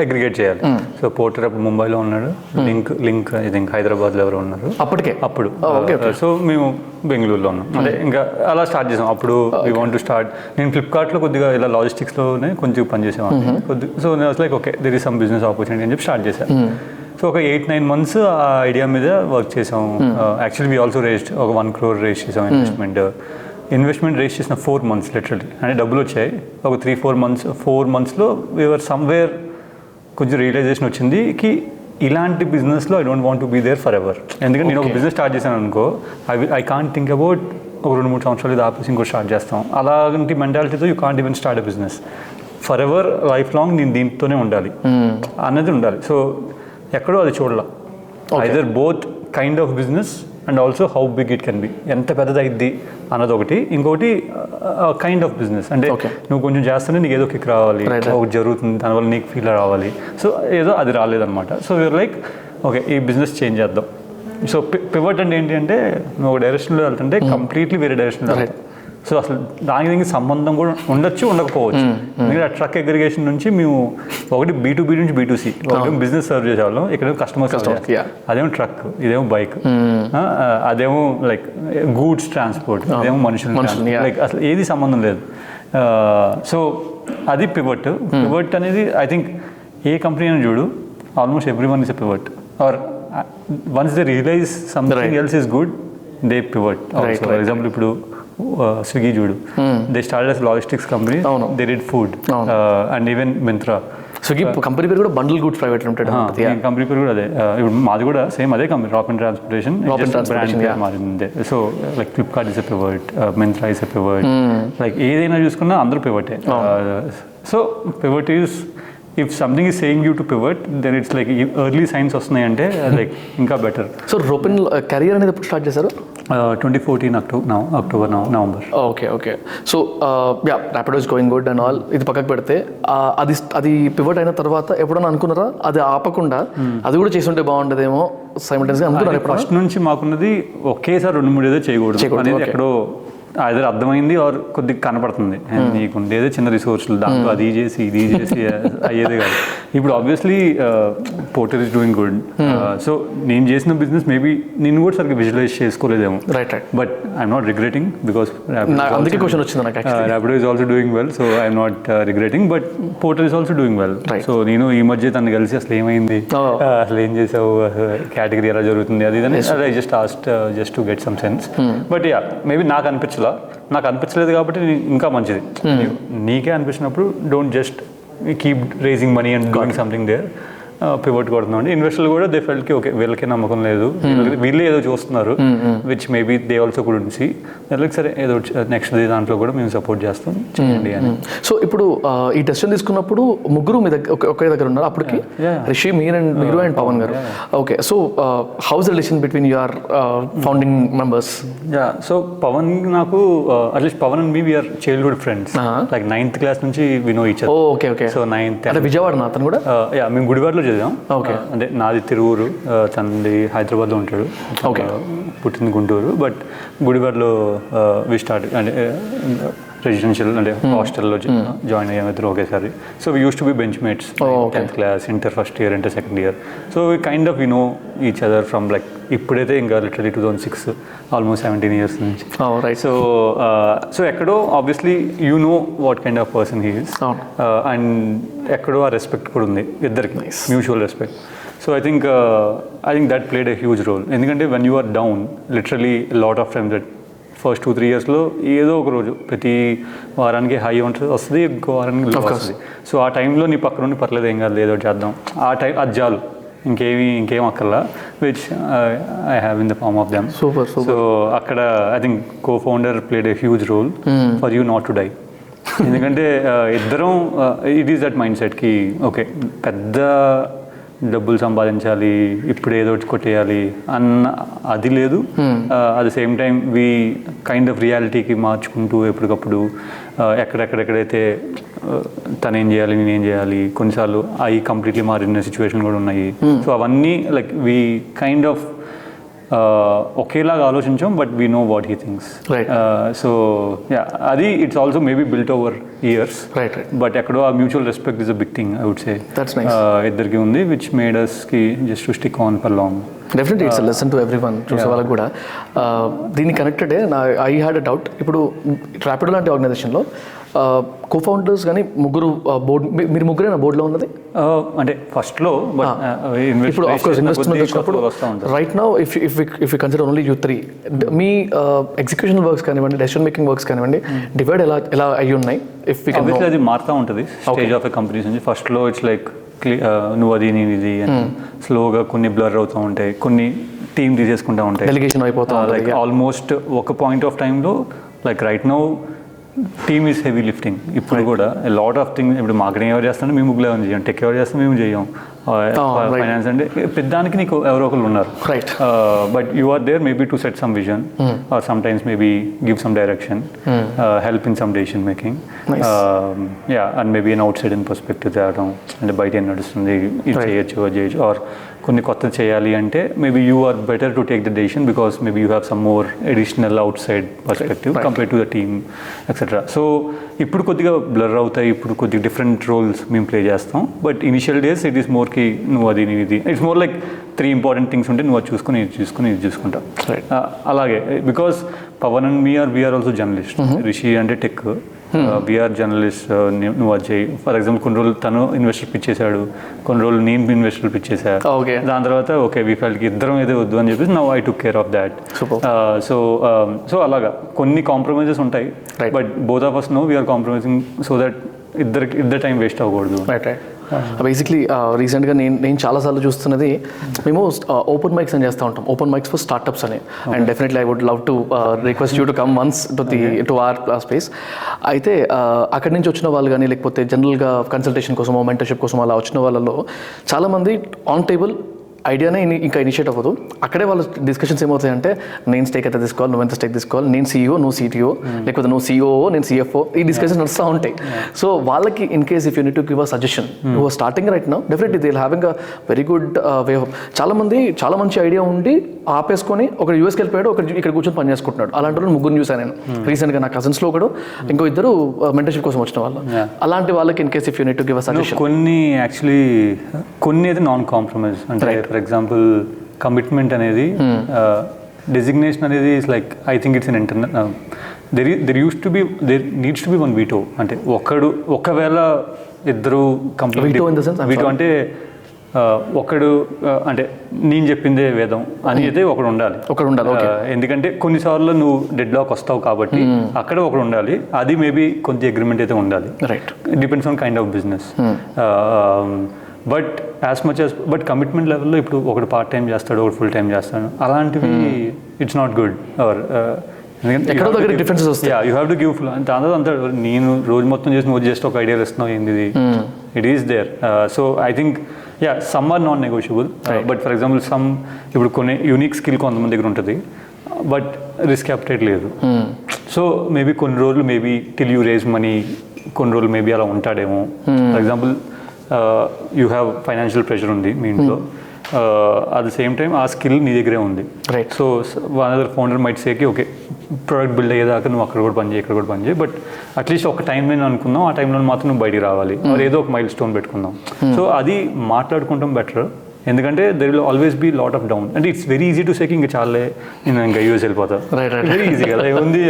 అగ్రిగేట్ చేయాలి. సో పోర్టర్ అప్పుడు ముంబైలో ఉన్నాడు, లింక్ ఐ థింక్ హైదరాబాద్లో ఎవరు ఉన్నారు అప్పుడు. సో మేము బెంగళూరులో ఉన్నాం. అంటే ఇంకా అలా స్టార్ట్ చేసాం. అప్పుడు వీ వాంట్ టు స్టార్ట్. నేను ఫ్లిప్కార్ట్లో కొద్దిగా ఇలా లాజిస్టిక్స్లోనే కొంచెం పనిచేసేవాడిని కొద్దిగా. సో నేను like okay there is some business opportunity అని చెప్పి స్టార్ట్ చేశాను. సో ఒక 8-9 months ఆ ఐడియా మీద వర్క్ చేసాం. యాక్చువల్లీ వీ ఆల్సో రేస్డ్ ఒక 1 crore రేస్ చేసాం ఇన్వెస్ట్మెంట్ రేస్ చేసిన 4 months లిటరల్లీ. అంటే డబ్బులు వచ్చాయి. ఒక 4 monthsలో వీఆర్ సమ్వేర్ కొంచెం రియలైజేషన్ వచ్చింది కి ఇలాంటి బిజినెస్లో I don't want to be there for ever. ఎందుకంటే నేను ఒక బిజినెస్ స్టార్ట్ చేశాను అనుకో, ఐ కాంట్ థింక్ అబౌట్ ఒక 2-3 సంవత్సరాలు ఇది ఆపేసి ఇంకో స్టార్ట్ చేస్తాం. అలాంటి మెంటాలిటీతో you can't even start a business. For ever life long నేను దీంతోనే ఉండాలి అన్నది ఉండాలి. సో ఎక్కడో అది చూడాల. Either both kind of business and also how big it can be, ఎంత పెద్దదైద్ది అన్నది ఒకటి. ఇంకొకటి కైండ్ ఆఫ్ బిజినెస్ అంటే నువ్వు కొంచెం చేస్తూనే నీకు ఏదో కిక్ రావాలి, ఒకటి జరుగుతుంది దానివల్ల నీకు ఫీల్ రావాలి. సో ఏదో అది రాలేదన్నమాట. సో వీఆర్ లైక్ ఓకే ఈ బిజినెస్ చేంజ్ చేద్దాం. సో పివట్ అంటే ఏంటి అంటే నువ్వు ఒక డైరెక్షన్లో వెళ్తుంటే కంప్లీట్లీ వేరే డైరెక్షన్లో వెళ్తావు. సో అసలు దానికి సంబంధం కూడా ఉండొచ్చు ఉండకపోవచ్చు. ఎందుకంటే ఆ ట్రక్ అగ్రిగేషన్ నుంచి మేము ఒకటి B2B నుంచి B2C, ఒకటి బిజినెస్ సర్వ్ చేసేవాళ్ళం, ఇక్కడ కస్టమర్ సర్వ్. అదేమో ట్రక్, ఇదేమో బైక్, అదేమో లైక్ గూడ్స్ ట్రాన్స్పోర్ట్, ఇదేమో మనుషులు. లైక్ అసలు ఏది సంబంధం లేదు. సో అది పివట్. పివట్ అనేది ఐ థింక్ ఏ కంపెనీ అని చూడు almost every one is a pivot. Or once they realise something else is good they pivot. For example ఇప్పుడు స్విగ్గీ చూడు, they started as logistics company, they did food and even Myntra. Swiggy company పేరు కూడా bundle goods private limited. Company పేరు కూడా అదే. ఇప్పుడు మాది కూడా సేమ్ అదే కంపెనీ, రాపిడ్ ట్రాన్స్పోర్టేషన్ మారింది. So like Flipkart is a pivot, Myntra is a pivot. Like ఏదైనా చూసుకున్నా అందరూ పివటే. So pivot is if something is saying you to pivot then it's like early signs వస్తున్నాయి అంటే లైక్ ఇంకా బెటర్. సో రోపిన్ కెరియర్ అనేది ఎప్పుడు స్టార్ట్ చేశారు? 2014 October, November. Okay. So Rapido is going good and all. ఇది పక్కకు పెడితే అది పివట్ అయిన తర్వాత ఎప్పుడైనా అనుకున్నారా అది ఆపకుండా అది కూడా చేస్తుంటే బాగుండదేమో సైమల్టేనియస్గా అనుకున్నారా? ఫస్ట్ నుంచి మాకున్నది ఒకేసారి 2-3 ఏదో చేయకూడదు అనేది ఎక్కడో అదే అర్థమైంది. ఆర్ కొద్దిగా కనపడుతుంది నీకు ఉండేదే చిన్న రిసోర్స్లు, దాంట్లో అది చేసి ఇది చేసి అయ్యేది కాదు. ఇప్పుడు obviously Porter is doing good. So నేను చేసిన బిజినెస్ మేబీ నేను కూడా సరిగ్గా విజువలైజ్ చేసుకోలేదేమో. But I'm not regretting because Rapido is also doing well. So I'm not regretting. But Porter is also doing well. So నేను ఈ మధ్య తను కలిసి అసలు ఏమైంది, అసలు ఏం చేసావు, కేటగిరీ ఎలా జరుగుతుంది అది ఇదని I just asked just to get some sense. But yeah maybe నాకు అనిపించలేదు కాబట్టి ఇంకా మంచిది. నీకే అనిపించినప్పుడు don't just keep raising money and doing something there. Pivot కొడుతున్నాం అంటే ఇన్వెస్టర్లు కూడా దే ఫెల్ట్ కి ఓకే వీళ్ళకే నమ్మకం లేదు, వీళ్ళే ఏదో చూస్తున్నారు which maybe they also couldn't see. వీళ్ళకి సరే ఏదో నెక్స్ట్ దాంట్లో కూడా మేము సపోర్ట్ చేస్తాం చేయండి అని. సో ఇప్పుడు ఈ డెసిషన్ తీసుకున్నప్పుడు ముగ్గురు మీ దగ్గర ఒకే దగ్గర ఉన్నారు అప్పటికి, రిషి, మీరు and Pavan garu. Okay. So how is the relation between your founding members? So Pavan నాకు at least Pavan and me we're childhood friends. Like 9th class నుంచి we know each other. Okay. So 9th అంటే విజయవాడ అతను కూడా? మేము గుడివాడలో చదివాం. ఓకే. అంటే నాది తిరువూరు, తనది హైదరాబాద్లో ఉంటాడు, పుట్టింది గుంటూరు. బట్ గుడివాడలో వి స్టార్ట్ అంటే రెసిడెన్షియల్ అంటే హాస్టల్లో జాయిన్ అయ్యాము ఇద్దరు ఒకేసారి. So we used to be bench mates 10th class, inter first year, inter second year. So we kind of know each other from like ఇప్పుడైతే ఇంకా లిటరలీ 2006 ఆల్మోస్ట్ 17 years నుంచి. So ఎక్కడో obviously you know what kind of person he is and ఎక్కడో ఆ respect కూడా ఉంది ఇద్దరికి, mutual respect. So I think that played a huge role. ఎందుకంటే when you are down literally lot of times that first 2-3 yearsలో ఏదో ఒక రోజు ప్రతి వారానికి హై వస్తుంది, ఇంకో వారానికి లో వస్తుంది. సో ఆ టైంలో నీ పక్కన నుండి పర్లేదు ఏం కాదు ఏదో చేద్దాం, ఆ టైం అది చాలు, ఇంకేం అక్కర్లా, which I have in the form of them. So అక్కడ I think co-founder played a huge role for you not to die. ఎందుకంటే ఇద్దరం ఇట్ ఈస్ దట్ మైండ్ సెట్కి ఓకే పెద్ద డబ్బులు సంపాదించాలి, ఇప్పుడు ఏదో కొట్టేయాలి అన్న అది లేదు. At the same time we kind of రియాలిటీకి మార్చుకుంటూ ఎప్పటికప్పుడు ఎక్కడెక్కడైతే తను ఏం చేయాలి నేనేం చేయాలి, కొన్నిసార్లు అవి కంప్లీట్లీ మారిన సిచ్యువేషన్ కూడా ఉన్నాయి. సో అవన్నీ లైక్ వీ కైండ్ ఆఫ్ ఒకేలాగా ఆలోచించాం, but we know what he things. So అది it's also maybe built over years, but ఎక్కడో ఆ mutual respect is a big thing I would say ఇద్దరికి ఉంది, విచ్ మేడ్ us కి just to stick on for long. Definitely it's lesson to every one, చూసే వాళ్ళకి కూడా. దీనికి కనెక్టెడే ఐ హ్యాడ్ అ డౌట్. ఇప్పుడు ర్యాపిడో లాంటి ఆర్గనైజేషన్లో కో-ఫౌండర్స్ కానీ ముగ్గురు బోర్డ్, మీరు ముగ్గురేనా బోర్డులో ఉన్నది? అంటే ఫస్ట్లో ఇప్పుడు ఆఫ్కోర్స్ ఇన్వెస్ట్మెంట్ వచ్చినప్పుడు right now if you consider only you three, me execution works కానివ్వండి, డెసిషన్ మేకింగ్ వర్క్స్ కానివ్వండి, డివైడ్ ఎలా అయ్యి ఉన్నాయి? ఇఫ్ అది మారుతూ ఉంటుంది స్టేజ్ ఆఫ్ ఎ కంపెనీస్ నుంచి. ఫస్ట్లో ఇట్స్ లైక్ నువ్వు అది నేను ఇది అని స్లోగా కొన్ని బ్లర్ అవుతూ ఉంటాయి, కొన్ని టీమ్ తీసేసుకుంటూ ఉంటాయి, డెలిగేషన్ అయిపోతా లైక్ ఆల్మోస్ట్ ఒక పాయింట్ ఆఫ్ టైంలో like right now team is heavy lifting. ఇప్పుడు కూడా లాట్ ఆఫ్ థింగ్స్, ఇప్పుడు మార్కెటింగ్ ఎవరు చేస్తారంటే మేము ముగ్గురు ఎవరు చేయం, టెక్ ఎవరు చేస్తాం మేము చేయం, ఫైనాన్స్ అంటే పెద్దానికి నీకు ఎవరో ఒకరు ఉన్నారు. But you are there maybe to set some vision or some times maybe give some direction, help in some decision making, and maybe an outside in perspective తేవడం, అంటే బయట ఏం నడుస్తుంది, ఇది చేయొచ్చు అది చేయొచ్చు, ఆర్ కొన్ని కొత్తది చేయాలి అంటే maybe you are better to take the decision because maybe you have some more additional outside perspective compare to the team etcetera. So ఇప్పుడు కొద్దిగా బ్లర్ అవుతాయి, ఇప్పుడు కొద్దిగా డిఫరెంట్ రోల్స్ మేము ప్లే చేస్తాం. But initial days it is more కి నువ్వు అది నేను ఇది, it's more like 3 important things ఉంటే నువ్వు అది చూసుకుని ఇది చూసుకుంటావు. అలాగే because Pavan and we're also journalist, Rishi అంటే టెక్, వీఆర్ జర్నలిస్ట్, నువ్వు అది చేయి. ఫర్ ఎగ్జాంపుల్ కొన్ని రోజులు తను ఇన్వెస్టర్ పిచ్ చేశాడు, కొన్ని రోజులు నేను ఇన్వెస్టర్ పిచ్ చేశాను, దాని తర్వాత ఓకే వీ ఫెల్ట్కి ఇద్దరం ఏదో వద్దు అని చెప్పేసి now I took care of that. So అలాగా కొన్ని కాంప్రమైజెస్ ఉంటాయి, but both of us know we're compromising so that ఇద్దరు టైం వేస్ట్ అవ్వకూడదు. బేసిక్లీ రీసెంట్గా నేను చాలాసార్లు చూస్తున్నది, మేము ఓపెన్ మైక్స్ అని చేస్తూ ఉంటాం, ఓపెన్ మైక్స్ ఫర్ స్టార్టప్స్ అని. And definitely I would love to request you to come once to our space. అయితే అక్కడి నుంచి వచ్చిన వాళ్ళు కానీ, లేకపోతే జనరల్గా కన్సల్టేషన్ కోసమో మెంటర్షిప్ కోసం అలా వచ్చిన వాళ్ళలో చాలామంది ఆన్ టేబుల్ ఐడియానే ఇంకా ఇనిషియేట్ అవ్వదు. అక్కడే వాళ్ళ డిస్కషన్స్ ఏమవుతాయంటే, నేను స్టేక్ అయితే తీసుకోవాలి, నువ్వు ఎంత స్టేక్ తీసుకోవాలి, నేను సీఈఓ నువ్వు సిటీఓ, లేకపోతే నువ్వు సిఓఓ నేను సిఎఫ్ఓ, ఈ డిస్కషన్స్ నడుస్తూ ఉంటాయి. సో వాళ్ళకి in case if you need to give a suggestion, నువ్వు starting right now, definitely they will having a very good way. చాలామంది చాలా మంచి ఐడియా ఉండి ఆపేసుకొని ఒకటి యూఎస్కి వెళ్ళిపోయాడు, ఒకటి ఇక్కడ కూర్చొని పని చేసుకుంటున్నాడు. అలాంటి వాళ్ళు ముగ్గురు చూసాను నేను రీసెంట్గా, నా కజిన్స్లో కూడా ఇంకో ఇద్దరు మెంటర్షిప్ కోసం వచ్చిన వాళ్ళు. అలాంటి వాళ్ళకి in case if you need to give a suggestion, కొన్ని అయితే నాన్ కాంప్రమైజ్ అంటే ఫర్ ఎగ్జాంపుల్ కమిట్మెంట్ అనేది, డెసిగ్నేషన్ అనేది is like I think it's an internal, there needs to be one veto. అంటే ఒకవేళ ఇద్దరు కంప్లీట్ వీటో అంటే ఒకడు అంటే నేను చెప్పిందే వేదం అని అయితే ఒకడు ఉండాలి. ఎందుకంటే కొన్నిసార్లు నువ్వు డెడ్ లాక్ వస్తావు కాబట్టి అక్కడ ఒకడు ఉండాలి. అది మేబీ కొంత అగ్రిమెంట్ అయితే ఉండాలి. Depends on kind of business. But commitment లెవెల్లో ఇప్పుడు ఒకటి పార్ట్ టైం చేస్తాడు, ఒకటి ఫుల్ టైం చేస్తాడు, అలాంటివి it's not good. Or you have to give full. అంతా నేను రోజు మొత్తం చేసి నువ్వు జస్ట్ ఒక ఐడియాలు ఇస్తున్నావు, ఏంది it is there. So I think some are non negotiable. But for example ఇప్పుడు కొన్ని యూనిక్ స్కిల్ కొంతమంది దగ్గర ఉంటుంది, బట్ రిస్క్ అప్టైట్ లేదు. సో మేబీ కొన్ని రోజులు maybe till you raise money, కొన్ని రోజులు మేబీ అలా ఉంటాడేమో. For example you have financial pressure ఉంది మీ ఇంట్లో, అట్ ద సేమ్ టైం ఆ స్కిల్ నీ దగ్గరే ఉంది. So one other founder might సేకి ఓకే ప్రోడక్ట్ బిల్డ్ అయ్యేదాకా నువ్వు అక్కడ కూడా పని చేయి, ఇక్కడ కూడా పని చేయి, బట్ అట్లీస్ట్ ఒక టైం నేను అనుకుందాం, ఆ టైంలో మాత్రం నువ్వు బయటికి రావాలి, మరి ఏదో ఒక మైల్ స్టోన్ పెట్టుకుందాం. సో అది మాట్లాడుకుంటాం బెటర్. ఎందుకంటే there will always be lot of down. అంటే it's very easy to sake ఇంకా చాలే నేను ఇంకా యూఎస్ వెళ్ళిపోతా, వెరీ ఈజీ కదా ఏముంది.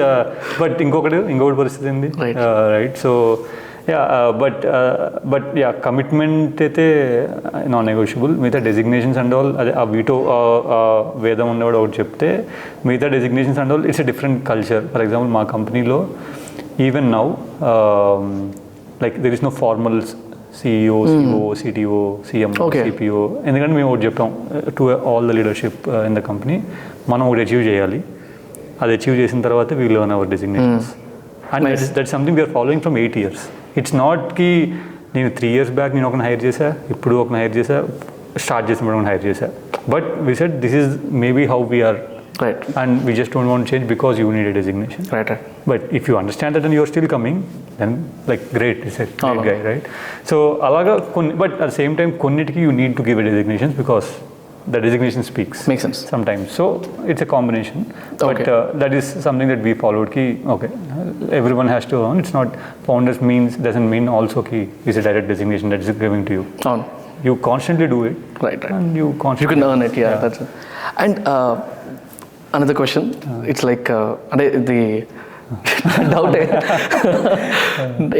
బట్ ఇంకొకటి పరిస్థితి ఉంది, రైట్? సో బట్ కమిట్మెంట్ అయితే నాన్ నెగోషియబుల్. మిగతా డెసిగ్నేషన్స్ అండ్ ఆల్, అదే ఆ వీటో వేదం ఉన్నవాడు ఒకటి చెప్తే, మిగతా designations and all it's a different culture. For example మా కంపెనీలో even now like there is no formal CEO, CTO, CMO, CPO. ఎందుకంటే మేము ఒకటి చెప్పాం to all the leadership in the company, మనం ఒకటి అచీవ్ చేయాలి, అది అచీవ్ చేసిన తర్వాత we learn our designations. And that's something we're following from 8 years. It's not కి నేను 3 years బ్యాక్ నేను ఒకరిని హైర్ చేశా, ఇప్పుడు ఒకరిని హైర్ చేశా, స్టార్ట్ చేసినప్పుడు ఒకరిని హైర్ చేశా. But we said this is maybe how we're, and we just don't want to change because you need a designation. But if you understand that and you're still coming, then like great, it's a great guy, right? So alaga but at the same time konnitiki you need to give a designations because the designation speaks. Makes sense. Sometimes. So it's a combination. But that is something that we followed. Okay, everyone has to earn. It's not founders doesn't mean also is a direct designation that is given to you. You constantly do it. Right. And you can earn it. Yeah. That's it. And another question. It's like the doubt.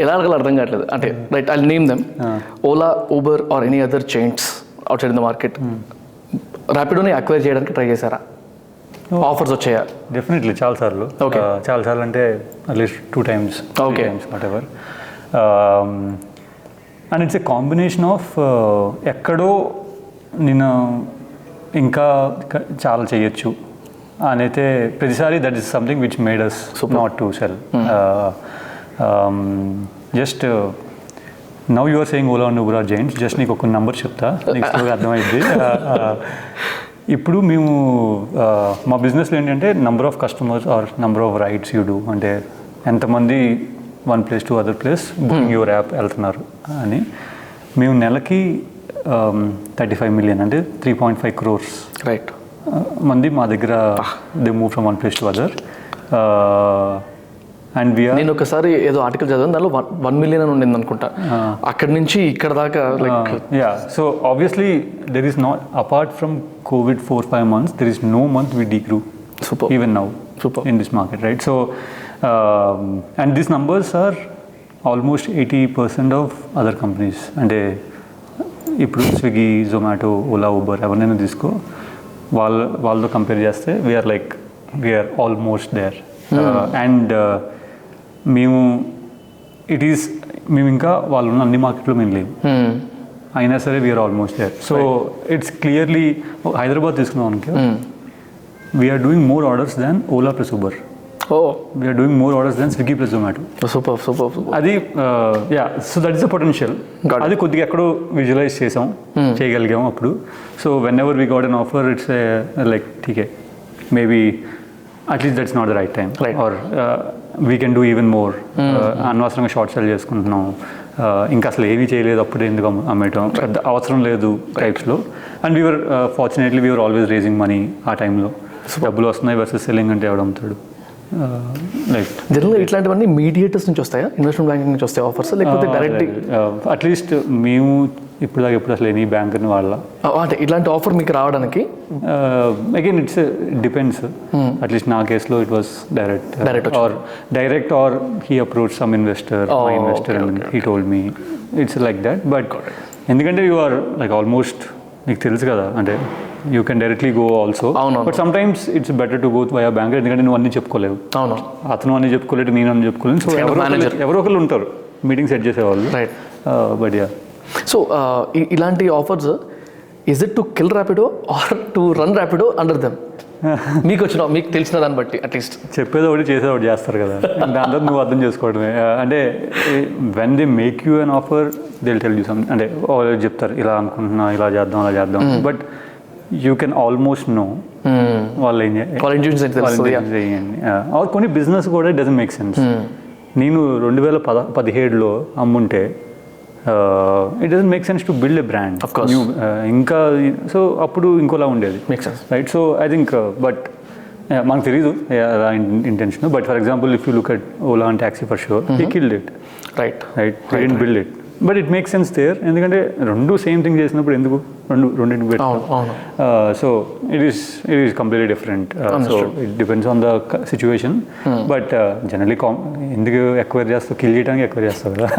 ఎలా అడగాలో అర్థం కావట్లేదు అంటే right I name them Ola Uber or any other chains outside in the market ర్యాపిడోని acquire చేయడానికి try చేశారా? Offers వచ్చాయా? Definitely చాలాసార్లు. చాలాసార్లు అంటే at least 2 times whatever. And it's a combination of ఎక్కడో నేను ఇంకా చాలా చేయొచ్చు అని అయితే ప్రతిసారి that is something which made us not to sell. Just now you are saying Ola and Uber are giants. Just నీకు ఒక నెంబర్ చెప్తా, నీకు స్లోగా అర్థమైంది. ఇప్పుడు మేము మా బిజినెస్లో ఏంటంటే number of customers or number of rides you do, అంటే ఎంతమంది one place to other place booking your app వెళ్తున్నారు అని. మేము నెలకి 35 million అంటే 3.5 crores రైట్ మంది మా దగ్గర they move from one place to other. And నేను ఒకసారి ఏదో ఆర్టికల్ చదివాను, దానిలో 1 million అని ఉండింది అనుకుంటా. అక్కడి నుంచి ఇక్కడ దాకా like so obviously there is not apart from COVID 4-5 months there is no month we decrew. Super. Even now. Super. In this market, right? So and these numbers are almost 80% of other companies. అంటే ఇప్పుడు Swiggy, Zomato, Ola, Uber ఎవరినైనా తీసుకో, వాళ్ళతో compare చేస్తే we are almost there. And మేము ఇంకా వాళ్ళు ఉన్న అన్ని మార్కెట్లో మేము లేవు, అయినా సరే we're almost there. So it's clearly Hyderabad తీసుకున్నాం అనుకో, we're doing more orders than Ola plus Uber. We're doing more orders than Swiggy plus Zomato. Super. అది so that is the potential. అది కొద్దిగా ఎక్కడో విజువలైజ్ చేయగలిగాం అప్పుడు. So whenever we got an offer it's like ఠీకే, maybe at least that's not the right time, or we can do even more. అనవసరంగా short sell చేసుకుంటున్నాం, ఇంకా అసలు ఏమీ చేయలేదు, అప్పుడు ఎందుకు అమ్మేయటం, పెద్ద అవసరం లేదు టైప్స్లో. And we're fortunately we're always raising money. ఆ టైంలో డబ్బులు వస్తున్నాయి వర్సెస్ సెల్లింగ్ అంటే ఎవడు అమ్ముతాడు. లైక్ జనరల్గా ఇట్లాంటివన్నీ మీడియేటర్స్ నుంచి వస్తాయా, ఇన్వెస్ట్మెంట్ బ్యాంకింగ్ నుంచి వస్తాయి ఆఫర్స్, లేకపోతే డైరెక్ట్? అట్లీస్ట్ మేము ఇప్పుడు అసలు ఎనీ బ్యాంక్ని వాళ్ళ అంటే ఇట్లాంటి ఆఫర్ మీకు రావడానికి అగైన్ ఇట్స్ డిపెండ్స్. అట్లీస్ట్ నా కేసులో it was direct or he approach some investor, my investor, and he told me it's like that. But ఎందుకంటే యు ఆర్ లైక్ ఆల్మోస్ట్, నీకు తెలుసు కదా, అంటే you can directly go also. But some times it's better to go via bank, ఎందుకంటే నువ్వు అన్నీ చెప్పుకోలేవు. అతను అన్నీ చెప్పుకోలేదు, నేను అన్నీ చెప్పుకోలేదు. సో ఎవరో ఒకళ్ళు ఉంటారు మీటింగ్ సెట్ చేసేవాళ్ళు. బట్ యా, సో ఇలాంటి offers is it to kill Rapido or to run Rapido under them? మీకు తెలిసిన దాన్ని బట్టి అట్లీస్ట్ చెప్పేది ఒకటి చేసేది ఒకటి చేస్తారు కదా, దాంతో నువ్వు అర్థం చేసుకోవడమే. అంటే when they make you an offer they will tell you some, అంటే చెప్తారు ఇలా అనుకుంటున్నా, ఇలా చేద్దాం, అలా చేద్దాం. But you can almost know వాళ్ళు ఏం చేయండి. కొన్ని బిజినెస్ కూడా ఇట్ డజంట్ మేక్ సెన్స్. నేను 2017లో అమ్ముంటే it doesn't make sense to build a brand ఇంకా. సో అప్పుడు ఇంకోలా ఉండేది, right? So I think, but మనకు తెలీదు intention. But for example if you look at Ola and taxi for sure he killed it, right? He didn't build it, but it make sense there. ఎందుకంటే రెండు same thing చేసినప్పుడు ఎందుకు రెండింటికి పెట్టాం? So it is completely different. So it depends on the situation. But generally ఎందుకు acquire చేస్తావు? Kill చేయడానికి acquire చేస్తావు కదా,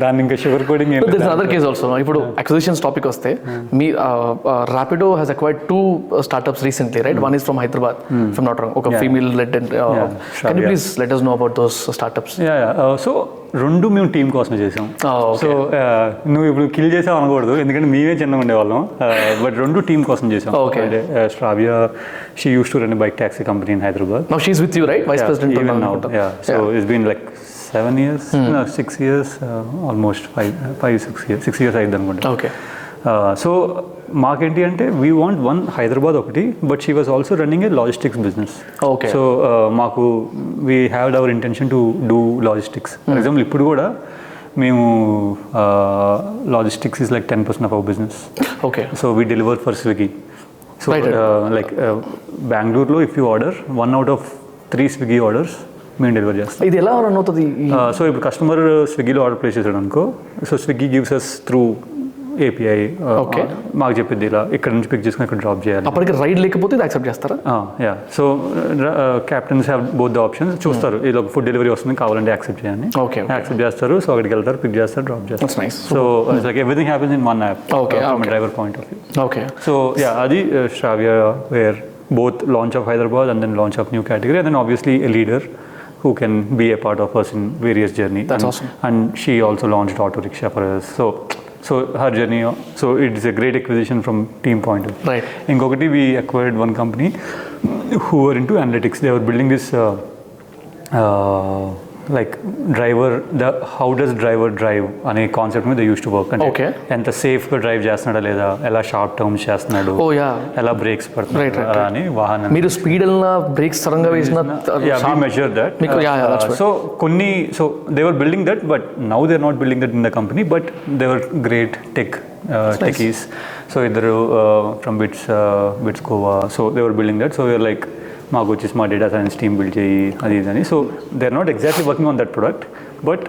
దాన్ని ఇంకా sugar coding. Other case also, ఇప్పుడు అక్విజిషన్స్ టాపిక్ వస్తే, మీ Rapido has acquired 2 startups recently, right? One is from Hyderabad, if I'm not wrong, ఒక female led. Can you please let us know about those startups? So రెండు మేము team కోసమే చేసాం. So నువ్వు ఇప్పుడు kill చేసావు అనకూడదు, ఎందుకంటే మేమే చిన్నగా ఉండేవాళ్ళం. బట్ రెండు టీం కోసం చేసాం. Stravia, she used to run a bike taxi company in Hyderabad. Now she's with you, right? Vice President. Even now, so it's been like 7 years, no, 6 years, almost 6 years అయింది అనుకుంటా. Okay. So మాకేంటి అంటే we want one Hyderabad ఒకటి, but she was also running a logistics business. Okay. So మాకు we have our intention to do logistics. For example ఇప్పుడు కూడా మేము logistics is like 10% of our business. Okay. So we deliver for Swiggy, so like బెంగళూరులో if you order 1 out of 3 Swiggy orders మేము delivery చేస్తాం. ఇది ఎలా run అవుతుంది? సో ఇప్పుడు కస్టమర్ స్విగ్గీలో ఆర్డర్ ప్లేస్ చేశాడు అనుకో, so Swiggy gives us through API మాకు చెప్పింది ఇలా ఇక్కడ నుంచి పిక్ చేసుకుని ఇక్కడ డ్రాప్ చేయాలి. అప్పటికి రైడ్ లేకపోతే ఇది యాక్సెప్ట్ చేస్తారా? Yeah, so captains have both the options. చూస్తారు ఇలా ఫుడ్ డెలివరీ వస్తుంది కావాలంటే యాక్సెప్ట్ చేయండి, యాక్సెప్ట్ చేస్తారు. సో అక్కడికి వెళ్తారు, పిక్ చేస్తారు, డ్రాప్ చేస్తారు. So like everything happens in one app from driver point of view. Okay, so yeah, అది శ్రావ్య wear both launch of Hyderabad and then launch of new category, and then obviously a leader who can be a part of us in various journey. That's awesome. And she also launched auto rickshaw for us. So her journey, so it is a great acquisition from team point of view. Right. Inkokati, we acquired one company who were into analytics. They were building this like driver, how does driver drive అనే concept మీద they used to work. అంటే ఎంత సేఫ్గా drive చేస్తున్నాడా లేదా, ఎలా short terms చేస్తున్నాడు, ఎలా బ్రేక్స్ పడుతున్నాడు అని వాహనం. మీరు స్పీడ్ వెళ్ళినా బ్రేక్స్ సడన్గా వేసిన మెజర్ దట్. సో కొన్ని, so they were building that, but now they are not building that in the company, but they were great techies. So ఇద్దరు from BITS Goa, so they were building that. So you're like మాకు వచ్చేసి మా data science team build చేయి అది ఇది అని. So they are not exactly working on that product, but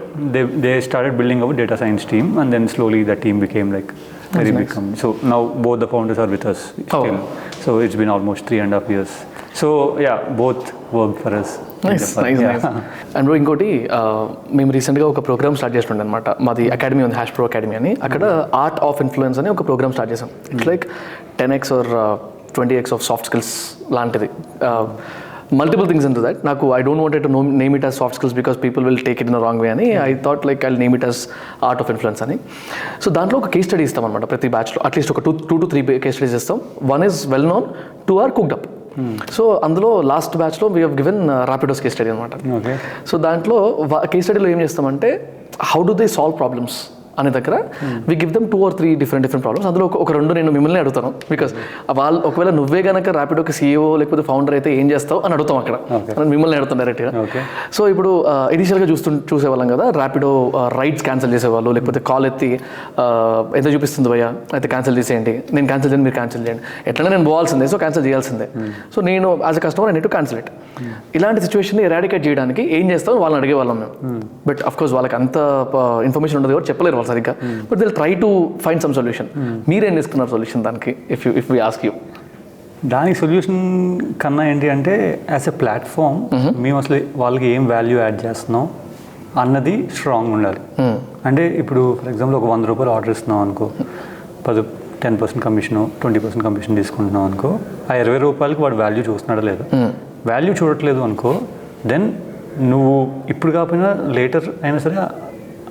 they started building our data science team, and then slowly the team became like very big company. So now both the founders are with us still. So it's been almost 3.5 years. So yeah, both worked for us. Nice. And ఇంకోటి మేము రీసెంట్గా ఒక programme start చేస్తుండే అనమాట. మాది academy ఉంది, hash pro academy అని. అక్కడ ఆర్ట్ ఆఫ్ ఇన్ఫ్లుయెన్స్ అని ఒక ప్రోగ్రామ్ స్టార్ట్ చేసాం. It's like 10x or 20x of soft skills లాంటిది. Multiple things into that. నాకు I don't wanted to name it as soft skills because people will take it in wrong way అని I thought like I name it as art of influence అని. So దాంట్లో ఒక case study ఇస్తాం అనమాట ప్రతి బ్యాచ్లో. At least ఒక 2 to 3 case studies ఇస్తాం. 1 is well known, 2 are cooked up. So అందులో లాస్ట్ బ్యాచ్లో we have given Rapido's case study అనమాట. సో దాంట్లో కేస్ స్టడీలో ఏం చేస్తామంటే how do they solve problems అనే దగ్గర we give them 2 or 3 different problems. అందులో ఒక 2 నేను మిమ్మల్ని అడుగుతాను, బికాస్ వాళ్ళు ఒకవేళ నువ్వే కనుక ర్యాపిడోకి CEO లేకపోతే ఫౌండర్ అయితే ఏం చేస్తావు అని అడుగుతాం అక్కడ. మిమ్మల్ని అడుగుతాం డైరెక్ట్గా. సో ఇప్పుడు ఇనిషియల్గా చూసేవాళ్ళం కదా, ర్యాపిడో రైడ్స్ క్యాన్సిల్ చేసేవాళ్ళు, లేకపోతే కాల్ ఎత్తి ఎంత చూపిస్తుంది భయ్యా అయితే క్యాన్సిల్ చేసేయండి, నేను క్యాన్సిల్ చేయండి మీరు క్యాన్సిల్ చేయండి, ఎట్లనే నేను పోవాల్సిందే, సో క్యాన్సిల్ చేయాల్సిందే. సో నేను as a customer I need to cancel it. ఇలాంటి సిచ్యువేషన్ని ఎరాడికేట్ చేయడానికి ఏం చేస్తాం వాళ్ళని అడిగేవాళ్ళం మేము. బట్ అఫ్ కోర్స్ వాళ్ళకి అంత ఇన్ఫర్మేషన్ ఉండదు కాబట్టి చెప్పలేరు వాళ్ళు సరిగ్గా, but they'll try to find some solution. మీరేం తీసుకున్నారు సొల్యూషన్ దానికి ఇఫ్ వి ఆస్క్ యూ? దానికి సొల్యూషన్ కన్నా ఏంటి అంటే యాజ్ ఎ ప్లాట్ఫామ్ మేము అసలు వాళ్ళకి ఏం వాల్యూ యాడ్ చేస్తున్నాం అన్నది స్ట్రాంగ్ ఉండాలి. అంటే ఇప్పుడు ఫర్ ఎగ్జాంపుల్ ఒక 100 రూపాయలు ఆర్డర్ ఇస్తున్నాం అనుకో, 10% కమిషన్ 20% కమిషన్ తీసుకుంటున్నాం అనుకో, ఆ 20 రూపాయలకి వాడు వాల్యూ చూస్తున్నాడా లేదా? వాల్యూ చూడట్లేదు అనుకో, దెన్ నువ్వు ఇప్పుడు కాకపోయినా లేటర్ అయినా సరే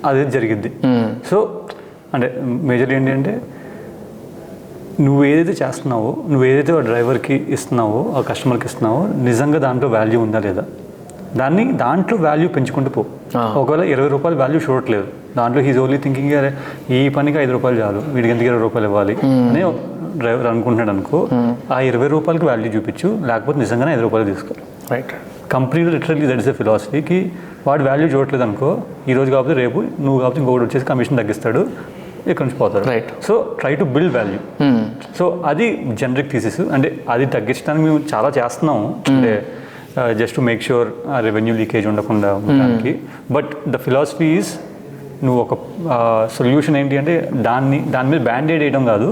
అదే జరిగిద్ది. సో అంటే మేజర్ ఏంటి అంటే నువ్వు ఏదైతే చేస్తున్నావో, నువ్వు ఏదైతే ఆ డ్రైవర్కి ఇస్తున్నావో, ఆ కస్టమర్కి ఇస్తున్నావో, నిజంగా దాంట్లో వాల్యూ ఉందా లేదా, దాంట్లో వాల్యూ పెంచుకుంటూ పో. ఒకవేళ 20 రూపాయలు వాల్యూ చూడట్లేదు, దాంట్లో హీజ్ ఓన్లీ థింకింగ్ ఈ పనికి 5 రూపాయలు చాలు, వీడికి ఎందుకు 20 రూపాయలు ఇవ్వాలి అని డ్రైవర్ అనుకుంటున్నాడు అనుకో, ఆ 20 రూపాయలకి వాల్యూ చూపించు, లేకపోతే నిజంగానే 5 రూపాయలు తీసుకో. రైట్. కంపెనీలో లిటరల్లీ దట్ ఇస్ ఎ ఫిలాసఫీకి వాడు వాల్యూ చూడట్లేదు అనుకో, ఈరోజు కాకపోతే రేపు నువ్వు కాకపోతే ఇంకొకటి వచ్చేసి కమిషన్ తగ్గిస్తాడు, ఇక్కడ నుంచి పోతాడు. Right. So try to build value. So అది జనరిక్ థీసిస్. అంటే అది తగ్గించడానికి మేము చాలా చేస్తున్నాము, అంటే just to make sure revenue leakage ఉండకుండా ఉండడానికి. బట్ ద ఫిలాసఫీ ఈజ్ నువ్వు ఒక సొల్యూషన్ ఏంటి అంటే దాని మీద బ్యాండేడ్ వేయడం కాదు,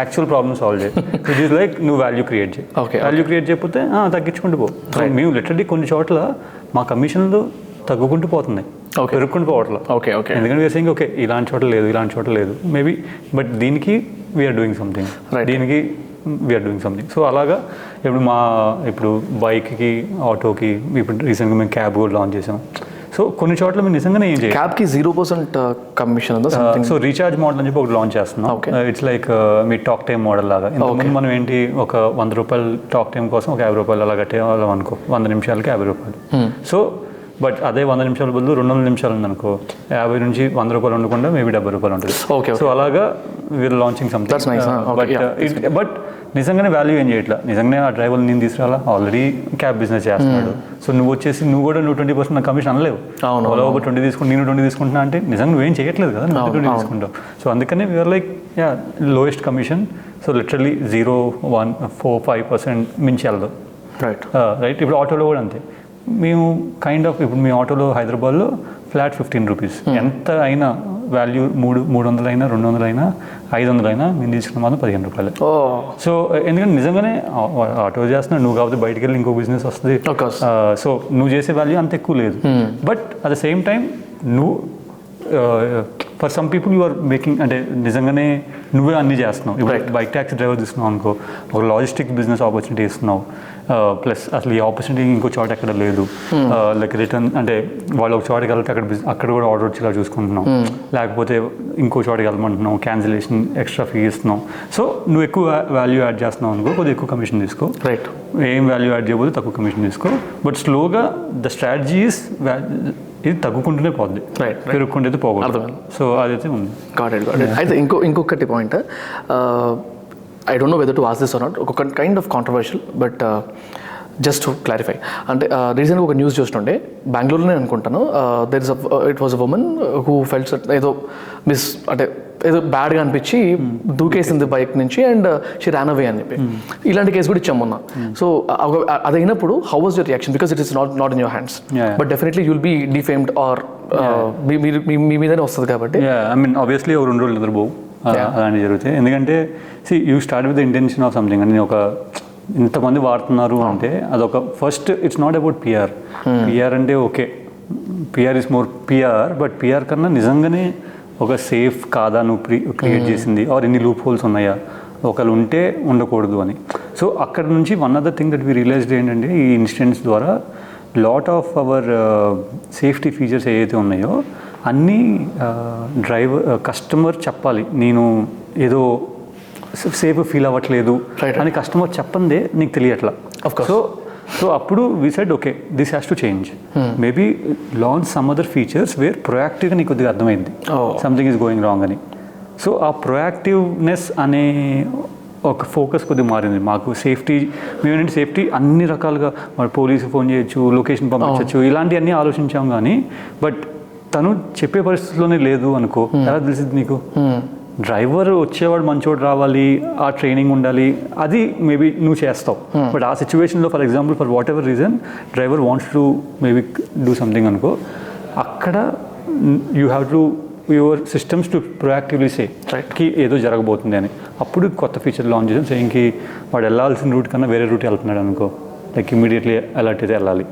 యాక్చువల్ ప్రాబ్లమ్ సాల్వ్ చేయి. ఇట్ ఈస్ లైక్ నువ్వు వాల్యూ క్రియేట్ చేయి. వాల్యూ క్రియేట్ చేయకపోతే తగ్గించుకుంటూ పో. మేము లిటరల్లీ కొన్ని చోట్ల మా కమిషన్లు తగ్గుకుంటూ పోతున్నాయి, పెరుగుకుంటూ పోవట్లేదు. ఎందుకంటే వీఆర్ సేయింగ్ ఓకే ఇలాంటి చోట్ల లేదు, ఇలాంటి చోట్ల లేదు మేబీ, బట్ దీనికి వీఆర్ డూయింగ్ సంథింగ్, దీనికి వీఆర్ డూయింగ్ సంథింగ్. సో అలాగా ఇప్పుడు బైక్కి, ఆటోకి, ఇప్పుడు రీసెంట్గా మేము క్యాబ్ కూడా లాంచ్ చేసాం. సో కొన్ని చోట్ల మేము నిజంగానే ఏం చేయాలి, క్యాబ్కి 0% కమిషన్ ఉందా? సో రీఛార్జ్ మోడల్ అని చెప్పి ఒకటి లాంచ్ చేస్తున్నాం. It's like me talk time model లాగా. ఇంతకుముందు మనం ఏంటి ఒక 100 రూపాయలు టాక్ టైం కోసం ఒక 50 రూపాయలు అలా కట్టేవాళ్ళం అనుకో, 100 నిమిషాలకి 50 రూపాయలు. సో బట్ అదే 100 నిమిషాల బదులు 200 నిమిషాలు ఉందనుకో 50 నుంచి 100 రూపాయలు ఉండకుండా మేబీ 70 రూపాయలు ఉంటుంది. సో అలాగా వీఆర్ లాంచింగ్ సంథింగ్. బట్ నిజంగానే వాల్యూ ఏం చేయట్లా. నిజంగానే ఆ డ్రైవర్ నేను తీసుకురాలా, ఆల్రెడీ క్యాబ్ బిజినెస్ చేస్తున్నాడు. సో నువ్వు వచ్చేసి నువ్వు 20% నా కమిషన్ అనలేవు. ఓలా ఒక 20 తీసుకుని నేను 20 తీసుకుంటున్నా అంటే నిజంగా నువ్వేం చేయట్లేదు కదా, నువ్వు 20 తీసుకుంటావు. సో అందుకనే we're like lowest commission. So literally 0, 1, 4, 5% మించి వెళ్దాం. రైట్. ఇప్పుడు ఆటోలో కూడా అంతే. మేము ఇప్పుడు మీ ఆటోలో హైదరాబాద్లో ఫ్లాట్ 15 రూపీస్. ఎంత అయినా వాల్యూ 300 అయినా 200 అయినా 500 అయినా మేము తీసుకున్న మాత్రం 15 రూపాయలు. సో ఎందుకంటే నిజంగానే ఆటో చేస్తున్నావు నువ్వు, కాబట్టి బయటికి వెళ్ళి ఇంకో బిజినెస్ వస్తుంది. సో నువ్వు చేసే వాల్యూ అంత ఎక్కువ లేదు. But at the same time నువ్వు for some people you are making, అంటే నిజంగానే నువ్వే అన్నీ చేస్తున్నావు. ఇప్పుడు బైక్ ట్యాక్సీ డ్రైవర్ తీసుకున్నావు అనుకో, ఒక లాజిస్టిక్ బిజినెస్ ఆపర్చునిటీ ఇస్తున్నావు. ప్లస్ అసలు ఈ ఆపర్చునిటీ ఇంకో చోట ఎక్కడ లేదు. లైక్ రిటర్న్ అంటే వాళ్ళు ఒక చోటకి వెళ్తే అక్కడ కూడా ఆర్డర్ వచ్చేలా చూసుకుంటున్నాం. లేకపోతే ఇంకో చోటకి వెళ్ళమంటున్నాం, క్యాన్సిలేషన్ ఎక్స్ట్రా ఫీ ఇస్తున్నాం. సో నువ్వు ఎక్కువ వాల్యూ యాడ్ చేస్తున్నావు అనుకో, కొద్దిగా ఎక్కువ కమిషన్ తీసుకో. రైట్. ఏం వాల్యూ యాడ్ చేయబోతే తక్కువ కమిషన్ తీసుకో. బట్ స్లోగా ద స్ట్రాటజీ ఈస్ ఇది తగ్గుకుంటూనే పోద్ది, పెరుగుకుంటే పోకూడదు. సో అదైతే ఉంది. అయితే ఇంకొకటి point, I don't know whether to ask this or not, ఒక kind of controversial, but just to clarify. అంటే రీసెంట్గా ఒక న్యూస్ చూస్తుంటే బెంగళూరులోనే అనుకుంటాను, it was a woman who felt ఏదో అంటే ఏదో బ్యాడ్గా అనిపించి దూకేసింది బైక్ నుంచి అండ్ షీ ర్యాన్ అవే అని చెప్పి. ఇలాంటి కేసు కూడా ఇచ్చాం మొన్న. సో అది అయినప్పుడు how was your reaction? Because it is not in your hands, but definitely you'll be defamed or మీ మీదనే వస్తుంది కాబట్టి. ఐ మీన్ ఆబ్వియస్లీ 2 రోజులు నిద్రపోవు అలాంటివి జరుగుతాయి. ఎందుకంటే you start with the intention of something. అని ఒక ఇంతమంది వాడుతున్నారు అంటే అదొక first, it's not about PR. PR అంటే okay, PR is more PR, but PR కన్నా నిజంగానే ఒక సేఫ్ కాదా నువ్వు క్రియేట్ చేసింది, ఆర్ ఎన్ని లూప్ హోల్స్ ఉన్నాయా, ఒకళ్ళు ఉంటే ఉండకూడదు అని. సో అక్కడ నుంచి one other thing that we realised ఏంటంటే ఈ ఇన్సిడెంట్స్ ద్వారా lot of our safety features ఏవైతే ఉన్నాయో అన్నీ కస్టమర్ చెప్పాలి. నేను ఏదో సేఫ్ ఫీల్ అవ్వట్లేదు అని కస్టమర్ చెప్పందే నీకు తెలియట్లా. సో అప్పుడు we said okay, this has to change. Maybe launch some other features where ప్రొయాక్టివ్గా నీకు కొద్దిగా అర్థమైంది సంథింగ్ ఈజ్ గోయింగ్ రాంగ్ అని. సో ఆ ప్రొయాక్టివ్నెస్ అనే ఒక ఫోకస్ కొద్దిగా మారింది మాకు. సేఫ్టీ, మేమేంటంటే సేఫ్టీ అన్ని రకాలుగా పోలీసు ఫోన్ చేయొచ్చు, లొకేషన్ పంపించవచ్చు, ఇలాంటివన్నీ ఆలోచించాం. కానీ బట్ తను చెప్పే పరిస్థితిలోనే లేదు అనుకో, ఎలా తెలిసింది నీకు? డ్రైవర్ వచ్చేవాడు మంచోడు రావాలి, ఆ ట్రైనింగ్ ఉండాలి, అది మేబీ నువ్వు చేస్తావు. బట్ ఆ సిచ్యువేషన్లో for example for whatever reason driver wants to maybe do something అనుకో, అక్కడ you have to your systems to proactively say కి ఏదో జరగబోతుంది అని. అప్పుడు కొత్త ఫీచర్ లాంచ్ చేసాం. సేయింగ్కి వాడు వెళ్ళాల్సిన రూట్ కన్నా వేరే రూట్ వెళ్తున్నాడు అనుకో, లైక్ ఇమీడియట్లీ అలర్ట్ అయితే వెళ్ళాలి,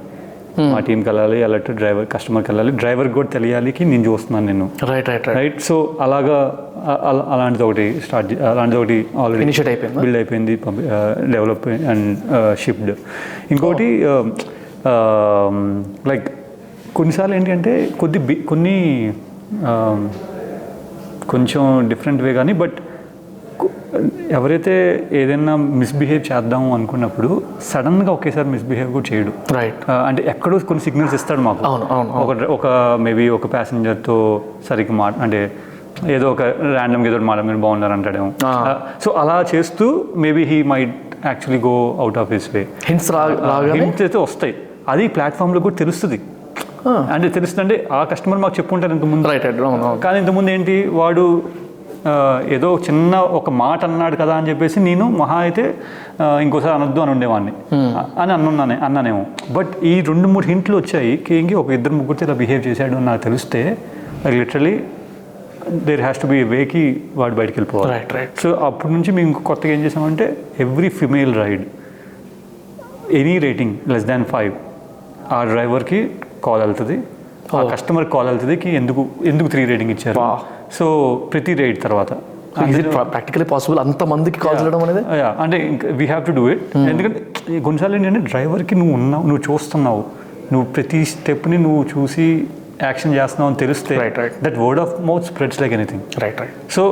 మా టీంకి వెళ్ళాలి, అలర్ట్ కస్టమర్కి వెళ్ళాలి, డ్రైవర్కి కూడా తెలియాలి నేను చూస్తున్నాను నేను. రైట్. సో అలాంటిది ఒకటి అలాంటిది ఒకటి ఆల్రెడీ బిల్డ్ అయిపోయింది, డెవలప్ అండ్ షిప్డ్. ఇంకోటి లైక్ కొన్నిసార్లు ఏంటంటే కొన్ని కొంచెం డిఫరెంట్ వే కానీ, బట్ ఎవరైతే ఏదైనా మిస్బిహేవ్ చేద్దాము అనుకున్నప్పుడు సడన్గా ఒకేసారి మిస్బిహేవ్ కూడా చేయడు. రైట్. అంటే ఎక్కడో కొన్ని సిగ్నల్స్ ఇస్తాడు మాకు. ఒక మేబీ ఒక ప్యాసింజర్తో సరిగ్గా అంటే ఏదో ఒక ర్యాండమ్గా ఏదో మాట మీరు బాగున్నారు అంటాడేమో. సో అలా చేస్తూ maybe he might actually go out of his way. Hints అయితే వస్తాయి, అది ప్లాట్ఫామ్లో కూడా తెలుస్తుంది. అంటే తెలుస్తుంది అంటే ఆ కస్టమర్ మాకు చెప్పుంటారు ఇంతకుముందు. కానీ ఇంతకుముందు ఏంటి, వాడు ఏదో చిన్న ఒక మాట అన్నాడు కదా అని చెప్పేసి నేను మహా అయితే ఇంకోసారి అనొద్దు అని ఉండేవాడిని అని అన్నానేమో. బట్ ఈ 2-3 హింట్లు వచ్చాయి కేంకి, ఒక 2-3 ఇలా బిహేవ్ చేశాడు అని నాకు తెలిస్తే literally there has to be a వేకి వాడు బయటకు వెళ్ళిపోవాలి. సో అప్పటి నుంచి మేము కొత్తగా ఏం చేసామంటే every female ride any rating less-5 ఆ డ్రైవర్కి కాల్ వెళ్తుంది, ఆ కస్టమర్కి కాల్ వెళ్తుంది ఎందుకు 3 రేటింగ్ ఇచ్చారు. సో ప్రతి రైడ్ తర్వాత ప్రాక్టికలీ పాసిబుల్ అంతమందికి కాల్ చేయడం అనేది అంటే we have to do it. ఎందుకంటే కొన్నిసార్లు ఏంటంటే డ్రైవర్కి నువ్వు చూస్తున్నావు, నువ్వు ప్రతి స్టెప్ని నువ్వు చూసి యాక్షన్ చేస్తున్నావు అని తెలిస్తే that word of mouth spreads like anything. So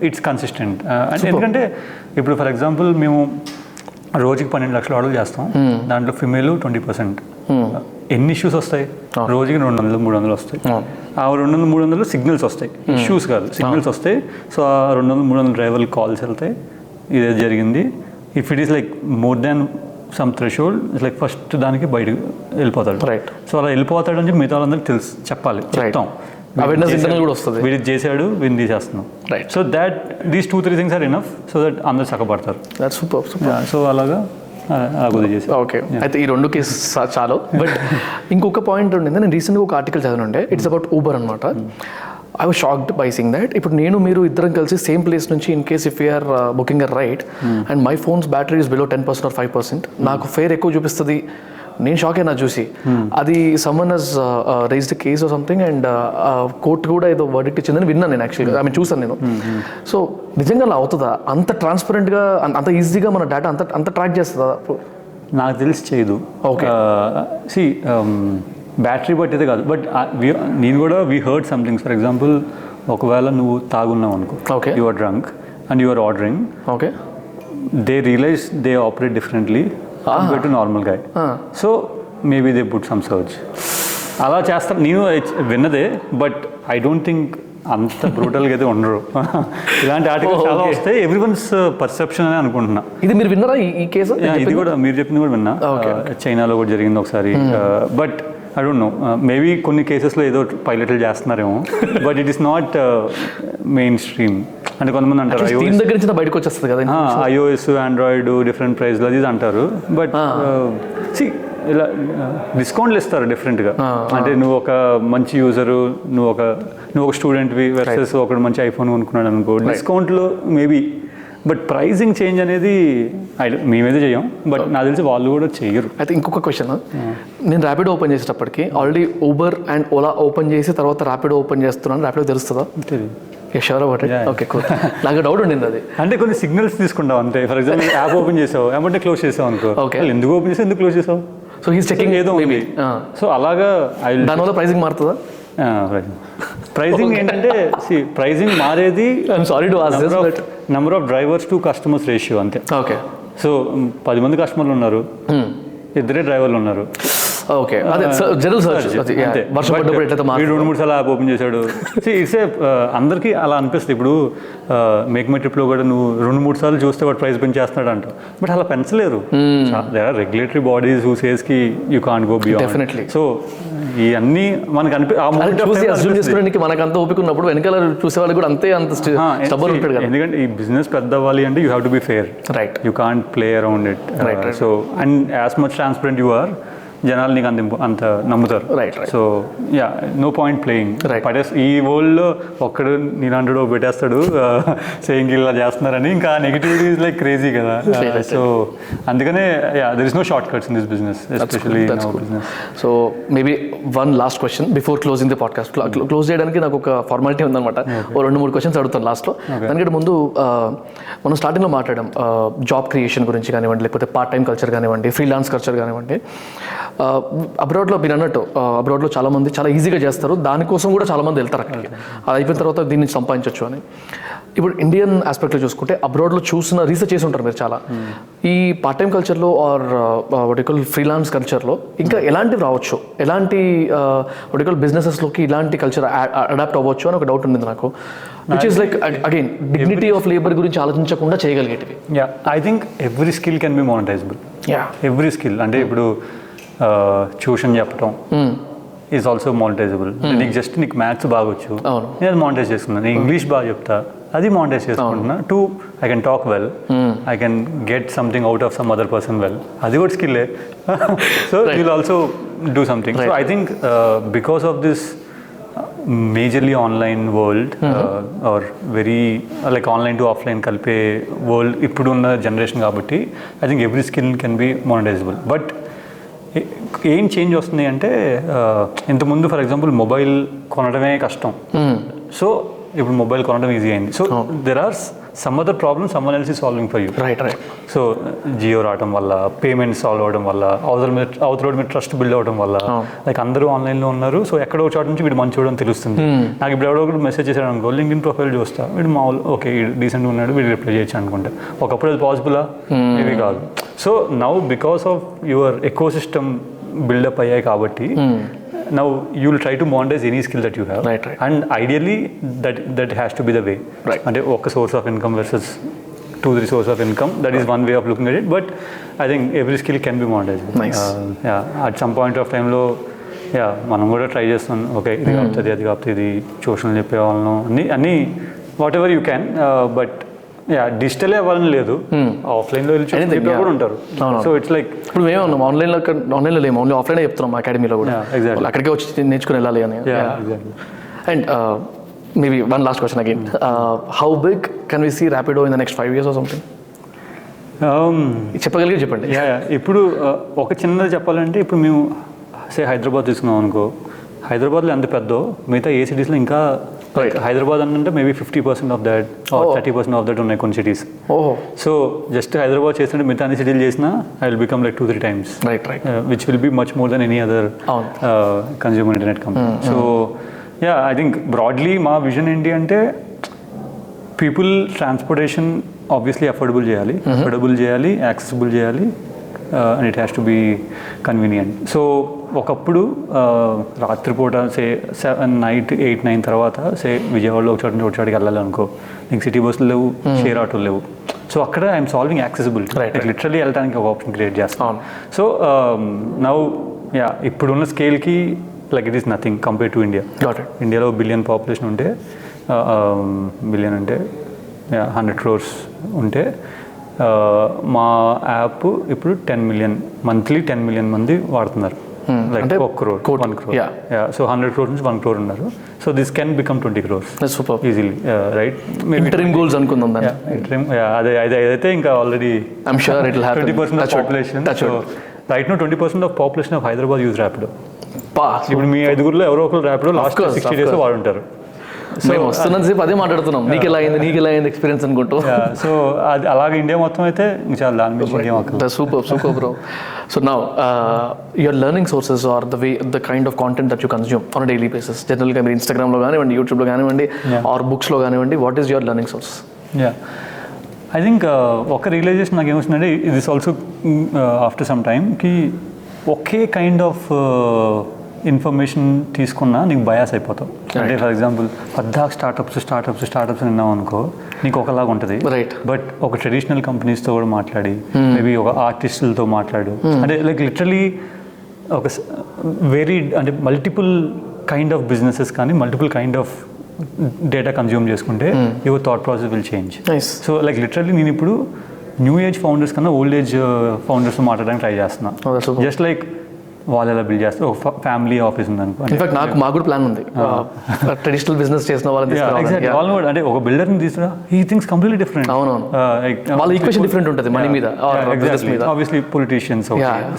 it's consistent. అంటే ఎందుకంటే ఇప్పుడు ఫర్ ఎగ్జాంపుల్ మేము రోజుకి 12 లక్షల ఆర్డర్లు చేస్తాం, దాంట్లో ఫిమేల్ 20%. ఎన్ని ఇష్యూస్ వస్తాయి? రోజుకి 200-300 వస్తాయి. ఆ 200-300 సిగ్నల్స్ వస్తాయి, ఇష్యూస్ కాదు, సిగ్నల్స్ వస్తాయి. సో ఆ 200-300 డ్రైవర్లు కాల్స్ వెళ్తాయి, ఇదే జరిగింది. If it is like more than some threshold, like first దానికి బయటకు వెళ్ళిపోతాడు. రైట్. సో అలా వెళ్ళిపోతాడు అని మిగతా వాళ్ళందరికీ చెప్తాం, వీడి చేశాడు, వీడిని తీసేస్తున్నాం. Right. So that these 2-3 things are enough so that అందరు చక్కబడతారు. సో అలాగా ఓకే. అయితే ఈ 2 కేసెస్ చాలు. బట్ ఇంకొక పాయింట్ ఉండింది, నేను రీసెంట్గా ఒక ఆర్టికల్ చదివినుండే, ఇట్స్ అబౌట్ ఊబర్ అనమాట. I was shocked by seeing that. ఇప్పుడు మీరు ఇద్దరం కలిసి సేమ్ ప్లేస్ నుంచి in case if you're booking a ride and my phone's battery is below 10% or 5%, నాకు ఫేర్ ఎక్కువ చూపిస్తుంది, నేను షాక్ అయినా చూసి. అది someone has raised case or something and court కూడా ఏదో వర్డిక్ట్ ఇచ్చిందని విన్నాను నేను. యాక్చువల్గా ఐ మీన్ చూసాను నేను. సో నిజంగా అలా అవుతుందా? అంత ట్రాన్స్పరెంట్గా, అంత ఈజీగా మన డేటా అంత ట్రాక్ చేస్తుందా? నాకు తెలిసి చేయదు. ఓకే. సి బ్యాటరీ బట్టి అయితే కాదు, బట్ నేను కూడా we heard something. For example, ఒకవేళ నువ్వు తాగున్నావు అనుకో, okay, you are drunk and you are ordering, okay, they realize they operate differently compared to normal guy. So maybe they put some surge. అలా చేస్తారు, నేను విన్నదే. బట్ ఐ డోంట్ థింక్ అంత బ్రూటల్గా అయితే ఉండరు. ఇలాంటి ఆర్టికల్ చాలా వస్తాయి, ఎవ్రీవన్స్ పర్సెప్షన్ అని అనుకుంటున్నా. ఇది మీరు విన్నారా ఈ కేసు? ఇది కూడా మీరు చెప్పింది కూడా విన్నా. చైనాలో కూడా జరిగింది ఒకసారి. But I don't know, maybe కొన్ని కేసెస్లో ఏదో పైలట్లు చేస్తున్నారేమో, but it is not mainstream. అంటే కొంతమంది అంటారు బయటకు వచ్చేస్తుంది కదా, iOS, Android డిఫరెంట్ ప్రైస్లో అది అంటారు. బట్ సి ఇలా డిస్కౌంట్లు ఇస్తారు డిఫరెంట్గా. అంటే నువ్వు ఒక మంచి యూజరు, నువ్వు ఒక స్టూడెంట్వి వర్సెస్ ఒకడు మంచి ఐఫోన్ కొనుక్కున్నాడు అనుకో, డిస్కౌంట్లో మేబీ. బట్ ప్రైజింగ్ చేంజ్ అనేది మేమైతే చేయం, బట్ నాకు తెలిసి వాళ్ళు కూడా చేయరు. అయితే ఇంకొక క్వశ్చన్, నేను ర్యాపిడో ఓపెన్ చేసేటప్పటికి already Uber and Ola open చేసి తర్వాత ర్యాపిడో ఓపెన్ చేస్తున్నాను, ర్యాపిడో తెలుస్తుందా? తెలియదు. Sure about it? Okay, cool. నాకు డౌట్ ఉండింది అది. అంటే కొన్ని సిగ్నల్స్ తీసుకుంటావు అంతే. ఫర్ ఎగ్జాంపుల్, యాప్ ఓపెన్ చేసావు, ఏమంటే క్లోజ్ చేసావు అనుకో, ఓకే, ఎందుకు ఓపెన్ చేసావు, ఎందుకు క్లోజ్ చేసావు, సో హీస్ చెకింగ్ ఏదో ఉంది. సో అలాగా దానివల్ల ప్రైజింగ్ మారుతుందా? ప్రైజింగ్ ఏంటంటే, ప్రైజింగ్ మారేది number of drivers to customers ratio అంతే. ఓకే. సో 10 మంది కస్టమర్లు ఉన్నారు, 2 డ్రైవర్లు ఉన్నారు, ఓకే, అదే జనరల్ సర్చ్. వర్షం పడ్డప్పుడు ఎట్లయితే 2-3 సార్లు యాప్ ఓపెన్ చేశాడు. ఇట్స్ అందరికీ అలా అనిపిస్తుంది. ఇప్పుడు మేక్ మై ట్రిప్లో కూడా నువ్వు 2-3 సార్లు చూస్తే వాడు ప్రైస్ పెంచేస్తున్నాడు అంట, బట్ అలా పెంచలేరు. There are regulatory bodies who says కి you can't go beyond. Definitely. So ఇవన్నీ మనకు చేసుకోవడానికి మనకు అంత ఓపిక ఉన్నప్పుడు వెనకాల చూసే వాళ్ళు కూడా అంతే అంత స్టబ్బర్ ఉంటాడు కదా. ఎందుకంటే ఈ బిజినెస్ పెద్ద అవ్వాలి అంటే you have to be fair. Right. You can't play around it. So and as much transparent you are, జనాలు నీకు అంత నమ్ముతారు. Right. So yeah, no point playing. ఈ వరల్డ్లో ఒక్కడు నేను పెట్టేస్తాడు సేయింగ్ ఇలా చేస్తున్నారని, ఇంకా నెగిటివిటీ ఇస్ లైక్ క్రేజీ కదా. సో అందుకనే yeah, there is no shortcuts in this business, especially in our business. So maybe one last question before closing the podcast. Close చేయడానికి నాకు ఒక ఫార్మాలిటీ ఉందన్నమాట. ఓ 2-3 క్వశ్చన్స్ అడుగుతాను లాస్ట్లో. దానికంటే ముందు మనం స్టార్టింగ్లో మాట్లాడాం జాబ్ క్రియేషన్ గురించి కానివ్వండి, లేకపోతే పార్ట్ టైం కల్చర్ కానివ్వండి, ఫ్రీలాన్స్ కల్చర్ కానివ్వండి. అబ్రాడ్లో మీరు అన్నట్టు అబ్రాడ్లో చాలామంది చాలా ఈజీగా చేస్తారు, దానికోసం కూడా చాలామంది వెళ్తారు అక్కడికి, అది అయిపోయిన తర్వాత దీన్ని సంపాదించవచ్చు అని. ఇప్పుడు ఇండియన్ ఆస్పెక్ట్లో చూసుకుంటే అబ్రాడ్లో రీసెర్చ్ చేసి ఉంటారు మీరు చాలా. ఈ పార్ట్ టైం కల్చర్లో ఆర్ వాటికల్ ఫ్రీలాన్స్ కల్చర్లో ఇంకా ఎలాంటివి రావచ్చు, ఎలాంటి వాటికల్ బిజినెసెస్లోకి ఇలాంటి కల్చర్ అడాప్ట్ అవ్వచ్చు అని ఒక డౌట్ ఉంది నాకు. Which is like again dignity of labour గురించి ఆలోచించకుండా చేయగలిగేటివి. Yeah, I think every skill can be monetizable. Yeah, every skill. అంటే ఇప్పుడు ట్యూషన్ చెప్పటం ఈజ్ ఆల్సో మానిటైజబుల్. నీకు మ్యాథ్స్ బాగా వచ్చు, నేను అది మానిటైజ్ చేసుకున్నాను. నేను ఇంగ్లీష్ బాగా చెప్తా, అది మానిటైజ్ చేసుకుంటున్నా. I can talk well, I can get something out of some other person well, అది కూడా స్కిల్లే. So will also do something. So I think because of this majorly online world are very like online to offline కలిపే world ఇప్పుడున్న generation కాబట్టి I think every skill can be monetizable. But ఏం change వస్తుంది అంటే, ఇంతకుముందు for example mobile కొనడమే కష్టం, so ఇప్పుడు mobile కొనడం ఈజీ అయింది. So there are some other problem someone else is solving for you. Right. So Jio రావడం వల్ల, పేమెంట్ సాల్వ్ అవడం వల్ల, అవతల మీద ట్రస్ట్ బిల్డ్ అవడం వల్ల, లైక్ అందరూ ఆన్లైన్లో ఉన్నారు. సో ఎక్కడో చోట నుంచి వీడు మంచి చూడడం తెలుస్తుంది. నాకు ఇప్పుడు ఎవడో ఒకటి మెసేజ్ చేశాడు అనుకో, లింక్డ్ఇన్ ప్రొఫైల్ చూస్తా, వీడు మామూలు ఓకే డీసెంట్గా ఉన్నాడు, వీడు రిప్లై చేయొచ్చు అనుకుంటా. ఒకప్పుడు అది పాసిబులా? ఇవి కాదు. So now because of your ecosystem build up అయ్యాయి కాబట్టి now you will try to monetize any skill that you have, right. And ideally that has to be the way, right? And one source of income versus 2-3 source of income, that is one way of looking at it. But I think every skill can be monetized. Nice. At some point of time lo మనం కూడా try చేస్తాం. Okay ఇది కాపుతుంది, అది కాపుతుంది, ఇది tuition చెప్పేవాళ్ళను అన్ని whatever you can. But డిజిటలే అవ్వాలని లేదు, ఆఫ్లైన్లో వెళ్ళి కూడా ఉంటారు. సో ఇట్స్ లైక్ ఇప్పుడు మేము ఉన్నాం ఆన్లైన్లో లేము, ఓన్లీ ఆఫ్లైనే చెప్తున్నాం అకాడమీలో కూడా. అక్కడికే వచ్చి నేర్చుకుని వెళ్ళాలి అని. And maybe one last question again, how big can we see Rapido in the next 5 years or something? చెప్పగలిగి చెప్పండి. ఇప్పుడు ఒక చిన్నది చెప్పాలంటే, ఇప్పుడు మేము హైదరాబాద్ తీసుకున్నాం అనుకో, హైదరాబాద్లో ఎంత పెద్దో మిగతా ఏ సిటీస్లో ఇంకా హైదరాబాద్ అంటే maybe 50% of that 30% of that ఉన్నాయి కొన్ని సిటీస్. సో జస్ట్ హైదరాబాద్ చేస్తుంటే మిగతా అన్ని సిటీలు చేసినా I will become like 2-3 times, which will be much more than any other consumer internet company. So I think broadly మా విజన్ ఏంటి అంటే, పీపుల్ ట్రాన్స్పోర్టేషన్ ఆబ్వియస్లీ అఫోర్డబుల్ చేయాలి, యాక్సెసిబుల్ చేయాలి, and it has to be convenient. So ఒకప్పుడు రాత్రిపూట night 8-9 తర్వాత విజయవాడలో ఒక చోటికి వెళ్ళాలి అనుకో, నీకు సిటీ బస్సులు లేవు, షేర్ ఆటోలు లేవు. సో అక్కడ ఐఎమ్ సాల్వింగ్ యాక్సెసిబిలిటీ, లిటరలీ వెళ్ళడానికి ఒక ఆప్షన్ క్రియేట్ చేస్తాను. సో నౌ ఇప్పుడున్న స్కేల్కి like it is nothing compare to India. ఇండియాలో బిలియన్ పాపులేషన్ ఉంటే, బిలియన్ అంటే 100 crores ఉంటే, మా యాప్ ఇప్పుడు 10 million మంత్లీ 10 million మంది వాడుతున్నారు. Like 1 crore. సో 100 crores నుంచి 1 crore ఉన్నారు. So this can become 20 crores easily, right? Interim goals అనుకుందాం. అదైతే ఇంకా already 20% of population. So right no 20% of population of Hyderabad use Rapido. ఇప్పుడు మీ 5గురిలో ఎవరో ఒకరు ర్యాపిడో లాస్ట్ 60 days వాడుంటారు. మేము వస్తున్నంత సేపు అదే మాట్లాడుతున్నాం, నీకు ఎలా అయింది ఎక్స్పీరియన్స్ అనుకుంటూ. సో అది అలాగే ఇండియా మొత్తం అయితే చాలా దాని మీద super bro. So now your learning sources are the kind of content that you consume on daily basis, జనరల్గా మీరు ఇన్స్టాగ్రామ్లో కానివ్వండి, యూట్యూబ్లో కానివ్వండి, ఆర్ బుక్స్లో కానివ్వండి, what is your learning source? I think ఒక రియలైజేషన్ నాకు ఏమొస్తుందంటే, it is also after some టైమ్కి ఒకే కైండ్ ఆఫ్ ఇన్ఫర్మేషన్ తీసుకున్నా నీకు బయాస్ అయిపోతావు. అంటే ఫర్ ఎగ్జాంపుల్ స్టార్టప్స్ విన్నావు అనుకో, నీకు ఒకలాగా ఉంటుంది. బట్ ఒక ట్రెడిషనల్ కంపెనీస్తో కూడా మాట్లాడి, మేబీ ఒక ఆర్టిస్టులతో మాట్లాడు, అంటే లైక్ లిటరలీ ఒక అంటే మల్టిపుల్ కైండ్ ఆఫ్ బిజినెసెస్ కానీ multiple kind of data consume చేసుకుంటే your thought process will change. So like literally నేను ఇప్పుడు న్యూ ఏజ్ ఫౌండర్స్ కన్నా ఓల్డ్ ఏజ్ ఫౌండర్స్తో మాట్లాడడానికి ట్రై చేస్తున్నా. జస్ట్ లైక్ వాళ్ళు ఎలా బిల్డ్ చేస్తారు, ఒక ఫ్యామిలీ ఆఫీస్ ఉంది అనుకో. ఇన్ఫాక్ట్ మాకు కూడా ప్లాన్ ఉంది, ట్రెడిషనల్ బిజినెస్ చేసిన వాళ్ళని వాళ్ళు కూడా, అంటే ఒక బిల్డర్ని తీసుకురా, ఈ థింగ్స్ కంప్లీట్లీ డిఫరెంట్. అవునవును, వాళ్ళ ఈక్వేషన్ డిఫరెంట్ ఉంటుంది మనీ మీద, obviously politicians.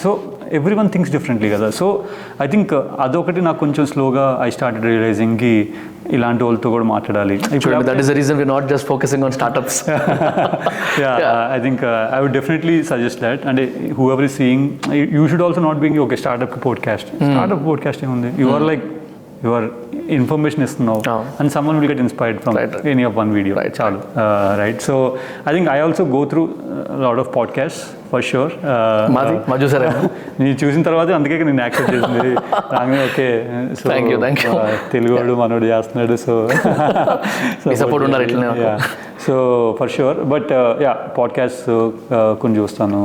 So every one things differently కదా. సో ఐ థింక్ అదొకటి నాకు కొంచెం స్లోగా ఐ స్టార్టెడ్ రియలైజింగ్ కి ఇలాంటి వాళ్ళతో కూడా మాట్లాడాలి. That is the reason we're not just focusing on startups. I think I would definitely suggest that. And whoever is seeing, you should also not be okay startup podcast. Startup podcast ఏముంది, you are like you are information istunnao and someone will get inspired from any of one video. Chalu, right? So I think I also go through a lot of podcasts for sure. మా చూసారా నేను చూసిన తర్వాత అందుకే నేను accept చేసింది. Okay, so thank you. Telugu వాడు మనోడు చేస్తున్నాడు, సో సపోర్ట్ ఉన్నారు ఇట్లనే. So for sure. But podcast కొన్ని చూస్తాను.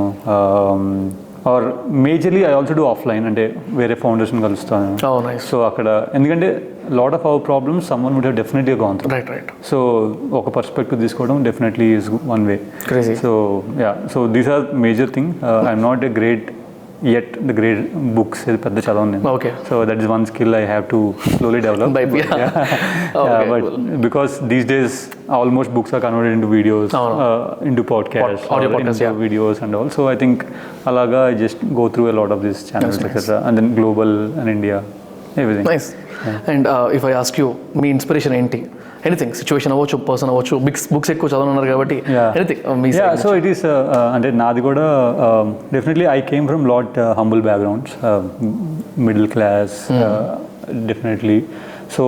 Or majorly I also do offline, అంటే వేరే ఫౌండర్స్ని కలుస్తాను. సో అక్కడ ఎందుకంటే lot of our problems someone would have definitely gone through. So ఒక పర్స్పెక్టివ్ తీసుకోవడం definitely is one way. So these are major thing. I'm not a great yet the grade books is పెద్ద చదవను నేను. Okay, so that is one skill I have to slowly develop. But because these days almost books are converted into videos, into podcasts, audio podcasts, into videos and all. So I think alaga I just go through a lot of these channels, etc. And then global and India, everything. Nice. And if I ask you, me inspiration ఏంటి? Anything situation అవ్వచ్చు, person అవ్వచ్చు, books ఎక్కువ చదవనున్నారు కాబట్టి anything me so it is అంటే నాది కూడా definitely I came from lot humble backgrounds, middle class definitely. So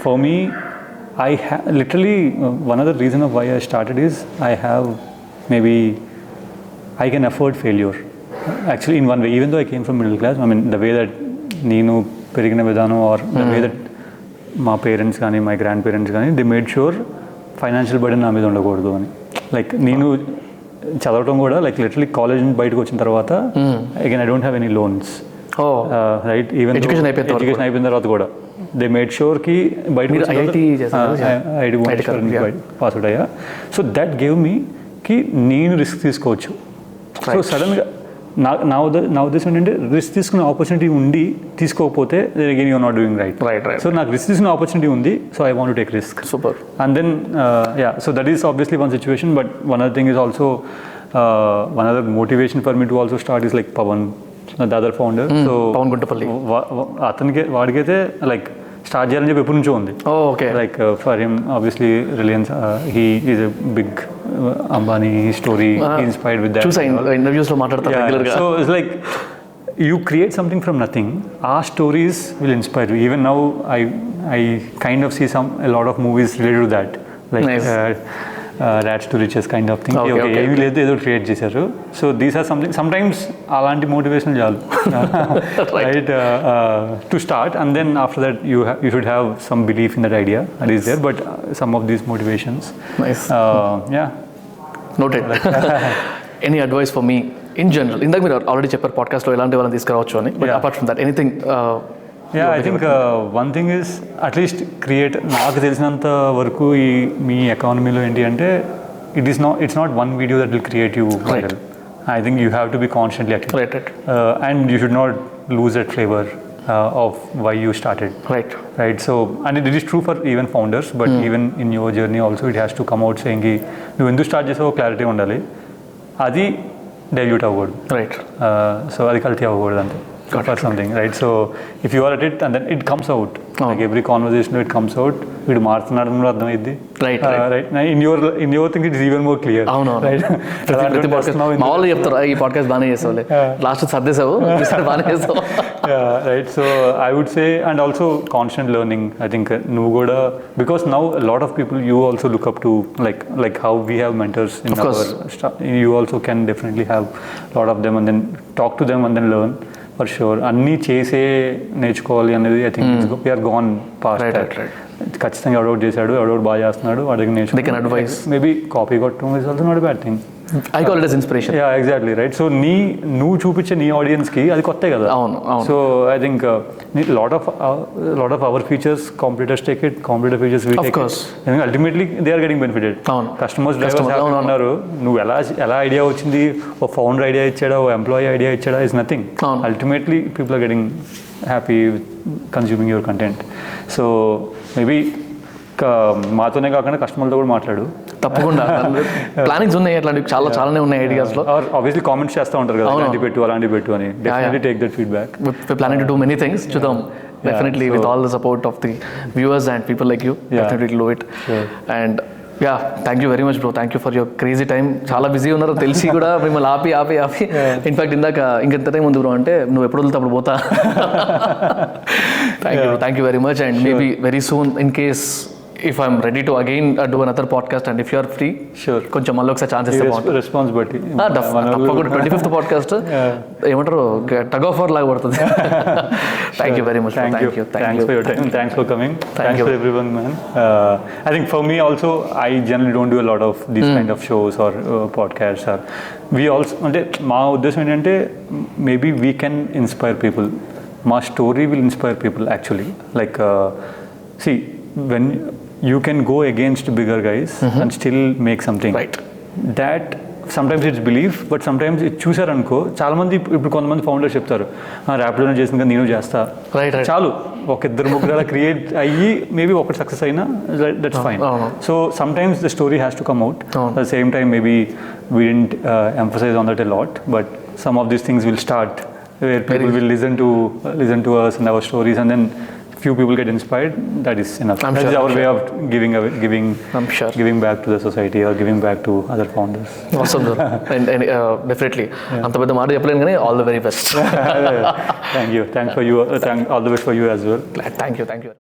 for me I literally one of the reason of why I started is I can afford failure actually in one way, even though I came from middle class. I mean the way that neenu perigina vidhanam or the way that my parents gaani my grandparents gaani they made sure financial burden na meeda undakodu ani, like neenu చదవటం కూడా like literally college నుంచి బయటకు వచ్చిన తర్వాత again I don't have any loans. Right, even education అయిపోయిన తర్వాత కూడా they made sure ki బయటకు ఐఐటి పాస్ అవుట్ అయ్యా. సో దట్ గేవ్ మీ కి నేను రిస్క్ తీసుకోవచ్చు. సో సడన్గా నా ఉద్దేశం ఏంటంటే రిస్క్ తీసుకునే ఆపర్చునిటీ ఉండి తీసుకోకపోతే again you're not doing right. So నాకు రిస్క్ తీసుకునే ఆపర్చునిటీ ఉంది, so I want to take risk. Super. And then so that is obviously one situation, but one other thing is also one other motivation for me to also start is like Pavan, the other founder. So Pavan Guntapalli వాడికైతే like start చేయాలని చెప్పి ఎప్పటి నుంచో ఉంది. Like for him obviously Reliance, he is a big Ambani story inspired with that. Interviews లో మాట్లాడతారు regular గా. So it's like you create something from nothing. Our stories will inspire you. Even now I kind of see a lot of movies related to that, like nice. Rats to riches kind of thing. Okay. ఏమీ లేదు, ఏదో create చేశారు. So these are something sometimes అలాంటి motivation చాలు right to start, and then after that you should have some belief in that idea that is there. But some of these motivations noted. Any advice for me in general? ఇందాక మీరు ఆల్రెడీ చెప్పారు పాడ్కాస్ట్లో ఎలాంటి వాళ్ళని తీసుకురావచ్చు అని, but apart from that anything? I think one thing is at least create, నాకు తెలిసినంత వరకు ఈ మీ ఎకానమీలో ఏంటి అంటే it's not one video that will create you viral. I think you have to B constantly active, and you should not lose that flavour of why you started. Right. So, and it is true for even founders, but even in your journey also it has to come out saying ki nu endu start chesavo clarity undali, adi dilute avvodu. So adi kalti avvodu ante for something, right? So if you are at it and then it comes out, like every conversation it comes out, వీడు మారుతున్నాడు కూడా అర్థమైంది. Right. In your think it is even more clear. అవును. మా వాళ్ళు చెప్తారు ఈ podcast బాగానే చేసావులే, లాస్ట్ సర్దేశావు బాగానే చేసావు. Right. So I would say, and also constant learning. I think నువ్వు కూడా, because now lot of people you also look up to, like how we have mentors in our stuff, you also can definitely have lot of them and then talk to them and then learn for sure. అన్నీ చేసే నేర్చుకోవాలి అనేది I think we're gone past that. ఖచ్చితంగా ఎవడౌట్ చేశాడు, ఎవడౌట్ బాగా చేస్తున్నాడు, వాడికి నేర్చుకో. మేబీ కాపీ కొట్టడం is also not a bad thing. I call it as inspiration. Yeah, exactly, right. So నువ్వు చూపించే నీ ఆడియన్స్కి అది కొత్తే కదా. అవును. So I think lot of our features competitors take it, competitor features we take it. I think ultimately they are getting benefited. Customers ఉన్నారు. నువ్వు ఎలా ఐడియా వచ్చింది, ఓ ఫౌండర్ ఐడియా ఇచ్చాడా, ఓ ఎంప్లాయీ ఐడియా ఇచ్చాడా, is nothing. Ultimately people are getting happy with consuming your content. So maybe మాతోనే కాకుండా కస్టమర్తో కూడా మాట్లాడు. తప్పకుండా. ప్లానింగ్స్ ఉన్నాయి అట్లాంటి చాలానే ఉన్నాయి ఐడియాస్లో. ఆబ్వియస్లీ కామెంట్స్ చేస్తూ ఉంటారు కదా, అలాంటి పెట్టు అలాంటి పెట్టు అని. Definitely take that feedback. We're planning to do many things. చూద్దాం. Definitely with all the support of the viewers and people like you, definitely do it. And thank you very much bro. Thank you for your crazy time. చాలా busy ఉన్నారు తెలిసి కూడా మిమ్మల్ని ఆపి in fact ఇందాక ఇంకెంత time ఉంది బ్రో అంటే, నువ్వు ఎప్పుడు వెళ్తే అప్పుడు పోతా. Thank you very much. And maybe very soon in case if I'm ready to again do another podcast and if you are free, sure, కొంచెం మళ్ళీ ఒకసారి ఛాన్స్ ఇస్తే బాగుంటుంది. రెస్పాన్సిబిలిటీ తప్పకుండా 25th పాడ్కాస్ట్ ఏమంటారు టగ్ ఆఫ్ వార్ లాగా పడుతుంది. Thank you very much. Thanks for your time, thanks for coming, thanks for everyone man. I think for me also, I generally don't do a lot of these kind of shows or podcasts. Or we also, అంటే మా ఉద్దేశం ఏంటంటే maybe we can inspire people. మా story will inspire people actually. Like see, when you can go against bigger guys and still make something. Right. That sometimes it's belief, but sometimes it చూసారనుకో, చాలా మంది ఇప్పుడు కొంతమంది founders చెప్తారు, ర్యాపిడోలో చేసిన కదా నేను చేస్తా. చాలు, ఒక ఇద్దరు ముగ్గురు అలా క్రియేట్ అయ్యి మేబీ ఒకటి సక్సెస్ అయినా that's fine. So sometimes the story has to come out. At the same time maybe we didn't emphasize on that a lot, but some of these things will start where people will listen to us and our stories, and then few people get inspired, that is enough. I'm That sure, is our I'm way of I'm sure. giving back to the society or giving back to other founders. Awesome, sir. And definitely. అంత పెద్ద మాట చెప్పలేను కానీ all the very best. Thank you. Thanks for you. All the best for you as well. Thank you.